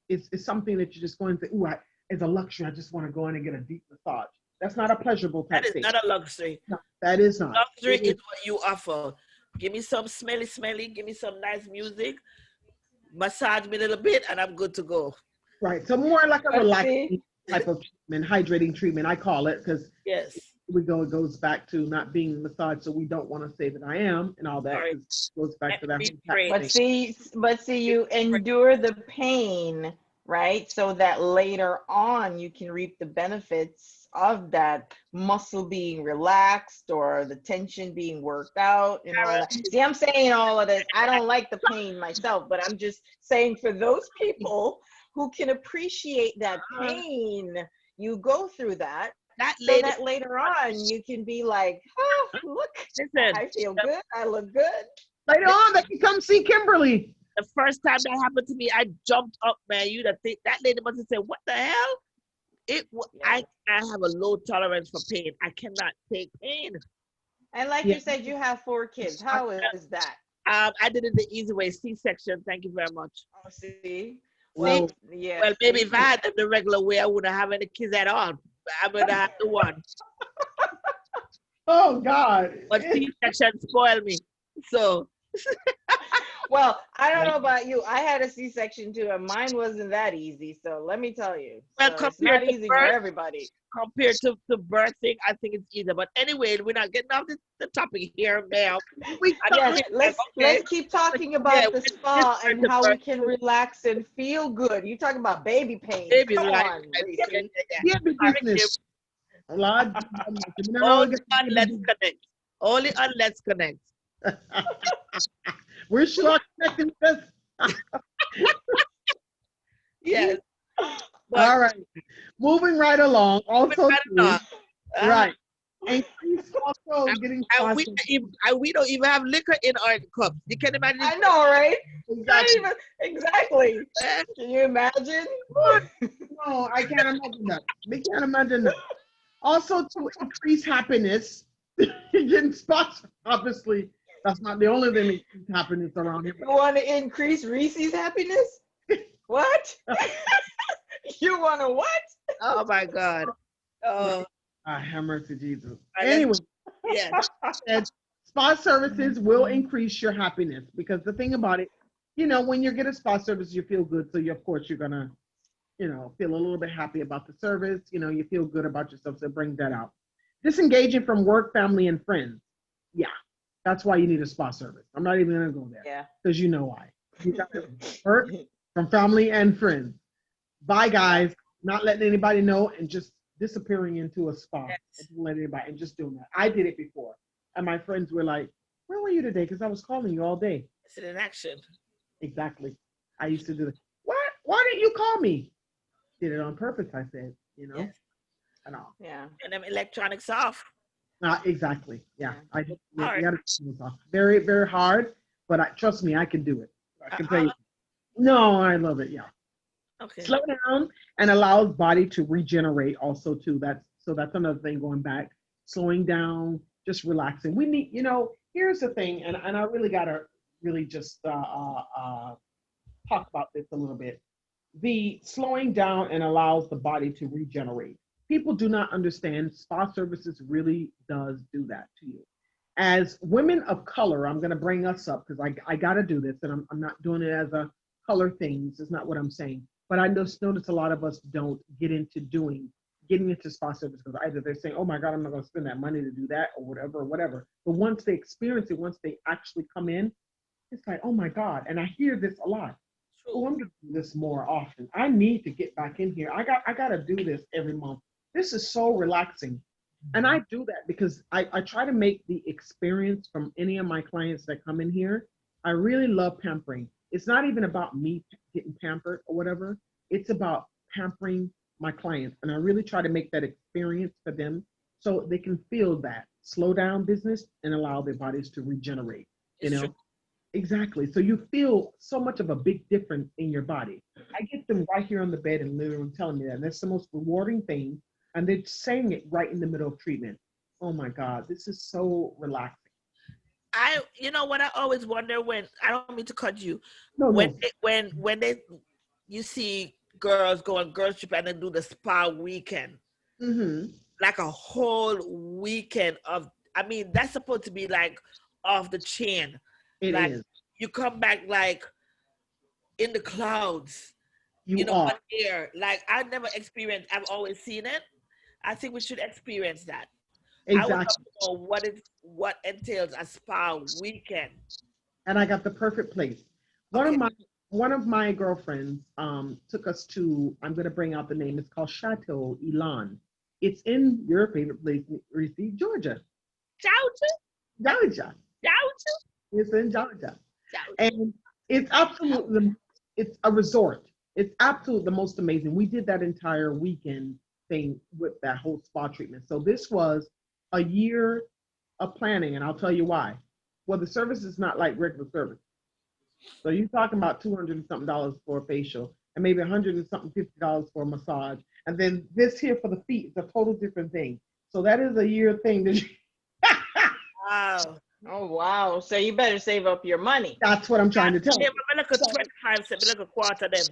it's something that you're just going to. Ooh, it's a luxury. I just want to go in and get a deep massage. That's not a pleasurable that type is thing. not a luxury. No, that is not. Luxury is what you offer. Give me some smelly, smelly. Give me some nice music. Massage me a little bit, and I'm good to go. Right. So more like a But see, relaxing type of treatment, hydrating treatment, I call it, because Yes. it goes back to not being massaged, so we don't want to say that I am and all that, Sorry. because it goes back Let to me that whole but rephrase. see, but see, you endure the pain, right? So that later on you can reap the benefits of that muscle being relaxed or the tension being worked out and all of that. See, I'm saying all of this. I don't like the pain myself, but I'm just saying for those people who can appreciate that pain, you go through that That so lady, that later on you can be like, oh, look, listen, I feel good. I look good. later on they can come see Kimberly. the first time that happened to me, I jumped up, man. You would think that lady must have said, "What the hell?" Yeah. I have a low tolerance for pain. I cannot take pain. And like Yeah. you said, you have 4 kids. How is that? I did it the easy way, C-section. Thank you very much. Oh, see, Well, Whoa. see, yeah, well, maybe see. if I had them the regular way, I wouldn't have any kids at all. I'm gonna have the one, Oh God. but C-section spoiled me. So, Well, I don't know about you. I had a C-section too, and mine wasn't that easy. So let me tell you. well, So it's not easy for everybody. compared to birthing, I think it's easier. But anyway, we're not getting off the topic here now. We I don't Yes, think okay. let's keep talking Yeah, about the this spa part and the how we birth can relax and feel good. You talking about baby pain? baby's Come right. on, Yeah, yeah, Racy. yeah, yeah. get the Sorry, Kim. business. Lord, Only on Let's Connect. Only on Let's Connect. we're sure connecting this. Yes, but All right. Moving right along. moving Also, right too, along. Uh, right. Increase also getting we, sponsored. we don't even have liquor in our cups. You can imagine. I know, right? Not Exactly. even exactly. Eh, Can you imagine? No, I can't imagine that. We can't imagine that. Also, to increase happiness, getting sponsored. Obviously, that's not the only thing that increases happiness around here. You want to increase Reese's happiness? What? You want to what? oh my God. Oh, Have mercy, Jesus. right, Anyway, yes. said spa services will increase your happiness because the thing about it, when you get a spa service, you feel good. So of course you're gonna, feel a little bit happy about the service. You feel good about yourself. So bring that out. Disengaging from work, family, and friends. Yeah, that's why you need a spa service. I'm not even gonna go there Yeah. because you know why. You got to work from family and friends. Bye, guys. Not letting anybody know and just disappearing into a spa Yes. and don't let anybody and just doing that. I did it before, and my friends were like, "Where were you today?" Because I was calling you all day. It's in action. Exactly. I used to do it. What? Why didn't you call me? Did it on purpose. I said, Yes. and all. Yeah. And them electronics off. Exactly. Yeah. Yeah. Hard. You gotta very, very hard, but trust me, I can do it. I can tell you. Uh, No, I love it. Yeah. okay. Slow down and allows body to regenerate also too. That's another thing going back. Slowing down, just relaxing. We need, here's the thing, and I really gotta really just talk about this a little bit. The slowing down and allows the body to regenerate. People do not understand spa services really does do that to you. As women of color, I'm going to bring us up because I got to do this, and I'm not doing it as a color thing. This is not what I'm saying. But I just notice a lot of us don't getting into spa service because either they're saying, oh my God, I'm not going to spend that money to do that or whatever, or whatever. But once they experience it, once they actually come in, it's like, oh my God. And I hear this a lot. Oh, I'm gonna do this more often. I need to get back in here. I got to do this every month. This is so relaxing. And I do that because I try to make the experience from any of my clients that come in here. I really love pampering. It's not even about me getting pampered or whatever. It's about pampering my clients. And I really try to make that experience for them so they can feel that slow down business and allow their bodies to regenerate, you It's true. know? Exactly. So you feel so much of a big difference in your body. I get them right here on the bed and literally telling me that. And that's the most rewarding thing. And they're saying it right in the middle of treatment. Oh my God, this is so relaxing. You know what I always wonder when I don't mean to cut you, No, when no. you see girls go on girls trip and then do the spa weekend, Mm-hmm. like a whole weekend of. I mean, that's supposed to be like off the chain, It like is. you come back like in the clouds, You on are. air. Like I never experienced. I've always seen it. I think we should experience that. I would love Exactly. to know what entails a spa weekend. And I got the perfect place. One of Okay. my one of my girlfriends took us to, I'm gonna bring out the name, it's called Chateau Elan. It's in your favorite place, Rizvi, Georgia. Georgia, Georgia. Georgia, It's in Georgia. Georgia. And it's absolutely, it's a resort. It's absolutely the most amazing. We did that entire weekend thing with that whole spa treatment. So this was a year of planning, and I'll tell you why. Well, the service is not like regular service. So you're talking about 200 and something dollars for a facial, and maybe 100 and something $50 for a massage, and then this here for the feet is a total different thing. So that is a year thing that you, Wow. Oh wow. So you better save up your money. that's what I'm trying to tell Yeah, you. but look at So 25 cents, look a quarter then.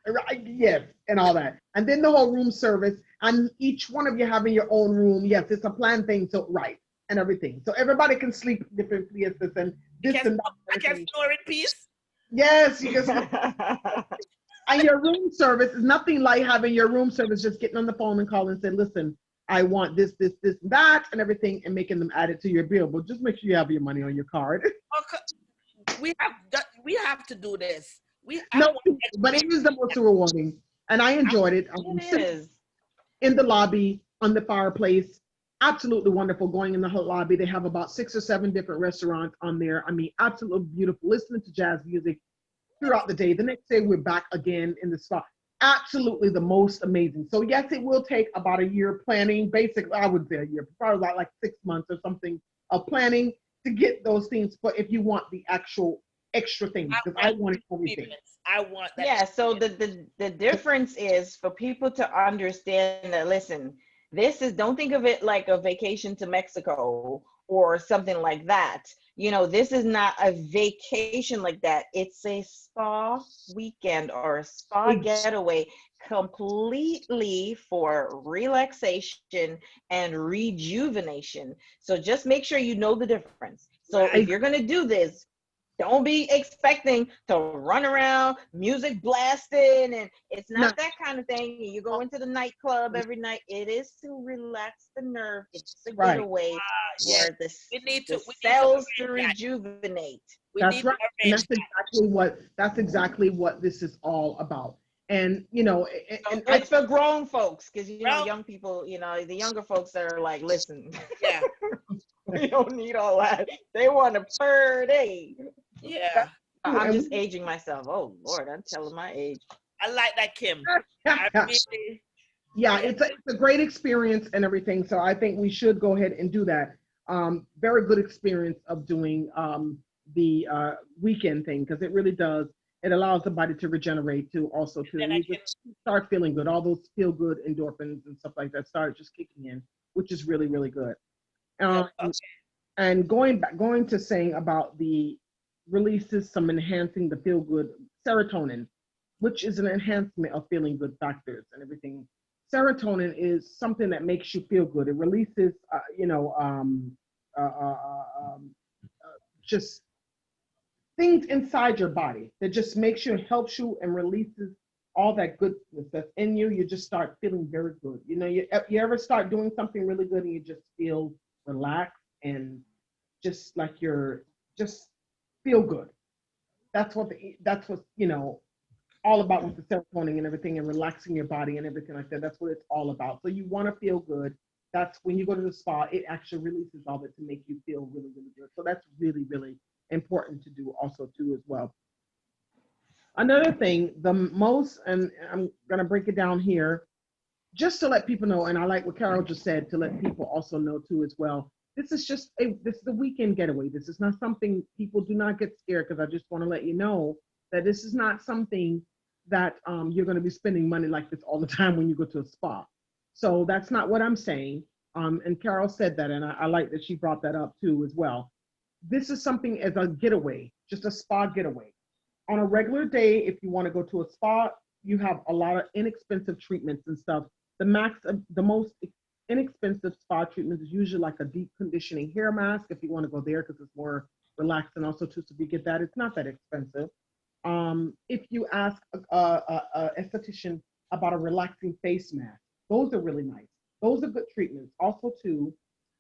right, yes, and all that. And then the whole room service, and each one of you having your own room. Yes, it's a planned thing, so right, and everything. So everybody can sleep differently as this and I this can and that and I can everything. snore in peace. Yes, you can sleep. And your room service is nothing like having your room service just getting on the phone and calling and saying, listen, I want this, and that, and everything, and making them add it to your bill. But just make sure you have your money on your card. Okay, we have to do this. I No, want to but it is experience the most rewarding. And I enjoyed it. It Sitting is. in the lobby on the fireplace. Absolutely wonderful. Going in the whole lobby, they have about 6 or 7 different restaurants on there. I mean, absolutely beautiful. Listening to jazz music throughout the day. The next day, we're back again in the spa. Absolutely the most amazing. So yes, it will take about a year planning. Basically, I would say a year, probably about like 6 months or something of planning to get those things. But if you want the actual extra things, I because I want wanted the everything. experience. I want that Yeah, so experience. the difference is for people to understand that, listen, this is, don't think of it like a vacation to Mexico or something like that. This is not a vacation like that. It's a spa weekend or a spa getaway completely for relaxation and rejuvenation. So just make sure you know the difference. So if Right. you're going to do this, don't be expecting to run around, music blasting, and it's No, not that kind of thing. You go into the nightclub every night. It is to relax the nerve. It's a right. getaway Yes. for the We need to cells to arrange that. rejuvenate. We That's need to right. And arrange that. that's exactly what this is all about. And you know, So and I it's for grown folks, because Bro, young people, the younger folks are like, listen, yeah. we don't need all that. They want to party. Yeah. do I'm and just aging myself. Oh Lord, I'm telling my age. I like that, Kim. I really, yeah, yeah. it's a great experience and everything. So I think we should go ahead and do that. Very good experience of doing the weekend thing because it really does. It allows the body to regenerate to also to Then I you can, just start feeling good. All those feel good endorphins and stuff like that start just kicking in, which is really really good. yeah. Um, and going to saying about the releases some enhancing the feel good serotonin, which is an enhancement of feeling good factors and everything. Serotonin is something that makes you feel good. It releases uh, uh, uh, um, just things inside your body that just makes you, helps you and releases all that goodness that's in you. You just start feeling very good. You ever start doing something really good and you just feel relaxed and just like you're just feel good. That's what all about with the serotonin and everything and relaxing your body and everything like that. That's what it's all about. So you want to feel good. that's when you go to the spa, it actually releases all of it to make you feel really, really good. So that's really, really important to do also too as well. Another thing, the most, and I'm gonna break it down here, just to let people know, and I like what Carol just said to let people also know too as well. This is a weekend getaway. This is not something people do not get scared because I just want to let you know that this is not something that you're going to be spending money like this all the time when you go to a spa. So that's not what I'm saying. And Carol said that, and I like that she brought that up too as well. This is something as a getaway, just a spa getaway. On a regular day, if you want to go to a spa, you have a lot of inexpensive treatments and stuff. The most inexpensive spa treatment is usually like a deep conditioning hair mask if you want to go there because it's more relaxing. Also, too, so if you get that, it's not that expensive. If you ask a esthetician about a relaxing face mask, those are really nice. Those are good treatments. Also, too,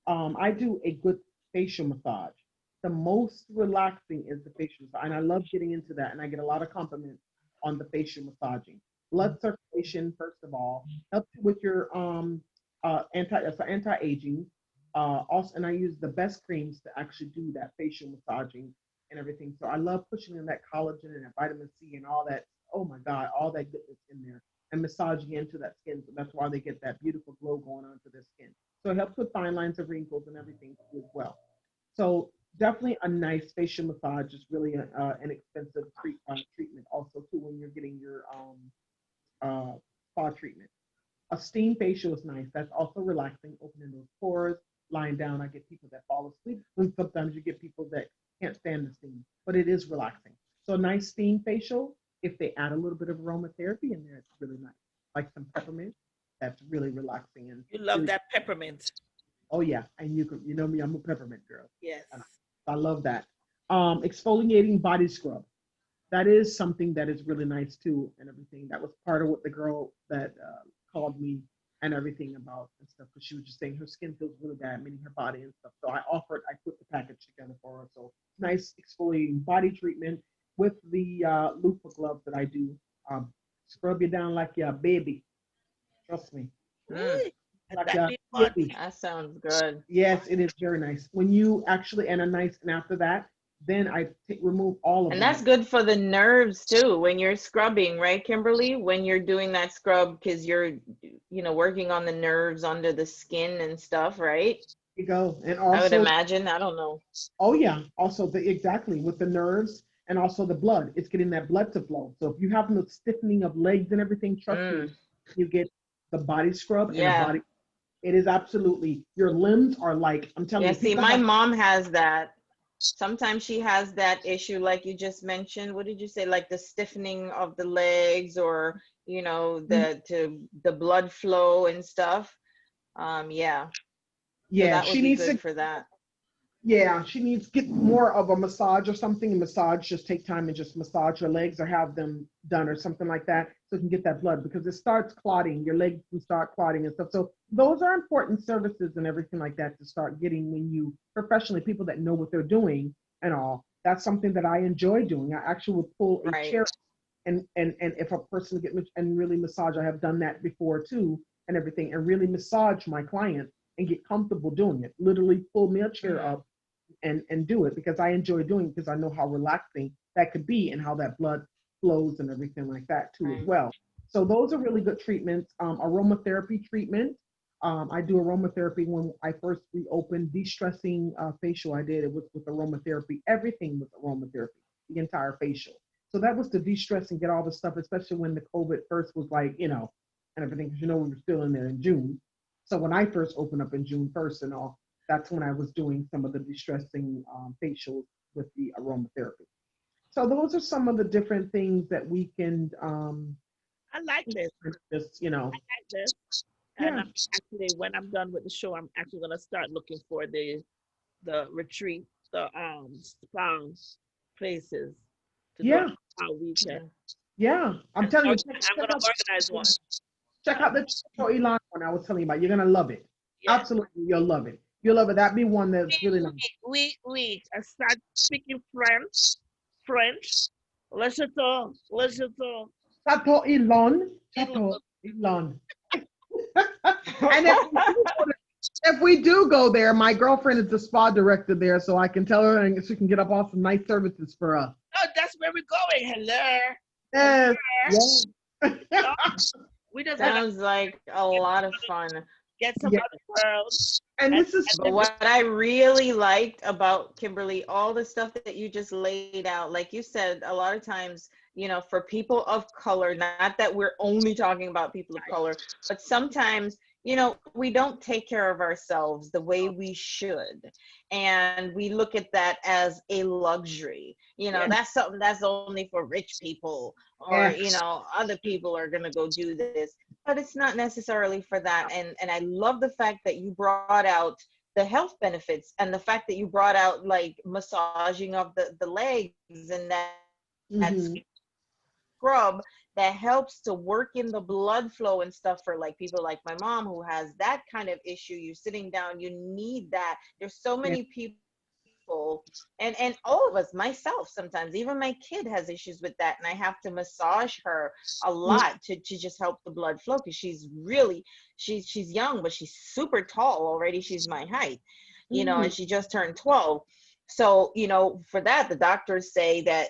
I do a good facial massage. The most relaxing is the facial massage, and I love getting into that. And I get a lot of compliments on the facial massaging. Blood circulation, first of all, helps you with your anti-aging. Also, and I use the best creams to actually do that facial massaging and everything. So I love pushing in that collagen and that vitamin C and all that. Oh my God, all that goodness in there and massaging into that skin. So that's why they get that beautiful glow going on to their skin. So it helps with fine lines of wrinkles and everything as well. So definitely a nice facial massage is really an expensive treatment also too when you're getting your spa treatment. A steam facial is nice. That's also relaxing, opening those pores, lying down. I get people that fall asleep, and sometimes you get people that can't stand the steam, but it is relaxing. So a nice steam facial, if they add a little bit of aromatherapy in there, it's really nice. Like some peppermint, that's really relaxing and You love really, that peppermint. oh yeah. And you know me, I'm a peppermint girl. Yes. And I love that. Exfoliating body scrub. That is something that is really nice too, and everything. That was part of what the girl that called me and everything about and stuff, because she was just saying her skin feels really bad, meaning her body and stuff. So I put the package together for her. So nice exfoliating body treatment with the loofah gloves that I do. Um, Scrub you down like your baby. Trust me, Mm, Ooh, like that your be fun. baby. that sounds good. Yes, it is very nice. When you actually and a nice, and after that, then remove all of And that. that's good for the nerves too when you're scrubbing, right, Kimberly? When you're doing that scrub because you're, working on the nerves under the skin and stuff, right? You go, and I would also, imagine. I don't know. oh yeah, also exactly with the nerves and also the blood. It's getting that blood to flow. So if you have no stiffening of legs and everything, trust me, Mm, you get the body scrub and a yeah. body. It is absolutely your limbs are like I'm telling Yeah, you, see, people my have. mom has that. Sometimes she has that issue, like you just mentioned. What did you say? Like the stiffening of the legs, or the blood flow and stuff. Yeah. So Yeah, that she would be needs to. good for that. Yeah, she needs to get more of a massage or something. And massage, just take time and just massage her legs or have them done or something like that so you can get that blood because it starts clotting. Your legs can start clotting and stuff. So those are important services and everything like that to start getting when you professionally, people that know what they're doing and all. That's something that I enjoy doing. I actually would pull a Right. chair and if a person get and really massage, I have done that before too and everything and really massage my client and get comfortable doing it. Literally pull me a chair Mm, up and do it because I enjoy doing it because I know how relaxing that could be and how that blood flows and everything like that too as right. well. So those are really good treatments. Aromatherapy treatment. I do aromatherapy when I first reopened de-stressing facial. I did it with aromatherapy. Everything was aromatherapy, the entire facial. So that was to de-stress and get all the stuff, especially when the COVID first was like, and everything, because we were still in there in June. So when I first opened up in June 1st and all, that's when I was doing some of the distressing facials with the aromatherapy. So those are some of the different things that we can I like this. just, I like this. And yeah, I'm actually, when I'm done with the show, I'm actually gonna start looking for the retreat, the spa places to do a yeah, spa weekend. Yeah. yeah. I'm telling you, I'm gonna organize one. check out the Chico Elon one I was telling you about. You're gonna love it. Yes. Absolutely, you'll love it. You'll love it. That'd be one that's really nice. We I start speaking French. French. Let's just talk. Chateau Elon, Elon. Chateau Elon. And if you do go to If we do go there, my girlfriend is the spa director there, so I can tell her and she can get up all some nice services for us. Oh, that's where we're going. Hello. Yes. Hello. Yes. No, we just gonna Sounds like a lot of fun. get some Yeah. other girls And and, this is But what I really liked about Kimberly, all the stuff that you just laid out, like you said, a lot of times, for people of color, not that we're only talking about people of color, but sometimes, we don't take care of ourselves the way we should. And we look at that as a luxury. yes, That's something that's only for rich people, or, yes. other people are going to go do this. But it's not necessarily for that. And I love the fact that you brought out the health benefits, and the fact that you brought out like massaging of the legs, and that Mm-hmm. scrub that helps to work in the blood flow and stuff for like people like my mom who has that kind of issue. You're sitting down, you need that. There's so Yes. many people, and all of us, myself, sometimes even my kid has issues with that, and I have to massage her a lot to just help the blood flow, because she's young, but she's super tall already. She's my height, Mm-hmm. and she just turned 12. So, for that, the doctors say that,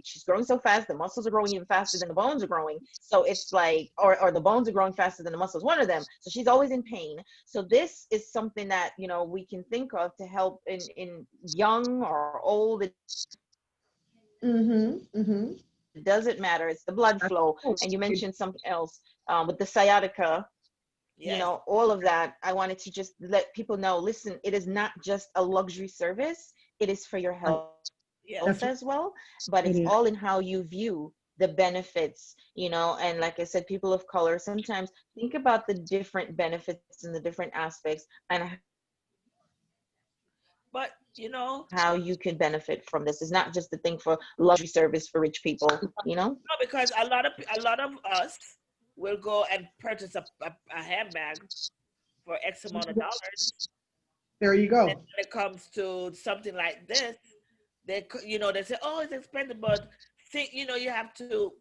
she's growing so fast, the muscles are growing even faster than the bones are growing. So it's like, or the bones are growing faster than the muscles, one of them. So she's always in pain. So this is something that, we can think of to help in young or old. It doesn't matter. It's the blood flow. And you mentioned something else, with the That's cool. sciatica, all of that. I wanted to just let yes. people know, listen, it is not just a luxury service. It is for your health as well, but it's Right. all in how you That's view right. the It is. benefits, and like I said, people of color, sometimes think about the different benefits and the different aspects, and how you can benefit from this. It's not just a thing for luxury service for But rich people, no, because a lot of us will go and purchase a handbag for X amount of dollars. There you And go. when it comes to something like this, they say, "Oh, it's expensive," but think you have to,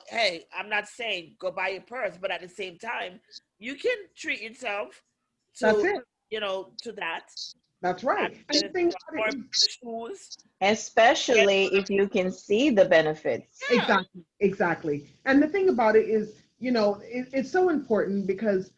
hey, I'm not saying go buy your purse, but at the same time, you can treat yourself That's to it. to that. That's Not right. And the get thing about more it is shoes. Get especially if you can see the benefits. yeah, exactly, exactly. And the thing about it is, it's so important because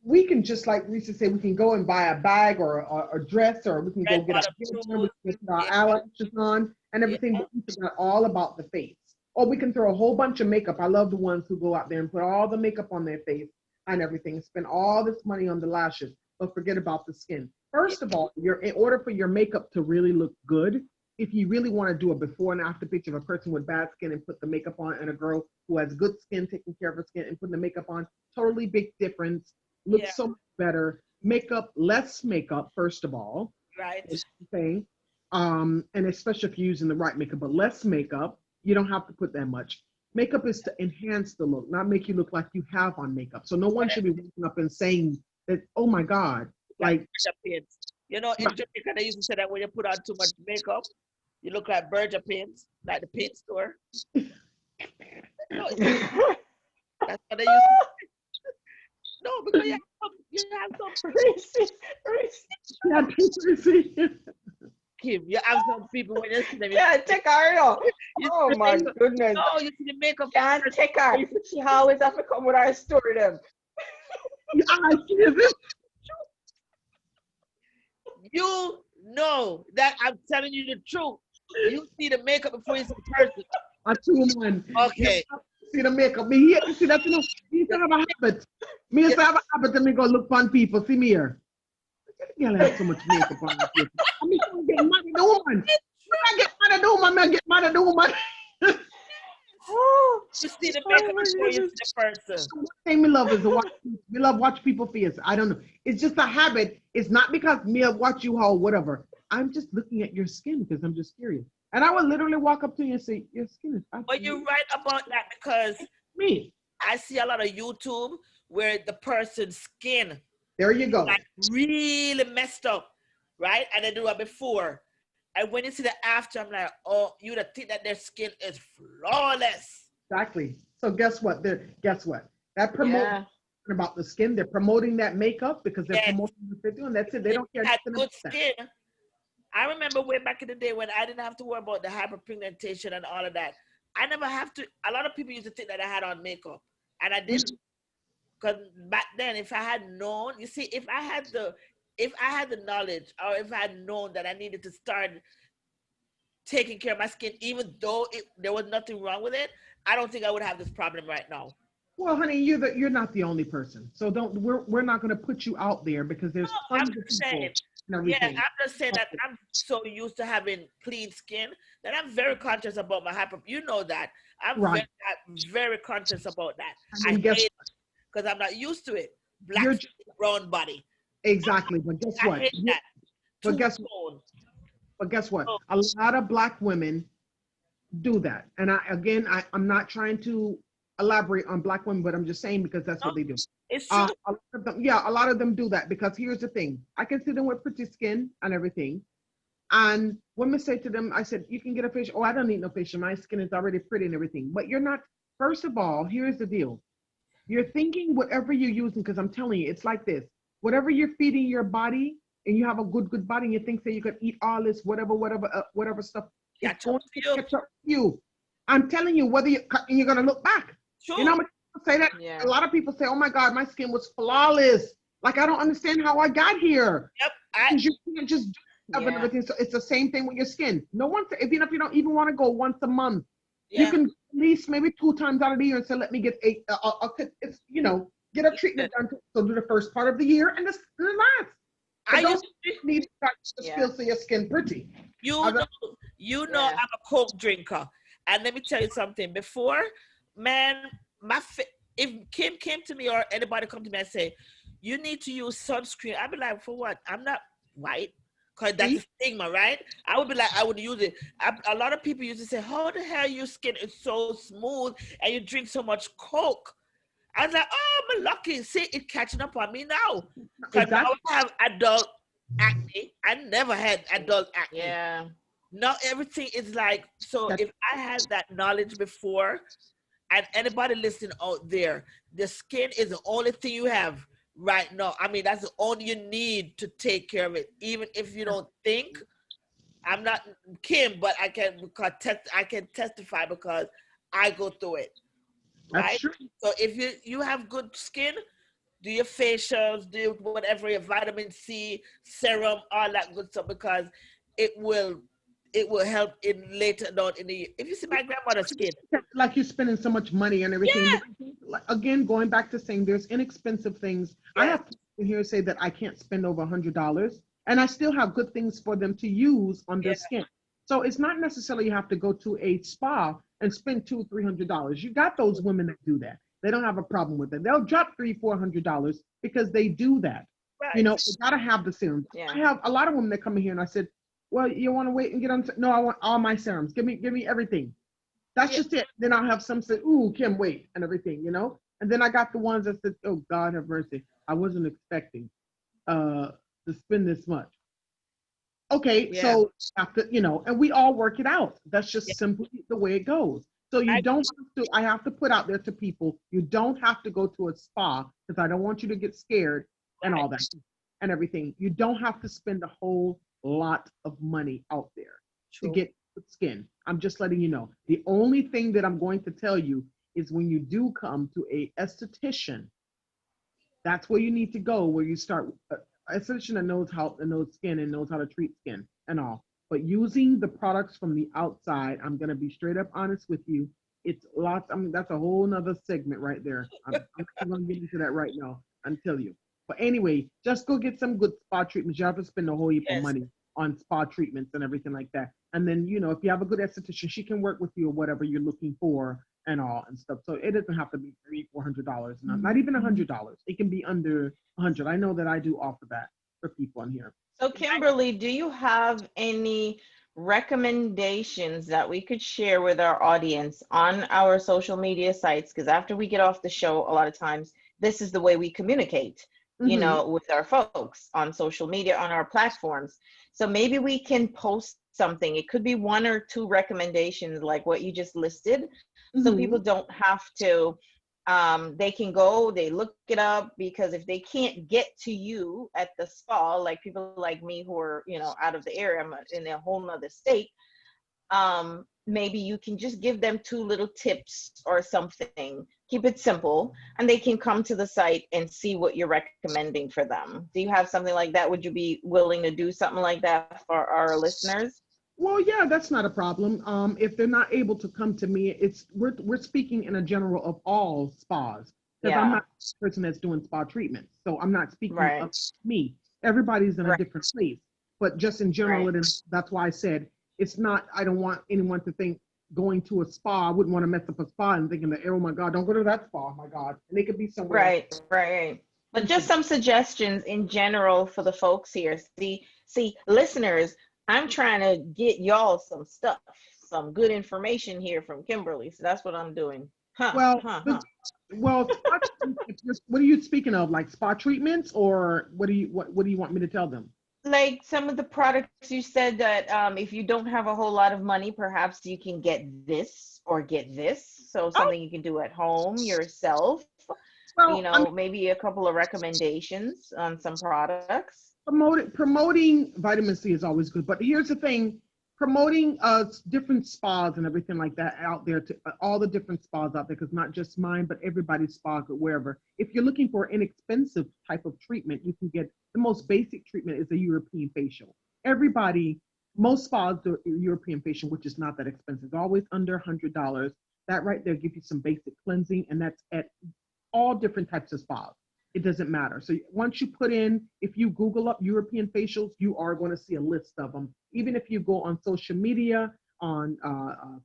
we can just like Lisa said, we can go and buy a bag or a dress, or we can go red get a bottom hair done, we shoes. can put our Yeah, eyelashes on and yeah, everything, but we forgot all about the face. Or we can throw a whole bunch of makeup. I love the ones who go out there and put all the makeup on their face and everything, spend all this money on the lashes, but forget about the skin. yeah, First of all, in order for your makeup to really look good, if you really want to do a before and after picture of a person with bad skin and put the makeup on, and a girl who has good skin taking care of her skin and putting the makeup on, totally big difference. yeah. Looks so much better. Makeup, less makeup, first of all, Right. is the thing. And especially if you're using the right makeup, but less makeup, you don't have to put that much. Makeup is to enhance the look, not make you look like you have on makeup. So no one should be waking up and saying that, oh my God, Like like, Berja pins. In Jamaica, they used to say that when you put on too much makeup, you look like Berja pins, like the paint store. No, that's what they used to. No, because you have some Reese, Reese. yeah, Kim. You have some people when you see them, Can't take her out. you see Oh the my makeup. goodness. No, you see the makeup. Can't take her. She always have to come with our story them. I see this. You know that I'm telling you the truth. You see the makeup before you see the person. A two-man. You Okay. see the makeup. Me here, you see that, Me used to have a habit. Me used Yeah. to have a habit and me go look on people. See me here. Girl have so much makeup on her face. I mean, I get mad at the woman. I get mad at the woman. I get mad at the woman. Oh, You see the oh makeup my before you see goodness. the person. One thing me love is to watch. Me love watch people face. I don't know. It's just a habit. It's not because me watch you how whatever. I'm just looking at your skin because I'm just curious. And I will literally walk up to you and say, your skin is But you're absolutely right about that because me. I see a lot of YouTube where the person's skin There you go. like really messed up, right? And they do it before. And when you see the after, I'm like, oh, you would think that their skin is flawless. Exactly. So guess what? Guess what? That promotes Yeah. about the skin. They're promoting that makeup because they're Yes, promoting what they're doing. That's it. They if don't you care had nothing good about that. skin, I remember way back in the day when I didn't have to worry about the hyperpigmentation and all of that. I never have to. A lot of people used to think that I had on makeup, and I didn't. Because back then, if I had known, you see, if I had the knowledge, or if I had known that I needed to start taking care of my skin, even though there was nothing wrong with it, I don't think I would have this problem right now. Well, honey, you're not the only person. So don't we're not going to put you out there because No, there's I'm tons of just people saying. and Yeah, everything. I'm just saying that I'm so used to having clean skin that I'm very conscious about my hyper. You know that Right. I'm very conscious about that. And I then guess hate it because I'm not used to it. Black you're skin, brown body. exactly. But guess I what? hate that. But Two guess tone. but guess what? So, A lot of black women do that. And I'm not trying to elaborate on black women, but I'm just saying because that's no, what they do. it's true. A lot of them, yeah, a lot of them do that because here's the thing. I can see them with pretty skin and everything. And women say to them, I said, you can get a facial. Oh, I don't need no facial. My skin is already pretty and everything. But you're not, first of all, here's the deal. You're thinking whatever you're using, because I'm telling you, it's like this. Whatever you're feeding your body, and you have a good body, and you think that you could eat all this, whatever stuff, it's Catch up going to to you. catch up with you. I'm telling you, whether you cut and you're gonna look back. You know True. how much people say that? Yeah. A lot of people say, oh my God, my skin was flawless. Like I don't understand how I got here. Yep. Because you can't just do stuff and Yeah. everything. So it's the same thing with your skin. No one, even if you don't even want to go once a month, you Yeah. can at least maybe 2 times out of the year and say, let me get it's get a Yeah. treatment done. So do the first part of the year and the last. I But used don't to, need to just Yeah. feel so your skin pretty. you How's that? know, you know, Yeah. I'm a Coke drinker, and let me tell you something. Before, man, if Kim came to me or anybody come to me and say, you need to use sunscreen, I'd be like, for what? I'm not white. Cause that's a See? stigma, right? I would be like, I would use it. A lot of people used to say, how the hell your skin is so smooth and you drink so much Coke? I was like, oh, I'm lucky. See, it's catching up on me now. Because now Exactly. I have adult acne. I never had adult acne. Yeah. Now everything is like, so Catch- if I had that knowledge before, and anybody listening out there, the skin is the only thing you have right now. I mean, that's the only you need to take care of it. Even if you don't think, I'm not Kim, but I can testify because I go through it, That's right? true. So if you have good skin, do your facials, do whatever, your vitamin C, serum, all that good stuff, because it will it will help in later on in the year. If you see my grandmother's skin, Like you're spending so much money and everything. yeah, But like, again, going back to saying there's inexpensive things. I yes, have people here say that I can't spend over $100, and I still have good things for them to use on their yeah, skin. So it's not necessarily you have to go to a spa and spend $200, $300. You got those women that do that. They don't have a problem with it. They'll drop $300, $400 because they do that. You right, know, you gotta have the serums. Yeah. I have a lot of women that come in here and I said, well, you want to wait and get on? No, I want all my serums. Give me everything. That's yeah, just it. Then I'll have some say, ooh, Kim, wait, and everything. And then I got the ones that said, oh, God have mercy. I wasn't expecting uh to spend this much. Okay, Yeah. so after, and we all work it out. That's yeah, just simply the way it goes. So you I, don't have to, I have to put out there to people, you don't have to go to a spa because I don't want you to get scared and right, all that and everything. You don't have to spend a whole lot of money out there to true, get good skin. I'm just letting you know. The only thing that I'm going to tell you is when you do come to a esthetician, that's where you need to go, where you start a esthetician that knows skin and knows how to treat skin and all. But using the products from the outside, I'm gonna be straight up honest with you. It's lots. I mean, that's a whole nother segment right there. I'm not gonna get into that right now until you. But anyway, just go get some good spa treatments. You have to spend a whole heap of yes, money on spa treatments and everything like that. And then, if you have a good esthetician, she can work with you or whatever you're looking for and all and stuff. So it doesn't have to be $300, $400, not even $100. It can be under 100. I know that I do offer that for people on here. So, Kimberly, do you have any recommendations that we could share with our audience on our social media sites? Because after we get off the show, a lot of times this is the way we communicate, Mm-hmm. with our folks on social media, on our platforms. So maybe we can post something. It could be one or two recommendations like what you just listed, so people Mm-hmm. don't have to They can go, they look it up, because if they can't get to you at the spa, like people like me who are, out of the area, I'm in a whole nother state, maybe you can just give them two little tips or something. Keep it simple, and they can come to the site and see what you're recommending for them. Do you have something like that? Would you be willing to do something like that for our listeners? Well, yeah, that's not a problem. If they're not able to come to me, we're speaking in a general of all spas, because I'm Yeah, not the person that's doing spa treatments. So I'm not speaking right, of me. Everybody's in a right, different place. But just in general, right. that's why I said it's not, I don't want anyone to think going to a spa, I wouldn't want to mess up a spa and thinking that, oh my God, don't go to that spa, oh my God. And they could be somewhere Right, right. But just sensitive. some suggestions in general for the folks here. See, listeners, I'm trying to get y'all some stuff, some good information here from Kimberly. So that's what I'm doing. Huh, Well, huh, huh. spa treatments, what are you speaking of? Like spa treatments, or what do you want me to tell them? Like some of the products you said that if you don't have a whole lot of money, perhaps you can get this or get this. So Oh, something you can do at home yourself. well, I mean, Maybe a couple of recommendations on some products. promoting vitamin C is always good, but here's the thing: promoting different spas and everything like that out there to all the different spas out there, because not just mine, but everybody's spa or wherever. If you're looking for an inexpensive type of treatment, you can get the most basic treatment is a European facial. Everybody, most spas do a European facial, which is not that expensive, always under $100. That right there gives you some basic cleansing, and that's at all different types of spas. It doesn't matter. So once you put in, if you Google up European facials, you are going to see a list of them. Even if you go on social media, on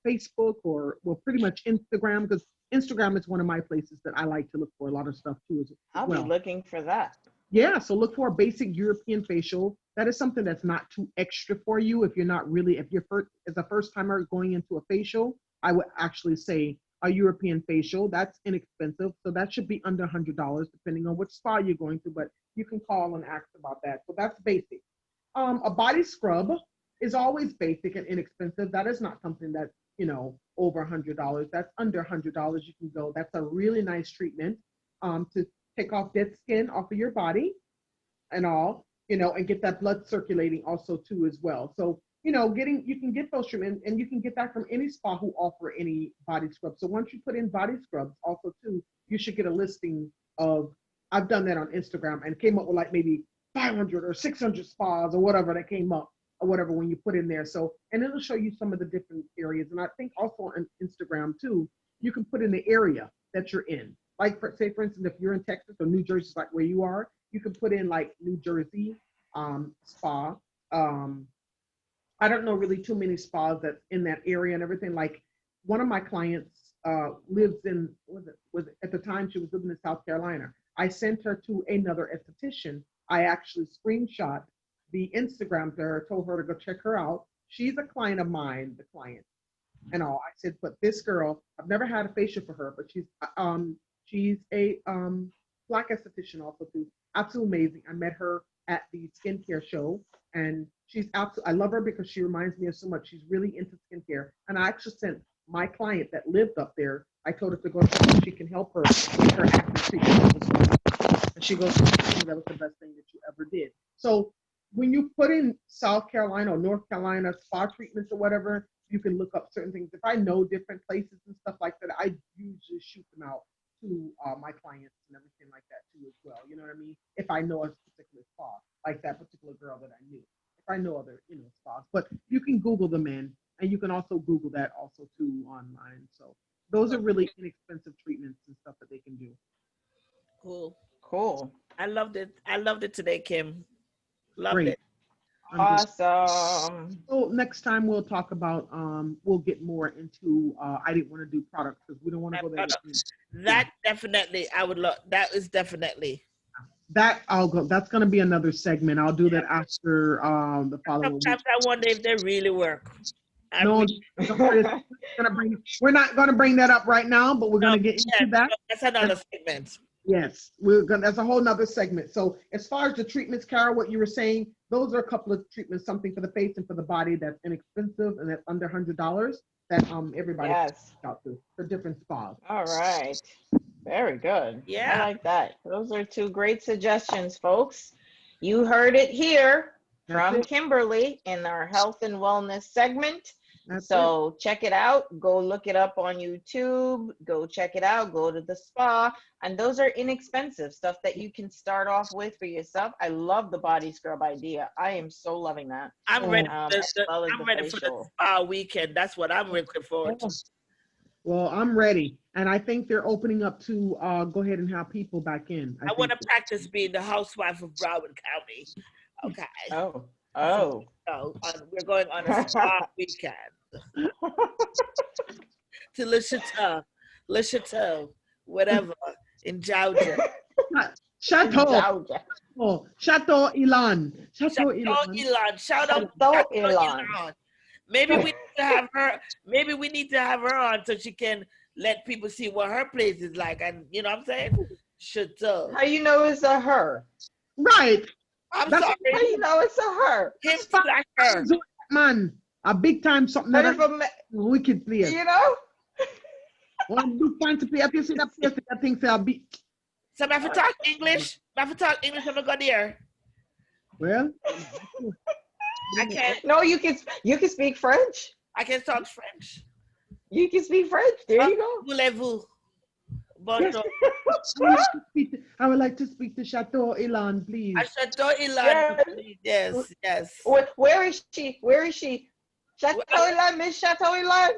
Facebook, or well, pretty much Instagram, because Instagram is one of my places that I like to look for a lot of stuff too, as I'll be well. looking for that. Yeah, so look for a basic European facial. That is something that's not too extra for you. If you're not really, if you're first, as a first timer going into a facial, I would actually say a European facial. That's inexpensive. So that should be under $100, depending on which spa you're going to, but you can call and ask about that. So that's basic. A body scrub is always basic and inexpensive. That is not something that's, over $100. That's under $100. You can go. That's a really nice treatment to take off dead skin off of your body and all, and get that blood circulating also too as well. So, you can get those treatments, and you can get that from any spa who offer any body scrubs. So once you put in body scrubs also too, you should get a listing of, I've done that on Instagram and came up with like maybe 500 or 600 spas or whatever that came up or whatever when you put in there. So, and it'll show you some of the different areas. And I think also on Instagram too, you can put in the area that you're in. Like say for instance, if you're in Texas or New Jersey, like where you are, you can put in like New Jersey spa. Um, I don't know really too many spas that's in that area and everything. Like one of my clients lives in, was it, at the time she was living in South Carolina. I sent her to another esthetician. I actually screenshot the Instagram to her, told her to go check her out. She's a client of mine, the client and all. I said, but this girl, I've never had a facial for her, but she's a black esthetician also too. Absolutely amazing. I met her at the skincare show, and she's absolutely. I love her because she reminds me of so much. She's really into skincare, and I actually sent my client that lived up there. I told her to go see if she can help her with her acne treatment. And she goes, that was the best thing that you ever did. So when you put in South Carolina or North Carolina spa treatments or whatever, you can look up certain things. If I know different places and stuff like that, I usually shoot them out to my clients and everything like that too as well. You know what I mean? If I know a particular spa, like that particular girl that I knew. If I know other, spas, but you can Google them in, and you can also Google that also too online. So those are really inexpensive treatments and stuff that they can do. Cool. Cool. I loved it. I loved it today, Kim. Loved Great. it. I'm just Awesome. So next time we'll talk about we'll get more into I didn't want to do products because we don't want to go there with me. Yeah. That definitely, I would love. That is definitely. That I'll go. That's gonna be another segment. I'll do Yeah. that after the following week. Sometimes I wonder if they really work. I No, really don't worry. We're not gonna bring that up right now, but we're no. gonna get Yeah, into that. that's another segment. Yes, that's a whole nother segment. So as far as the treatments, Carol, what you were saying, those are a couple of treatments, something for the face and for the body that's inexpensive and that's under $100 that everybody can Yes. check out to for different spas. All right. Very good. I Yeah, like that. Those are two great suggestions, folks. You heard it here That's from it. Kimberly in our health and wellness segment. That's it. So check it out. Go look it up on YouTube. Go check it out. Go to the spa. And those are inexpensive stuff that you can start off with for yourself. I love the body scrub idea. I am so loving that. I'm ready Oh, for As well as the I'm ready for the facial. spa weekend. That's what I'm looking forward to. oh. Well, I'm ready. And I think they're opening up to go ahead and have people back in. I I want think to practice being the housewife of Broward County. Okay. Oh, So, oh. we're going on a spa weekend to Le Chateau, whatever, in Georgia. Chateau. Georgia. Oh, Chateau Ilan. Chateau Chateau Ilan. Ilan. Shout out Chateau Chateau Elan. Ilan. Maybe we need to have her. Maybe we need to have her on so she can let people see what her place is like. And you know what I'm saying? Chateau. How you know it's a her? Right. I'm That's sorry. How you know it's a her? Him fine. slash her. Man. A big time something But that if a ma- wicked players. you know, One big fancy player. If you see that place, I think say a big. So if I talk English, if I talk English, I'm gonna go there. Well, I can't. no, you can speak French. I can talk French. You can speak French. There you go. Voulez-vous? yes. Bonjour. I would like to speak to Chateau Ilan, please. À Chateau Ilan. Yeah. Yes, yes. Where is she? Where is she? Chateau Elan, Miss Chateau Elan.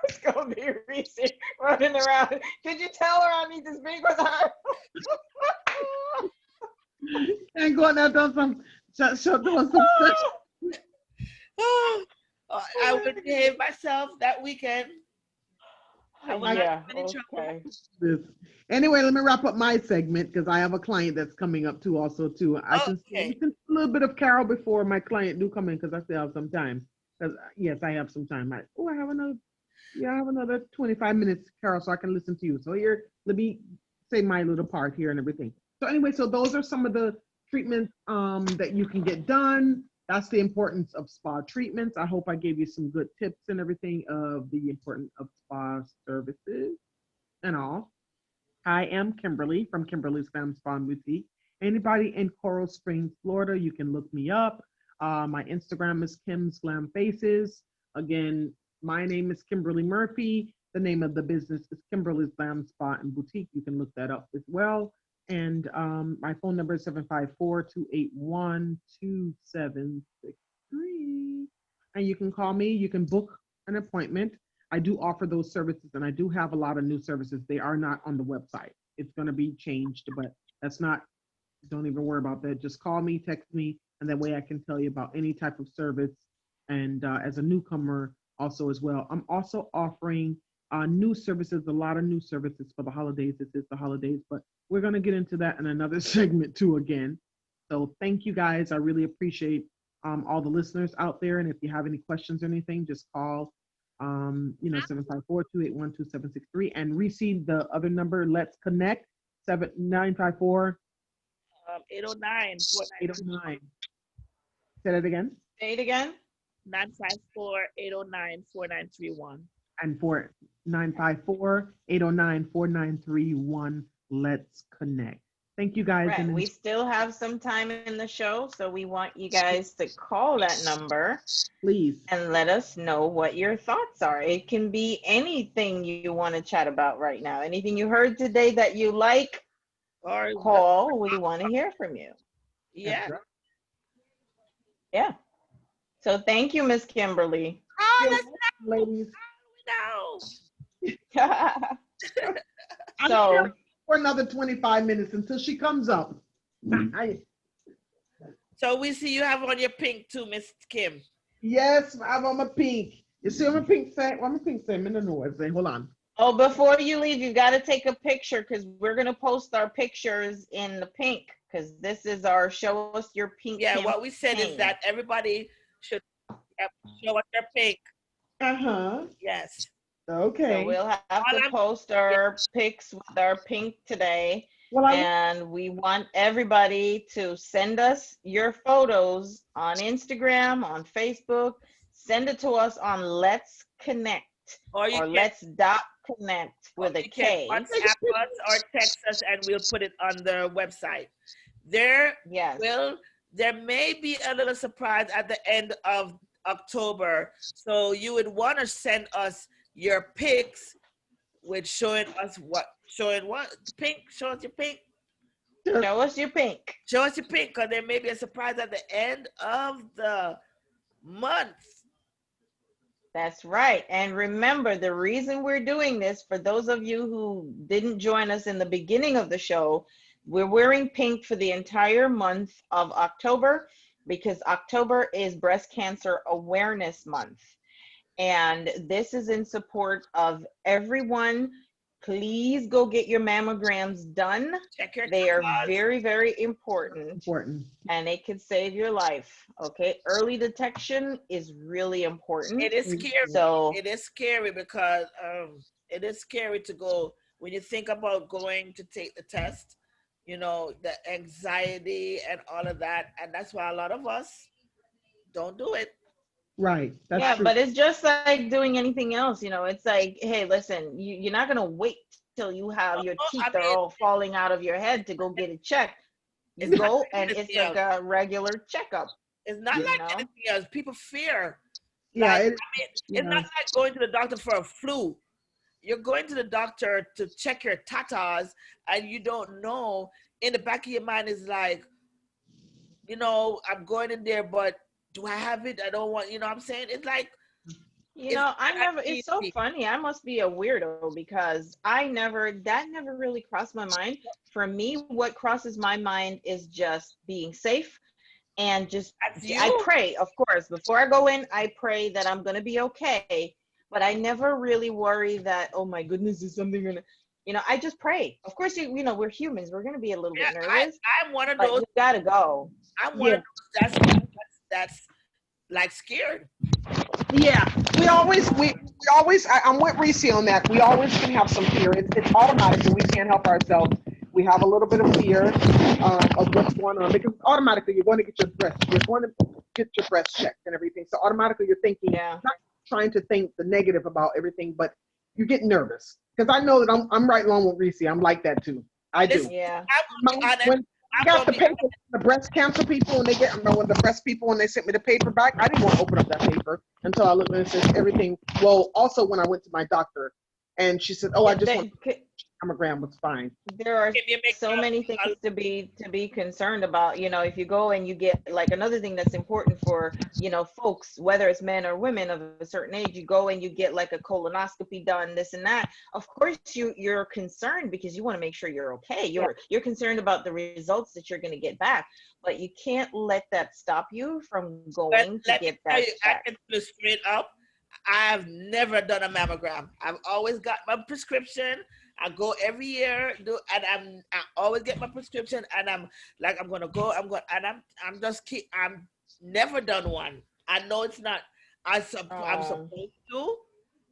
It's gonna be Rizvi running around. Could you tell her I need to speak with her? And go out on some Chateau some Oh, I would behave myself that weekend. I will not Yeah. get in trouble. Okay. this. Anyway, let me wrap up my segment because I have a client that's coming up too. Also, too. I can Okay. listen to a little bit of Carol before my client do come in because I still have some time. Because yes, I have some time. I have another. Yeah, I have another 25 minutes, Carol, so I can listen to you. So here, let me say my little part here and everything. So anyway, so those are some of the treatments that you can get done. That's the importance of spa treatments. I hope I gave you some good tips and everything of the importance of spa services and all. I am Kimberly from Kimberly's Glam Spa and Boutique. Anybody in Coral Springs, Florida, you can look me up. My Instagram is Kim's Glam Faces. Again, my name is Kimberly Murphy. The name of the business is Kimberly's Glam Spa and Boutique. You can look that up as well. And my phone number is 754-281-2763. And you can call me. You can book an appointment. I do offer those services, and I do have a lot of new services. They are not on the website. It's going to be changed, but that's not, don't even worry about that. Just call me, text me, and that way I can tell you about any type of service. And as a newcomer, also as well, I'm also offering new services, a lot of new services for the holidays. This is the holidays, but we're going to get into that in another segment too again. So thank you guys. I really appreciate all the listeners out there. And if you have any questions or anything, just call 754-281-2763 and receive the other number. Let's connect 7954 809 809. Say that again. Say it again. 954 809 4931. And for 954-809-4931. Let's connect. Thank you guys. Right. And We still have some time in the show, so we want you guys to call that number please. and let us know what your thoughts are. It can be anything you want to chat about right now. Anything you heard today that you like, Or call. We want to hear from you. yeah. Right. Yeah. So thank you, Miss Kimberly. Oh, that's Ladies. no. I'm So here for another 25 minutes until she comes up. So we see you have on your pink too, Miss Kim. Yes, I'm on my pink. You see my pink thing? I'm a pink thing. I know what I'm saying. Hold on. oh, before you leave, you got to take a picture because we're going to post our pictures in the pink because this is our show us your pink. Yeah, what we said is campaign. that everybody should show us their pink. Uh-huh. Yes. Okay. So we'll have to post our pics with our pink today. Well, And we want everybody to send us your photos on Instagram, on Facebook. Send it to us on Let's Connect Or you or can Let's Konnect Or with a you can K. WhatsApp us or text us, and we'll put it on the website. There Yes. will there may be a little surprise at the end of October, so you would want to send us your pics with showing what pink. Show us your pink. Sure. Show us your pink. Show us your pink, because there may be a surprise at the end of the month. That's right. And remember, the reason we're doing this, for those of you who didn't join us in the beginning of the show, we're wearing pink for the entire month of October because October is Breast Cancer Awareness Month. And this is in support of everyone. Please go get your mammograms done. Check your They are tatas. very, very important, Important. and it could save your life. Okay. Early detection is really It important. is scary. So, It is scary because it is scary to go when you think about going to take the test. The anxiety and all of that, and that's why a lot of us don't do it. Right. That's yeah, true. but it's just like doing anything else. It's like, hey, listen, you're not going to wait till you have your Oh, I teeth are mean, all falling out of your head to go get it checked. You it's not go like and it's anything like else. a regular checkup, It's not Yeah. you like know? anything else. People fear. Yeah. Like, It, I mean, it's yeah. not like going to the doctor for a flu. You're going to the doctor to check your tatas, and you don't know. In the back of your mind is like, I'm going in there, but do I have it? I don't want. You know what I'm saying? It's like it's not It's so easy. funny. I must be a weirdo because that never really crossed my mind. For me, what crosses my mind is just being safe and just, That's I you. pray, of course, before I go in, I pray that I'm going to be okay. But I never really worry that, oh my goodness, is something going to, I just pray. Of course, we're humans. We're going to be a little Yeah, bit nervous, I'm one of but those. you got to go. I'm one Yeah. of those that's like scared. Yeah, we always Yeah. we always I'm with Reese on that. We always can have some fear. It's automatic and we can't help ourselves. We have a little bit of fear of what's going on because automatically you're going to get your breast checked and everything. So automatically you're thinking, Yeah. not trying to think the negative about everything, but you get nervous because I know that I'm right along with Reese. I'm like that too. I do. Listen, Yeah. I will be honest. When I I'm got gonna the be paper, the breast cancer people, when they get, when the breast people, when they sent me the paper back, I didn't want to open up that paper until I looked and it says everything. Well, also when I went to my doctor and she said, oh, I Yeah, just want mammogram was fine. there are if you make so many things to be concerned about. If you go and you get, like, another thing that's important for folks, whether it's men or women of a certain age, you go and you get like a colonoscopy done, this and that. Of course you're concerned because you want to make sure you're okay. Yeah, You're concerned about the results that you're going to get back, but you can't let that stop you from but going to let me get tell that you, I checked. can tell you straight up. I've never done a mammogram. I've always got my prescription. I go every year, and I always get my prescription, and I'm like, I'm gonna go. I'm going, and I'm just keep. I'm never done one. I know it's not. I'm um supposed to,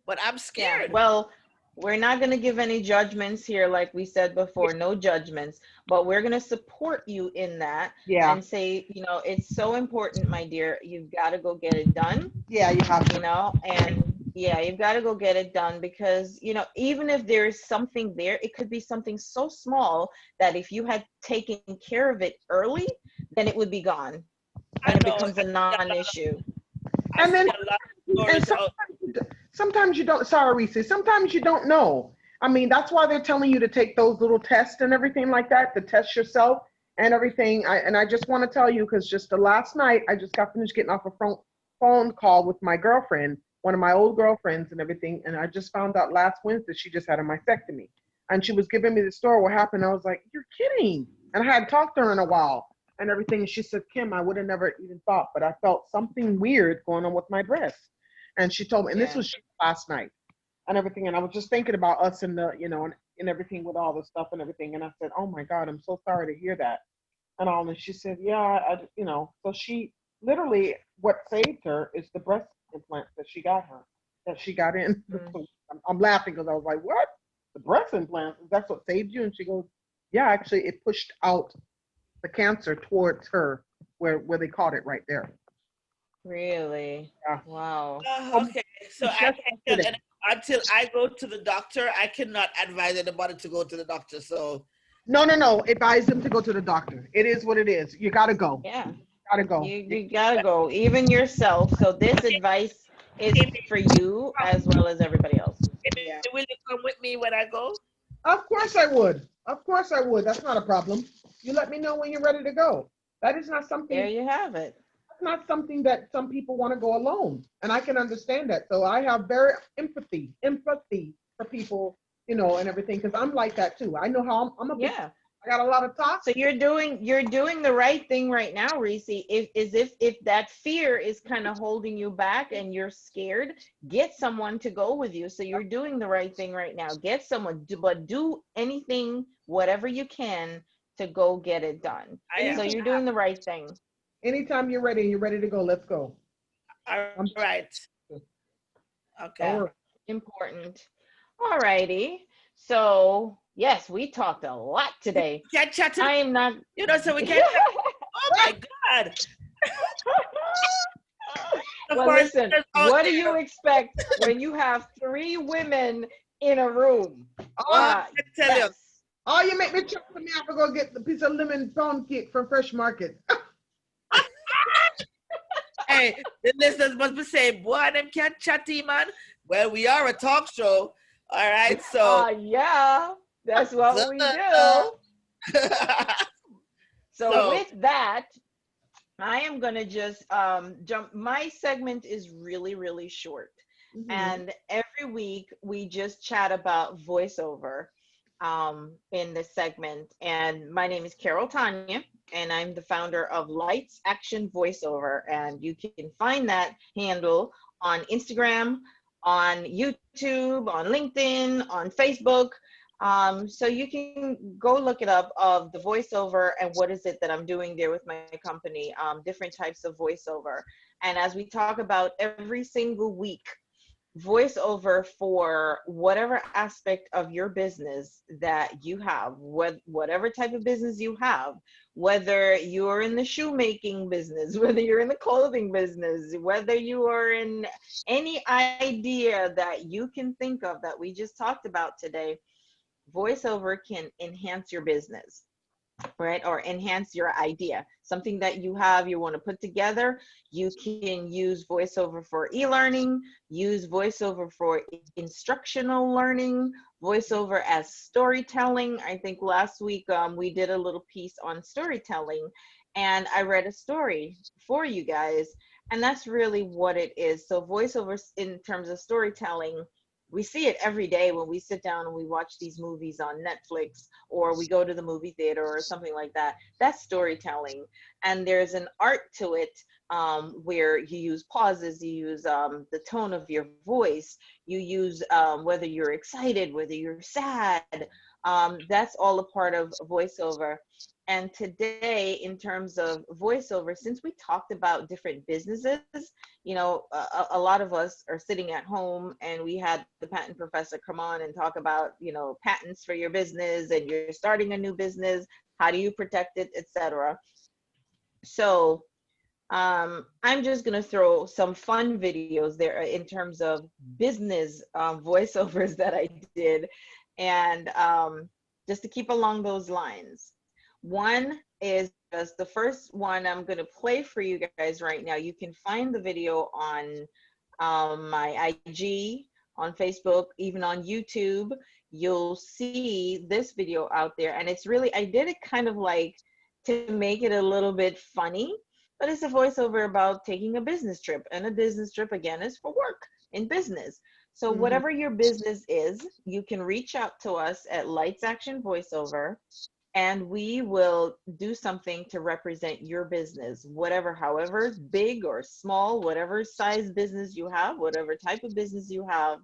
but I'm Yeah, scared. well, we're not going to give any judgments here, like we said before, no judgments, but we're going to support you in that yeah, and say, it's so important, my dear. You've got to go get it done, yeah. You have to. and yeah, you've got to go get it done because, even if there's something there, it could be something so small that if you had taken care of it early, then it would be gone I and it know. becomes a non-issue. I And see then a lot of and stories out. sometimes you don't. Sorry, Reese. Sometimes you don't know. I mean, that's why they're telling you to take those little tests and everything like that to test yourself and everything. I just want to tell you because just the last night I just got finished getting off a phone call with my girlfriend, one of my old girlfriends and everything, and I just found out last Wednesday she just had a mastectomy, and she was giving me the story what happened. I was like, "You're kidding!" And I hadn't talked to her in a while and everything. And she said, "Kim, I would have never even thought, but I felt something weird going on with my breast." And she told me, and this Yeah. was last night and everything. And I was just thinking about us and and everything with all the stuff and everything. And I said, "Oh my God, I'm so sorry to hear that." And all, and she said, "Yeah, So she literally, what saved her is the breast implants that she got in. Mm. So I'm laughing because I was like, "What? The breast implants? That's what saved you?" And she goes, "Yeah, actually, it pushed out the cancer towards her where they caught it right there." Really? Yeah. Wow. Okay, so I Just can't tell yesterday. until I go to the doctor, I cannot advise anybody to go to the doctor. So No, no, no. Advise them to go to the doctor. It is what it is. You gotta go. Yeah. Gotta go. You gotta go, even yourself. So this advice is Amy, for you as well as everybody else. Yeah. will you come with me when I go? Of course I would. Of course I would. That's not a problem. You let me know when you're ready to go. That is not There something. you have it. That's not something that some people want to go alone, and I can understand that. So I have very empathy for people, and everything, because I'm like that too. I know how I'm a big. Yeah. I got a lot of So talks. you're doing the right thing right now, Reese. If that fear is kind of holding you back and you're scared, get someone to go with you. So you're doing the right thing right now. Get someone, but do anything, whatever you can, to go get it done. I am. So you're doing the right thing. Anytime you're ready and you're ready to go, let's go. All I'm right. don't Okay. worry. Important. All righty. So yes, we talked a lot today. Can't chat to I am not. so we can't. Oh my God. Of Well, course, listen, there's out what do there. you expect when you have three women in a room? Oh, Oh, I tell you. Yes. oh, you make me chop me. I have to go get the piece of lemon pound cake from Fresh Market. Hey, the listeners must be saying, boy, them can't chatty, man. Well, we are a talk show. All right. So, Yeah, that's what we do. So so with that, I am gonna just jump. My segment is really, really short. Mhm. And every week we just chat about voiceover in this segment. And my name is Carol Tanya, and I'm the founder of Lights Action Voiceover. And you can find that handle on Instagram, on YouTube, on LinkedIn, on Facebook. So you can go look it up of the voiceover and what is it that I'm doing there with my company, different types of voiceover. And as we talk about every single week, voiceover for whatever aspect of your business that you have, whatever type of business you have, whether you're in the shoemaking business, whether you're in the clothing business, whether you are in any idea that you can think of that we just talked about today, voiceover can enhance your business, right? Or enhance your idea, something that you have, you want to put together. You can use voiceover for e-learning, use voiceover for instructional learning, voiceover as storytelling. I think last week we did a little piece on storytelling, and I read a story for you guys, and that's really what it is. So voiceover in terms of storytelling, we see it every day when we sit down and we watch these movies on Netflix, or we go to the movie theater or something like that. That's storytelling. And there's an art to it, where you use pauses, you use the tone of your voice, you use whether you're excited, whether you're sad. That's all a part of voiceover. And today, in terms of voiceover, since we talked about different businesses, a lot of us are sitting at home, and we had the patent professor come on and talk about, patents for your business, and you're starting a new business. How do you protect it, etc. So I'm just going to throw some fun videos there in terms of business voiceovers that I did. And just to keep along those lines. One is just the first one I'm going to play for you guys right now. You can find the video on my IG, on Facebook, even on YouTube. You'll see this video out there. And it's really, I did it kind of like to make it a little bit funny, but it's a voiceover about taking a business trip. And a business trip, again, is for work in business. So Mhm. whatever your business is, you can reach out to us at Lights Action Voiceover, and we will do something to represent your business, whatever, however big or small, whatever size business you have, whatever type of business you have,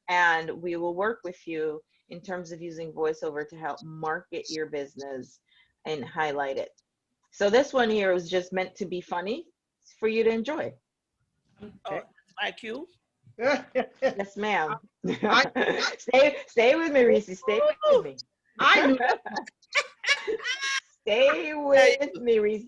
and we will work with you in terms of using voiceover to help market your business and highlight it. So this one here was just meant to be funny for you to enjoy. oh, that's my cue. Yes, ma'am. I, Stay with me, Reese. Stay with Woo! me. I knew that. Stay with me, Reese.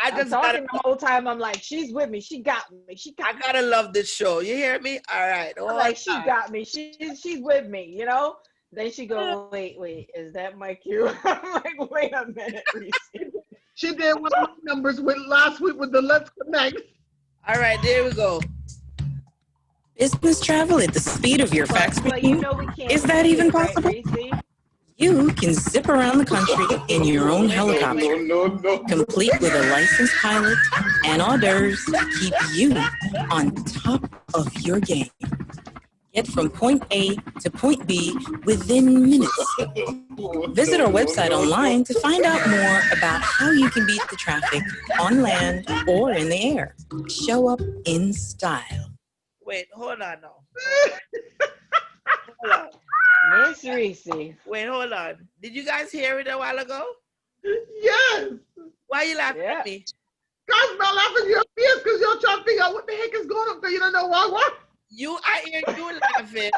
I I'm just gotta, talking the whole time. I'm like, she's with me. She got me. She got I me. gotta love this show. You hear me? All right. I'm Hold like, she got me. She's with me, you know? Then she on. go, wait, is that my cue? I'm like, wait a minute, Reese. She did one of my numbers with last week with the Let's Connect. All right, there we go. Business travel at the speed of your fax But you machine? know we can't Is that see even it, right, possible? Reese? You can zip around the country in your own helicopter, complete with a licensed pilot and hors d'oeuvres to keep you on top of your game. Get from point A to point B within minutes. Visit our website online to find out more about how you can beat the traffic on land or in the air. Show up in style. Wait, hold on now. Hold on. Miss Reese. Wait, hold on. Did you guys hear it a while ago? Yes. Why are you laughing Yeah. at me? Guys, not laughing at your ears because you're trying to figure out what the heck is going on because you don't know why. What? I hear you laughing.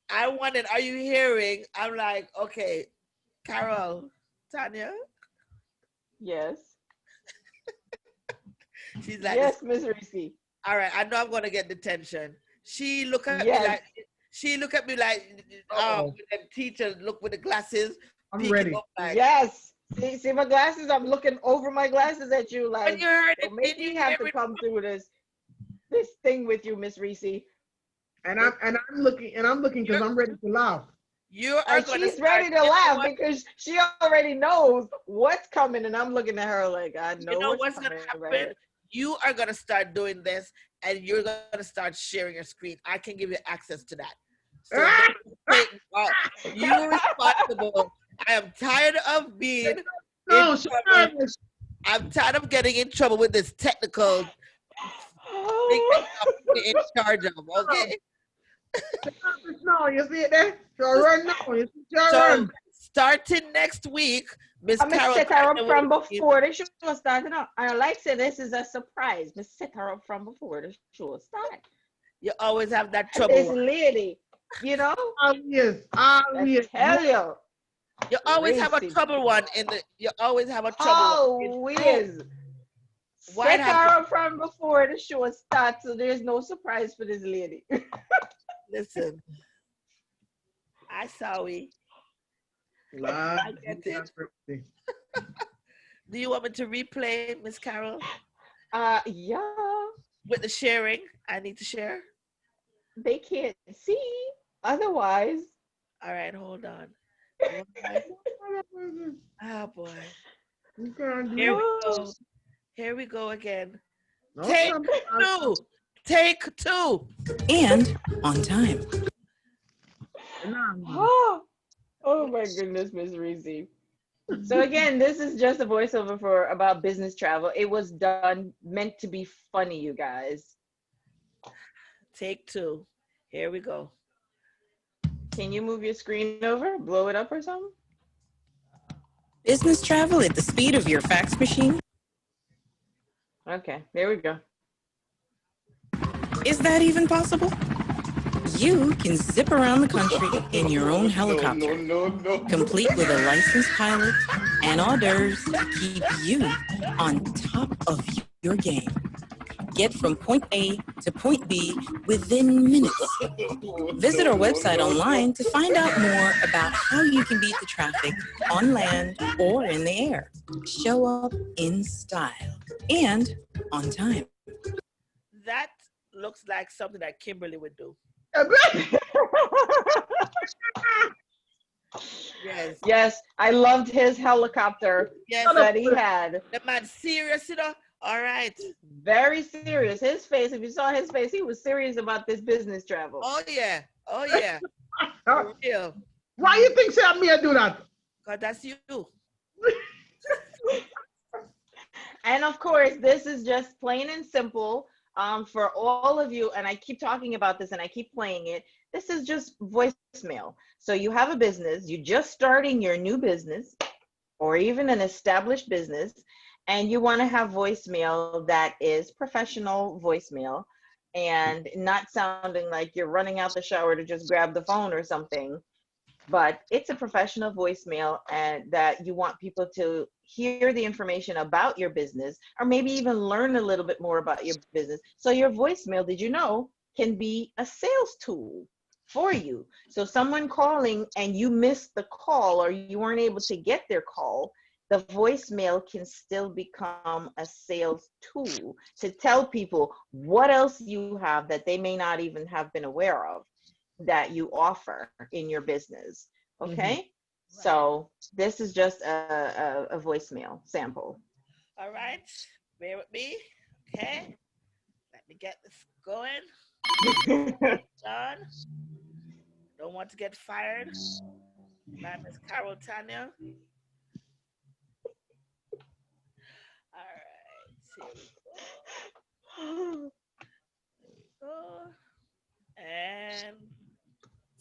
I wanted, are you hearing? I'm like, okay, Carol, Tanya. Yes. She's like, Yes, Miss Reese. all right, I know I'm gonna get detention. She look at me Yes. like Uh-oh. the teacher look with the glasses. I'm peeking ready. up like, Yes. See my glasses? I'm looking over my glasses at you when like, you heard it, don't make did you me have hear to it? come through this thing with you, Miss Reese. And I'm looking because I'm ready to laugh. You are And gonna she's start. ready to laugh because she already knows what's coming, and I'm looking at her like, I know You know what's what's gonna coming happen? right here. You are gonna start doing this, and you're gonna start sharing your screen. I can give you access to that. So don't take you responsible. I am tired of being No, in she's trouble. nervous. I'm tired of getting in trouble with this technical thing that you're in charge of. Okay. No, you see it there? Your run now. You see your So run. starting next week, Miss I'm gonna Carol set her Carter up will from be- before the show started out. And I like say this is a surprise. But set her up from before the show started. you always have that And this trouble. lady, you know, Yes. I tell you, You always have a Racy. trouble one in the. You always have a trouble one. Oh, It's true. whiz. Why Set have her to up from before the show starts, so there's no surprise for this lady. listen? I saw we. I get it. Do you want me to replay, Miss Carol, Yeah, with the sharing? I need to share. they can't see. Otherwise, All right, hold on. Oh boy. Oh boy. You can't Here do we it. go. Here we go again. No, Take sometimes- two. Take two. And on time. oh my goodness, Miss Reese. So again, this is just a voiceover for about business travel. It was done meant to be funny, you guys. Take two. Here we go. Can you move your screen over, blow it up or something? Business travel at the speed of your fax machine? Okay, there we go. Is that even possible? You can zip around the country in your own helicopter, complete with a licensed pilot and hors d'oeuvres to keep you on top of your game. Get from point A to point B within minutes. Visit our website online to find out more about how you can beat the traffic on land or in the air. Show up in style and on time. That looks like something that Kimberly would do. Yes. Yes, I loved his helicopter Yes. that he had. The man serious, you know? All right. Very serious. His face, if you saw his face, he was serious about this business travel. Oh yeah. Oh yeah. For real. Why you think say me I do that? Cause that's you. And of course, this is just plain and simple for all of you. And I keep talking about this and I keep playing it. This is just voicemail. So you have a business, you're just starting your new business or even an established business, and you want to have voicemail that is professional voicemail and not sounding like you're running out the shower to just grab the phone or something. but it's a professional voicemail and that you want people to hear the information about your business or maybe even learn a little bit more about your business. So your voicemail, did you know, can be a sales tool for you. So someone calling and you missed the call or you weren't able to get their call, the voicemail can still become a sales tool to tell people what else you have that they may not even have been aware of that you offer in your business. Mm-hmm. Okay. Right. So this is just a voicemail sample. All right. Bear with me. Okay. Let me get this going. John, don't want to get fired by Miss Carol Tanya. All right. Here we go. And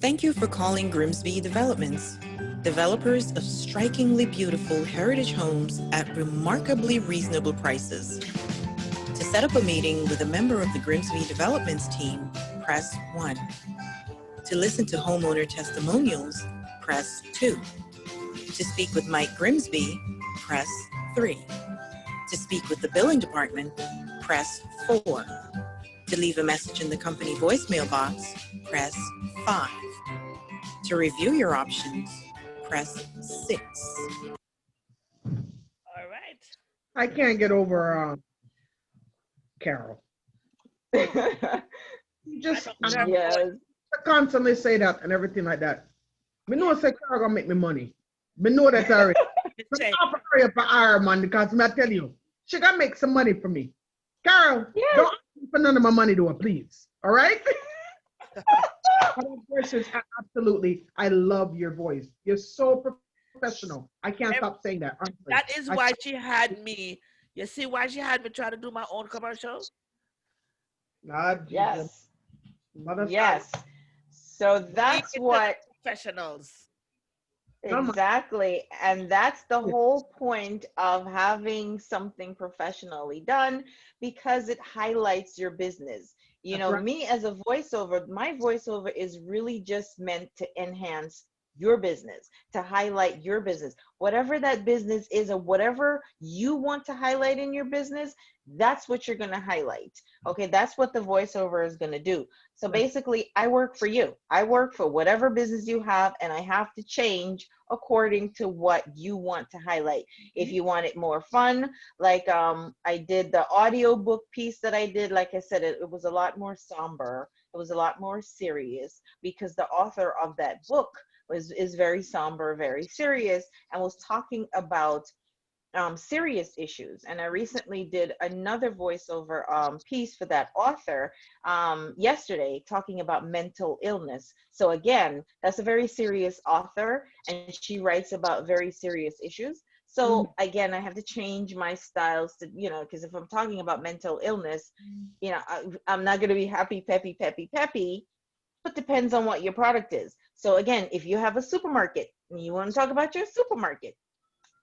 Thank you for calling Grimsby Developments, developers of strikingly beautiful heritage homes at remarkably reasonable prices. To set up a meeting with a member of the Grimsby Developments team, press 1. To listen to homeowner testimonials, press 2. To speak with Mike Grimsby, press 3. To speak with the billing department, press 4. To leave a message in the company voicemail box, press 5. To review your options, press 6. all right. I can't get over Carol. You I just don't deserve a voice. Yes. constantly say that and everything like that. Me know say Carol gonna make me money. Me know that already. Let's Me say, have to hurry up for her man because me I tell you, she gonna make some money for me. Carol, Yes. don't ask me for none of my money to her, please. All right? But of course, absolutely. I love your voice. You're so professional. I can't stop ev- saying that, honestly. that is why she had me. You see why she had me try to do my own commercial? God, Jesus, Yes. mother side. Yes. So We that's is the what professionals. Come on. exactly. And that's the whole point of having something professionally done because it highlights your business. You That's know, right. me as a voiceover, my voiceover is really just meant to enhance your business, to highlight your business. Whatever that business is or whatever you want to highlight in your business, that's what you're going to highlight. Okay, that's what the voiceover is going to do. So That's basically, I work for you. I work for whatever business you have, and I have to change according to what you want to highlight. If you want it more fun, like I did the audiobook piece that I did, like I said, it was a lot more somber. It was a lot more serious because the author of that book is very somber, very serious, and was talking about serious issues. And I recently did another voiceover piece for that author yesterday talking about mental illness. So again, that's a very serious author, and she writes about very serious issues. So mhm. again, I have to change my styles to, you know, because if I'm talking about mental illness, you know, I'm not going to be happy, peppy, peppy, peppy, but depends on what your product is. So again, if you have a supermarket and you want to talk about your supermarket,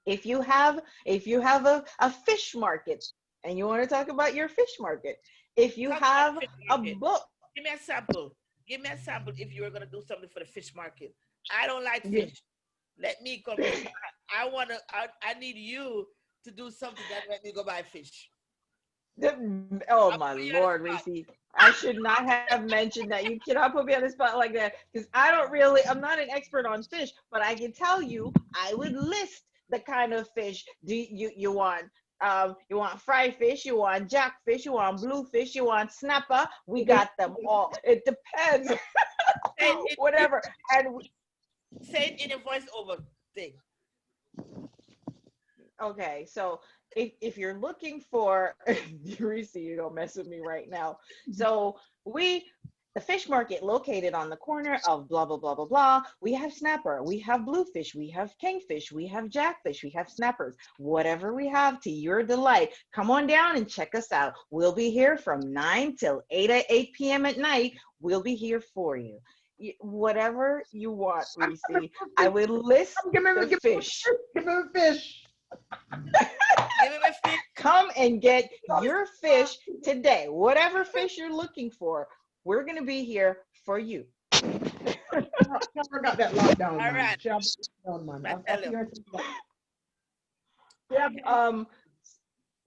if you have a fish market and you want to talk about your fish market, if you Talk about have the fish a market. book, Give me a sample. Give me a sample if you were gonna do something for the fish market. I don't like Yeah. fish. Let me come. I wanna. I need you to do something that let me go buy fish. oh I'll my put you on the lord, spot. Reese, I should not have mentioned that. You cannot put me on the spot like that because I'm not an expert on fish, but I can tell you I would list the kind of fish you want. You want fried fish, you want jackfish, you want bluefish, you want snapper. We got them all. It depends. Say it in, Whatever. And say it in a voiceover thing. okay, so if you're looking for Reese, you don't mess with me right now. So we the fish market located on the corner of blah blah blah blah blah. We have snapper, we have bluefish, we have kingfish, we have jackfish, we have snappers. Whatever we have to your delight, come on down and check us out. We'll be here from 9 till 8 p.m. at night. We'll be here for you. Whatever you want, I'm Reese. coming for I fish. will list Come give me, the give me fish. fish. Give me fish. Give him a fish. Come and get your fish today. Whatever fish you're looking for, we're going to be here for you. Tara got that locked down, All man. right. She have it locked down, man. I I tell see you. her. Yeah. Um,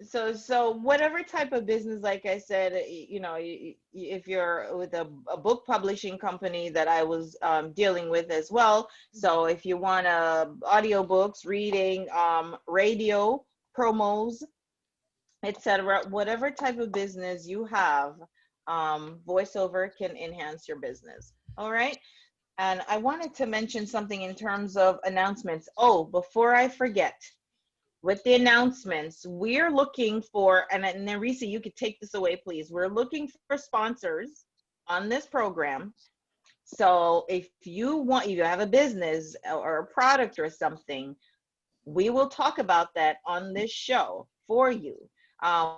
so whatever type of business, like I said, you know, if you're with a book publishing company that I was dealing with as well. So if you want audiobooks, reading, radio promos, etc., whatever type of business you have, voiceover can enhance your business. All right. And I wanted to mention something in terms of announcements. Oh, before I forget, with the announcements, we're looking for, and Nerissa, you could take this away, please. We're looking for sponsors on this program. So if you have a business or a product or something, we will talk about that on this show for you.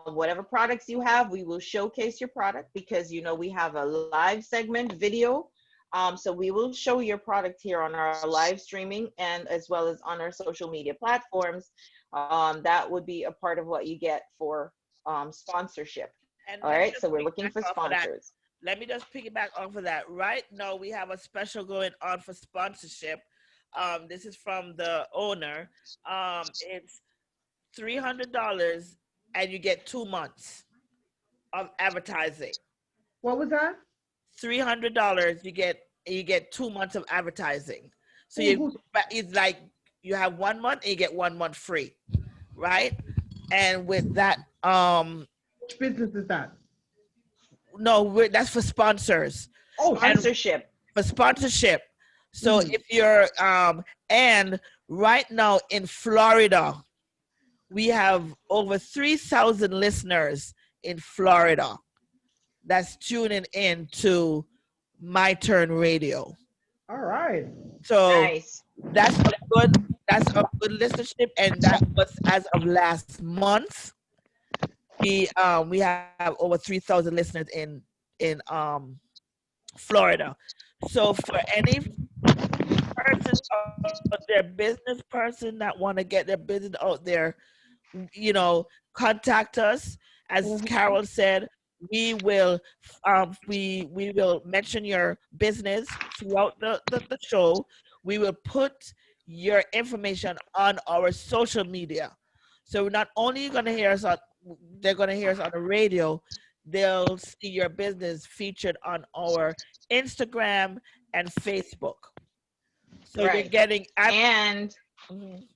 Whatever products you have, we will showcase your product because we have a live segment video. So we will show your product here on our live streaming and as well as on our social media platforms. That would be a part of what you get for sponsorship. And All let me right, just so we're looking piggyback for off of that. sponsors. Let me just piggyback off of that. Right now, we have a special going on for sponsorship. This is from the owner. It's $300, and you get 2 months of advertising. What was that? $300, you get 2 months of advertising. So Who's it's like you have 1 month and you get 1 month free, right? And with that, which business is that? no, that's for sponsors Oh, and Sponsorship. for sponsorship. So mhm. if you're and right now in Florida, we have over 3,000 listeners in Florida that's tuning in to My Turn Radio. All right. So Nice. that's a good that's a good listenership, and that was as of last month. We have over 3,000 listeners in Florida. So for any person out there, business person that want to get their business out there, you know, contact us. As Mhm. Carol said, we will mention your business throughout the show. We will put your information on our social media. So not only you gonna hear us on they're gonna hear us on the radio, they'll see your business featured on our Instagram and Facebook. So you're Right. getting And mhm.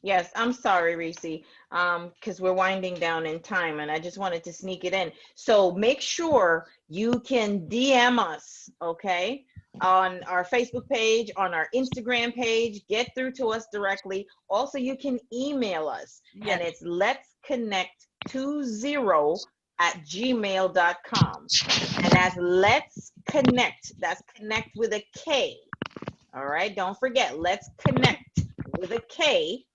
yes, I'm sorry, Reese, because we're winding down in time, and I just wanted to sneak it in. So make sure you can DM us, okay, on our Facebook page, on our Instagram page. Get through to us directly. Also, you can email us, and Yes. it's let's connect 20@gmail.com. And that's let's connect. That's connect with a K. All right. Don't forget, let's connect with a K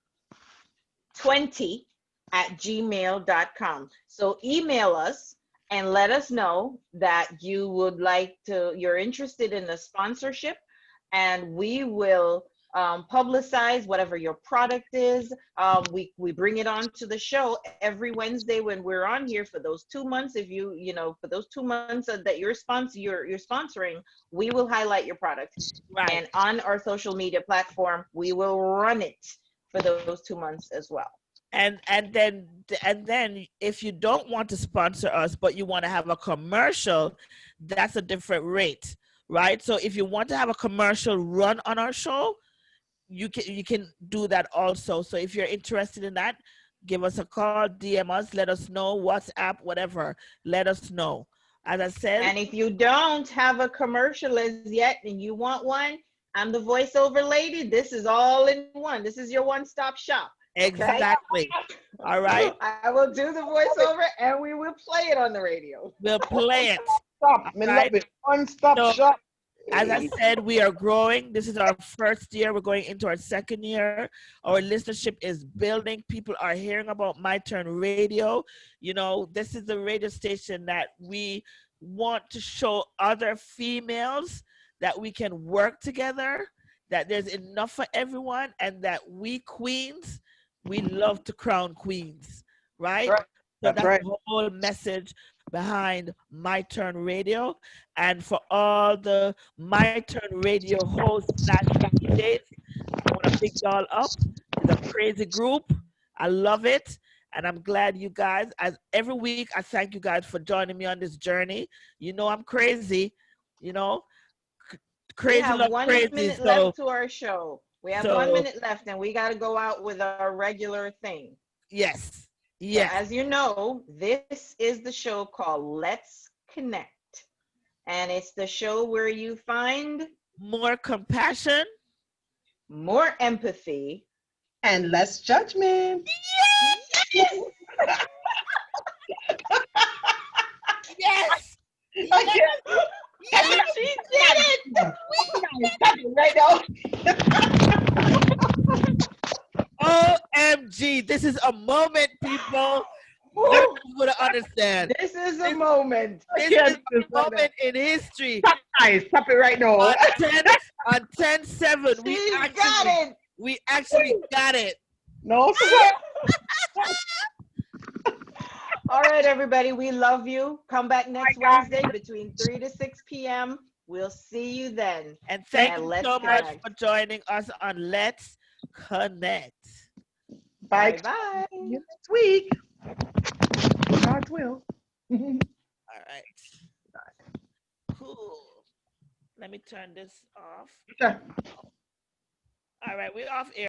20@gmail.com. So email us and let us know that you're interested in the sponsorship, and we will publicize whatever your product is. We bring it on to the show every Wednesday when we're on here for those 2 months. If for those 2 months that you're sponsoring, we will highlight your product, Right. and on our social media platform, we will run it for those 2 months as well. And then if you don't want to sponsor us but you want to have a commercial, that's a different rate, right? So if you want to have a commercial run on our show, you can do that also. So if you're interested in that, give us a call, DM us, let us know, WhatsApp, whatever, let us know. As I said, And if you don't have a commercial as yet and you want one, I'm the voiceover lady. This is all in one. This is your one-stop shop. Okay. exactly. All right, I will do the voiceover and we will play it on the radio. we'll play it. Stop. All I love right. it. One stop So shop. as I said, we are growing. This is our first year. We're going into our second year. Our listenership is building. People are hearing about My Turn Radio. This is the radio station that we want to show other females that we can work together, that there's enough for everyone, and that we queens, we love to crown queens, That's right? right. So That's that's right. the whole message behind My Turn Radio, and for all the My Turn Radio hosts slash DJs. I want to pick y'all up. It's a crazy group. I love it. And I'm glad you guys, as every week, I thank you guys for joining me on this journey. You know, I'm crazy, you know, c- We crazy have love 1 minute crazy. left to our show. We have one So, minute left, and we got to go out with our regular thing. yes, So, yes. as you know, this is the show called Let's Connect. And it's the show where you find More compassion. more empathy And less judgment. Yes! Yes. I Yes. can't. Yes. She did it! Right now. OMG. This is a moment, people. You're Woo! not going to understand. This is a This, moment. I this can't is do this a right now. moment in history. Stop, guys. Stop it right now. On 10 on 10/7, we She got actually got it. No, sir. it! All right, everybody, we love you. Come back next Wednesday between 3 to 6 p.m. We'll see you then. And thank And you let's so much connect. for joining us on Let's Connect. Bye. Bye-bye. See you next week. God's will. All right. Cool. Let me turn this off. Sure. All right, we're off air.